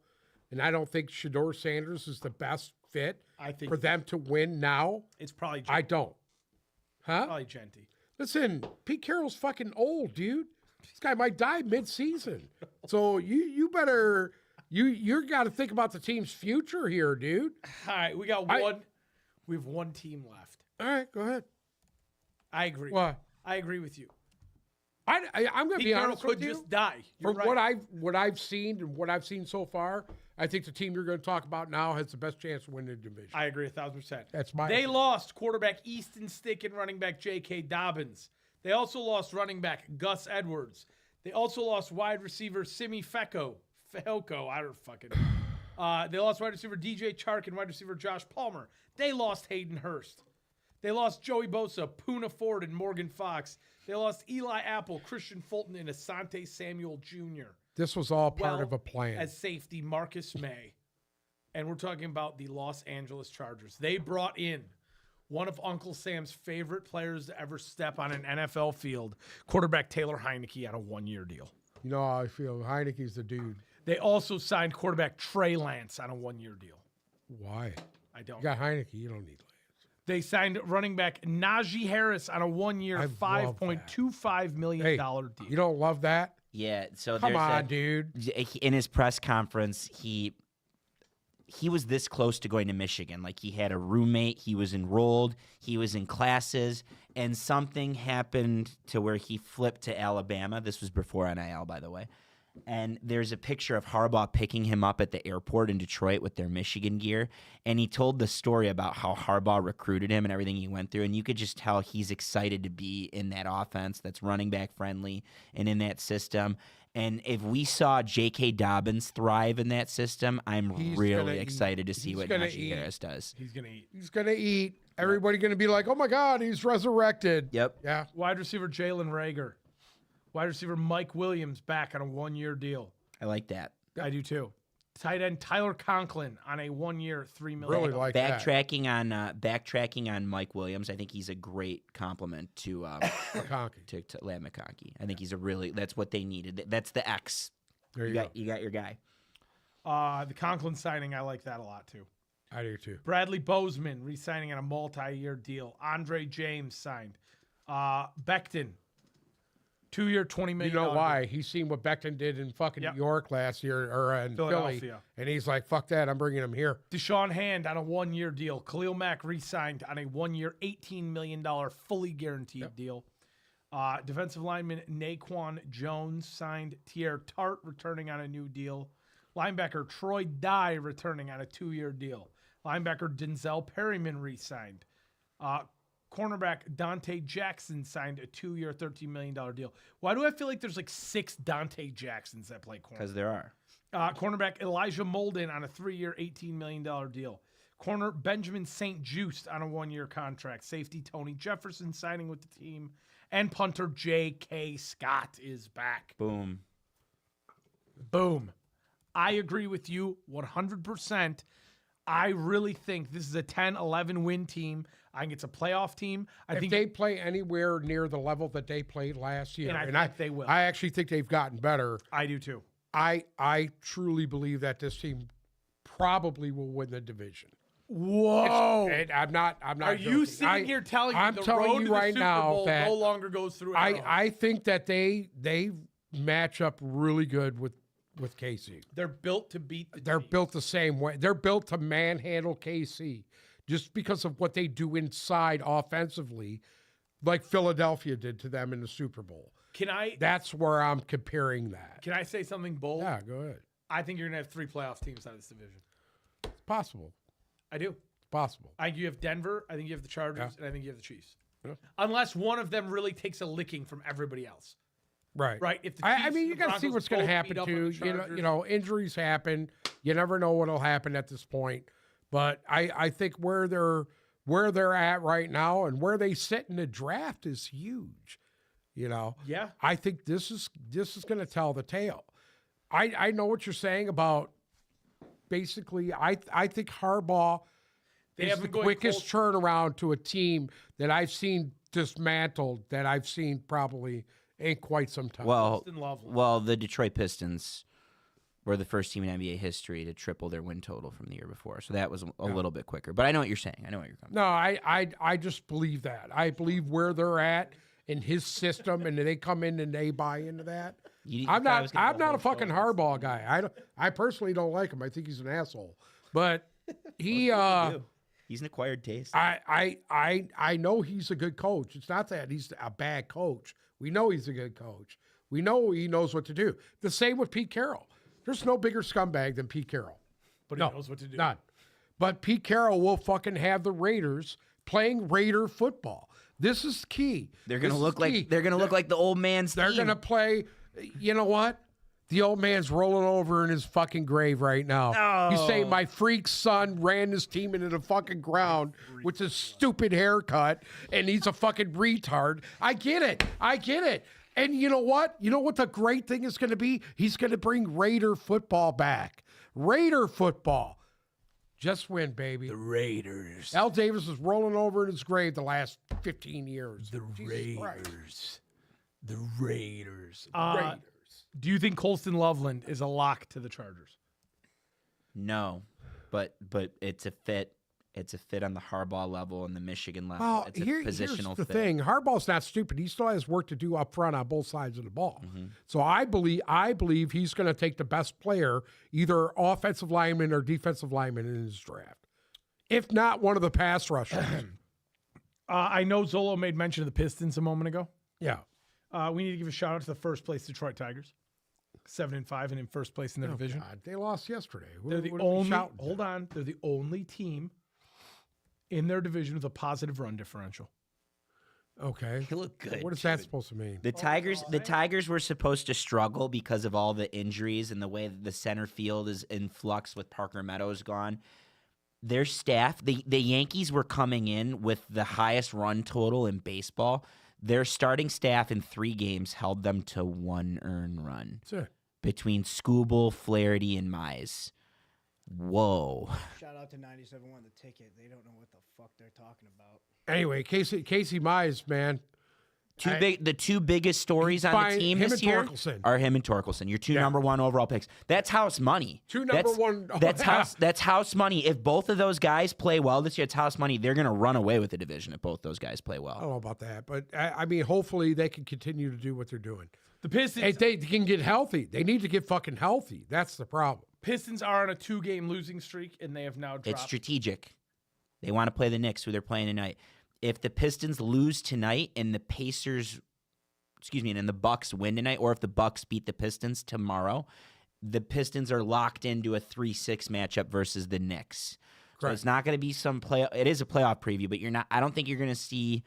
And I don't think Shador Sanders is the best fit I think for them to win now. it's probably I don't. Huh? probably Genty. Listen, Pete Carroll's fucking old, dude. This guy might die mid-season. So you better you got to think about the team's future here, dude. All right, we got one. We have one team left. All right, go ahead. I agree. What? I agree with you. I'm going to Pete be Carroll honest with could you. just die. You're From right. what I've seen and what I've seen so far, I think the team you're going to talk about now has the best chance of winning the division. I agree 1,000%. That's my They opinion. lost quarterback Easton Stick and running back J.K. Dobbins. They also lost running back Gus Edwards. They also lost wide receiver Simi Fehoko. I don't fucking know. They lost wide receiver DJ Chark and wide receiver Josh Palmer. They lost Hayden Hurst. They lost Joey Bosa, Poona Ford, and Morgan Fox. They lost Eli Apple, Christian Fulton, and Asante Samuel Jr. This was all part Well, of a plan. As safety, Marcus May. And we're talking about the Los Angeles Chargers. They brought in one of Uncle Sam's favorite players to ever step on an NFL field, quarterback Taylor Heineke, on a one-year deal. You know how I feel. Heineke's the dude. They also signed quarterback Trey Lance on a one-year deal. Why? I don't You got Heineke. You don't need Lance. They signed running back Najee Harris on a one-year, I love $5.25 million Hey, deal. you don't love that? Yeah, so Come there's on, that, dude. in his press conference, he was this close to going to Michigan. Like, he had a roommate, he was enrolled, he was in classes, and something happened to where he flipped to Alabama. This was before NIL, by the way. And there's a picture of Harbaugh picking him up at the airport in Detroit with their Michigan gear. And he told the story about how Harbaugh recruited him and everything he went through. And you could just tell he's excited to be in that offense that's running back friendly and in that system. And if we saw J.K. Dobbins thrive in that system, I'm He's really gonna excited to see He's what gonna Najee eat. Harris does. He's going to eat. He's going to eat. Everybody going to be like, oh, my God, he's resurrected. Yep. Yeah. Wide receiver Jalen Rager. Wide receiver Mike Williams back on a one-year deal. I like that. I do too. Tight end Tyler Conklin on a one-year, $3 million. Really like that. Backtracking on Mike Williams, I think he's a great compliment to McConkey. to Ladd McConkey. I think he's a really that's what they needed. That's the X. There you You got your guy. The Conklin signing, I like that a lot too. go. I do too. Bradley Bozeman re-signing on a multi-year deal. Andre James signed. Becton, 2-year, $20 million. You know why? He's seen what Becton did in fucking Yep. New York last year, or in Philly, Philadelphia. and he's like, fuck that, I'm bringing him here. Deshaun Hand on a one-year deal. Khalil Mack re-signed on a one-year, $18 million fully guaranteed deal. Defensive lineman Naquan Jones signed. Tier Tart returning on a new deal. Linebacker Troy Dye returning on a 2-year deal. Linebacker Denzel Perryman re-signed. Cornerback Dante Jackson signed a 2-year, $13 million deal. Why do I feel like there's like 6 Dante Jacksons that play corner? Because there are. Cornerback Elijah Molden on a 3-year, $18 million deal. Corner Benjamin St. Juste on a 1-year contract. Safety Tony Jefferson signing with the team. And punter J.K. Scott is back. Boom. Boom. I agree with you 100%. I really think this is a 10-11 win team. I think it's a playoff team. I If think they play anywhere near the level that they played last year, And I think they will. I actually think they've gotten better. I do too. I truly believe that this team probably will win the division. Whoa. And I'm not Are you joking. sitting here telling me I'm the telling road you to the right Super now Bowl that no longer goes through Arrowhead? I think that they match up really good with KC. They're built to beat the They're Chiefs. built the same way. They're built to manhandle KC just because of what they do inside offensively, like Philadelphia did to them in the Super Bowl. That's where I'm comparing that. Can I say something bold? Yeah, go ahead. I think you're going to have 3 playoff teams out of this division. It's possible. I do. It's possible. I think you have Denver, I think you have the Chargers, Yeah. and I think you have the Chiefs. Yeah. Unless one of them really takes a licking from everybody else. Right. Right. If the I Chiefs mean, and you the got to see Broncos what's going to both happen beat up on too. the You know, injuries happen. You never know what'll happen at this point. But I think where they're at right now and where they sit in the draft is huge. You know. Yeah. I think this is going to tell the tale. I know what you're saying about. Basically, I think Harbaugh They is have the been going quickest cold. turnaround to a team that I've seen dismantled that I've seen probably in quite some time. Austin Loveland. Well, the Detroit Pistons were the first team in NBA history to triple their win total from the year before, so that was a little bit quicker. But I know what you're saying. I know what you're coming. No, I just believe that. I believe where they're at in his system, and they come in and they buy into that. I'm not a fucking Harbaugh guy. I personally don't like him. I think he's an asshole. But he You He's an acquired taste. I know he's a good coach. It's not that he's a bad coach. We know he's a good coach. We know he knows what to do. The same with Pete Carroll. There's no bigger scumbag than Pete Carroll. But he knows what to do. None. But Pete Carroll will fucking have the Raiders playing Raider football. This is key. They're gonna look like the old man's They're team. gonna play. You know what? The old man's rolling over in his fucking grave right now. He's saying my freak son ran this team into the fucking ground with his stupid haircut, and he's a fucking retard. I get it. And you know what? You know what the great thing is going to be? He's going to bring Raider football back. Raider football. Just win, baby. The Raiders. Al Davis is rolling over in his grave the last 15 years. The Jesus Christ. Raiders. The Raiders. Raiders. Do you think Colston Loveland is a lock to the Chargers? No, but it's a fit. It's a fit on the Harbaugh level and the Michigan level. Well, It's a here's positional the fit. thing. Harbaugh's not stupid. He still has work to do up front on both sides of the ball. Mm-hmm. So I believe he's going to take the best player, either offensive lineman or defensive lineman in his draft. If not one of the pass rushers. I know Zolo made mention of the Pistons a moment ago. Yeah. We need to give a shout out to the first place Detroit Tigers, 7-5 and in first place in their division. God, they lost yesterday. They're the only. Hold on, they're the only team in their division with a positive run differential. Okay. He looked good. What is that supposed to mean? The Tigers were supposed to struggle because of all the injuries and the way that the center field is in flux with Parker Meadows gone. Their staff, the Yankees were coming in with the highest run total in baseball. Their starting staff in 3 games held them to 1 earned run That's it. between Skubal, Flaherty, and Mize. Whoa. Shout out to 97 won the ticket. They don't know what the fuck they're talking about. Anyway, Casey Mize, man. The two biggest stories on fine. the team Him this and year Torkelson. are him and Torkelson. Your two number 1 overall picks. That's house money. That's house money. If both of those guys play well this year, it's house money. They're going to run away with the division if both those guys play well. I don't know about that, but I mean, hopefully they can continue to do what they're doing. The Pistons. If they can get healthy, they need to get fucking healthy. That's the problem. Pistons are on a 2-game losing streak, and they have now dropped. It's strategic. They want to play the Knicks, who they're playing tonight. If the Pistons lose tonight and the and the Bucks win tonight, or if the Bucks beat the Pistons tomorrow, the Pistons are locked into a 3-6 matchup versus the Knicks. So Correct. it's not going to be some play. It is a playoff preview, but you're not. I don't think you're going to see.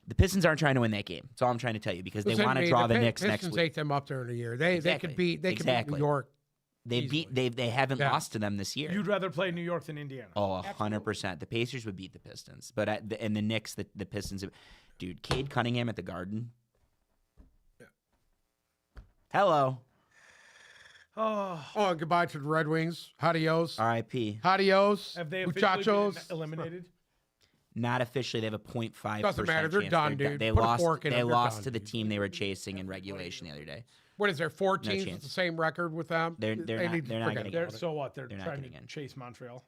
The Pistons aren't trying to win that game. That's all I'm trying to tell you because they want to draw the Knicks next Pistons week. ate them up during the year. They could beat New York. They haven't lost to them this year. You'd rather play New York than Indiana. Oh, 100%. The Pacers would beat the Pistons, but and the Knicks, the Pistons. Dude, Cade Cunningham at the Garden. Yeah. Hello. Oh, Oh, and goodbye to the Red Wings. Adios. R.I.P. Adios. have they officially Muchachos. been eliminated? Not officially. They have a 0.5%. Doesn't matter. They're chance. done, They're dude. They Put a lost. fork in They them. They're lost done, to the dude. team they were chasing in regulation the other day. What is there? 4 teams with chance. the same record with them? They're They not- need to they're not forget gonna about get it. So what? They're They're not trying getting to in. chase Montreal.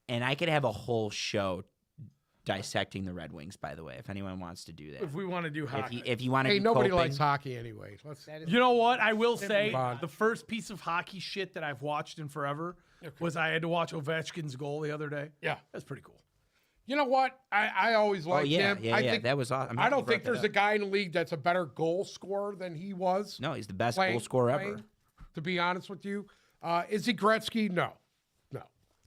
And I could have a whole show dissecting the Red Wings. By the way, if anyone wants to do that, If we want to do hockey. if you want to, Hey, be nobody coping, likes hockey anyway. Let's. You know what? I will say on. the first piece of hockey shit that I've watched in forever was I had to watch Ovechkin's goal the other day. Yeah. That's pretty cool. You know what? I always Oh liked yeah, him. yeah, I yeah. think, That was awesome. I don't think there's a guy in the league that's a better goal scorer than he was. No, he's the best playing- goal scorer ever. playing, to be honest with you, is he Gretzky? No.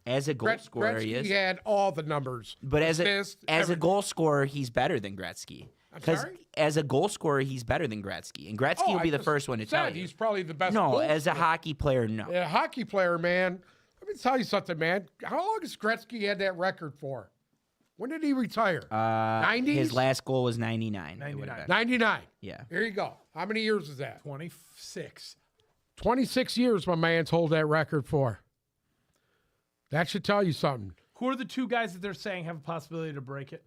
As a goal scorer, Gretzky he is. had all the numbers. But as Assists, a everything. goal scorer, he's better than Gretzky. Because sorry? as a goal scorer, he's better than Gretzky, and Gretzky Oh, will be I the just first one to tell said you. he's probably the best. No, goal as a scorer. hockey player, no. Yeah, hockey player, man. Let me tell you something, man. How long has Gretzky had that record for? When did he retire? 90s? His last goal was 99. It would've 99. been. 99. Yeah. Here you go. How many years is that? 26. 26 years my man's hold that record for. That should tell you something. Who are the 2 guys that they're saying have a possibility to break it?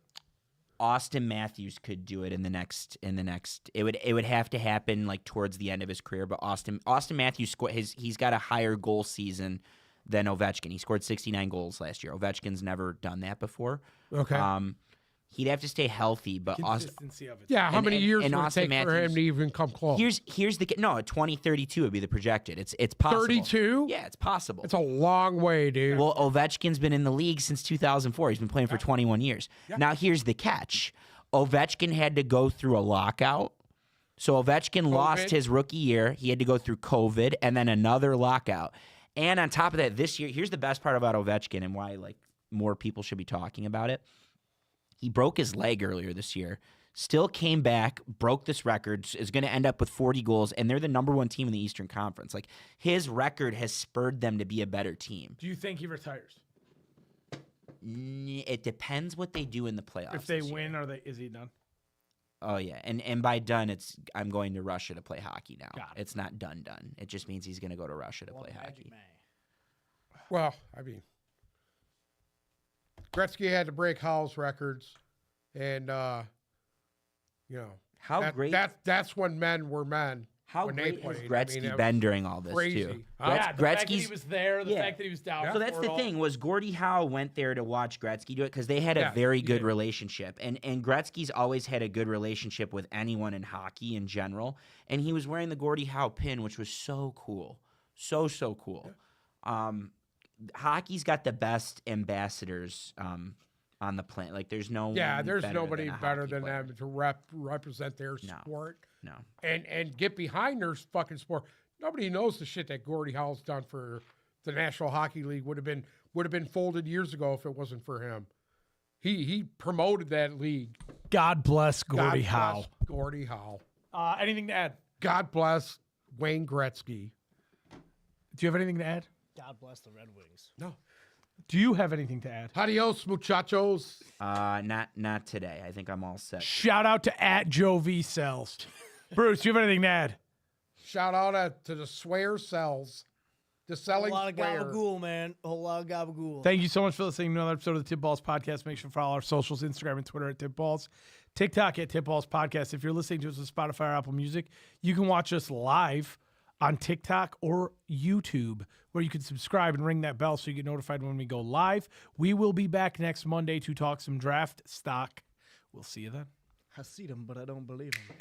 Austin Matthews could do it in the next. It would have to happen like towards the end of his career. But Austin Matthews he's got a higher goal season than Ovechkin. He scored 69 goals last year. Ovechkin's never done that before. Okay. He'd have to stay healthy, but Austin, Consistency of it. Yeah, how many years and would it Austin take for him Matthews- to even come close? here's the no 2032 would be the projected. It's possible. 32? Yeah, it's possible. It's a long way, dude. Well, Ovechkin's been in the league since 2004. He's been playing for 21 years. Now, here's the catch. Ovechkin had to go through a lockout. So Ovechkin lost his rookie year. He had to go through COVID and then another lockout. And on top of that, this year, here's the best part about Ovechkin and why like more people should be talking about it. He broke his leg earlier this year. Still came back, broke this record, is going to end up with 40 goals, and they're the number 1 team in the Eastern Conference. Like, his record has spurred them to be a better team. Do you think he retires? It depends what they do in the playoffs. If they this win, year. is he done? Oh yeah, and by done, I'm going to Russia to play hockey now. Got it. It's not done. It just means he's going to go to Russia to Well, play Magic hockey. May. Well, I mean, Gretzky had to break Howell's records, and you know How great? That's when men were men. How when great they has played. Gretzky I mean, it been was during all this crazy. too? Yeah, the fact that he Gretzky's. was there, the yeah. fact that he was down. So that's for the it all. thing was Gordie Howe went there to watch Gretzky do it because they had a Yeah, very he good did. relationship, and Gretzky's always had a good relationship with anyone in hockey in general, and he was wearing the Gordie Howe pin, which was so cool, so cool. Hockey's got the best ambassadors on the planet. Like there's no there's better nobody than a better hockey than player. them to represent their No. sport No. and get behind their fucking sport. Nobody knows the shit that Gordie Howe's done for the National Hockey League would have been folded years ago if it wasn't for him. He promoted that league. God bless Gordie God Howe. bless Gordie Howe. Anything to add? God bless Wayne Gretzky. Do you have anything to add? God bless the Red Wings. No. Do you have anything to add? Adios, muchachos. Not today. I think I'm all set. Shout out to @Joe V Cells. Bruce, do you have anything to add? Shout out to the swear cells. The A selling lot of swear. gabagool, man. A whole lot of gabagool. Thank you so much for listening to another episode of the Tip Balls Podcast. Make sure to follow our socials, Instagram and Twitter @TipBalls, TikTok @TipBalls Podcast. If you're listening to us on Spotify or Apple Music, you can watch us live on TikTok or YouTube, where you can subscribe and ring that bell so you get notified when we go live. We will be back next Monday to talk some draft stock. We'll see you then. I see them, but I don't believe them.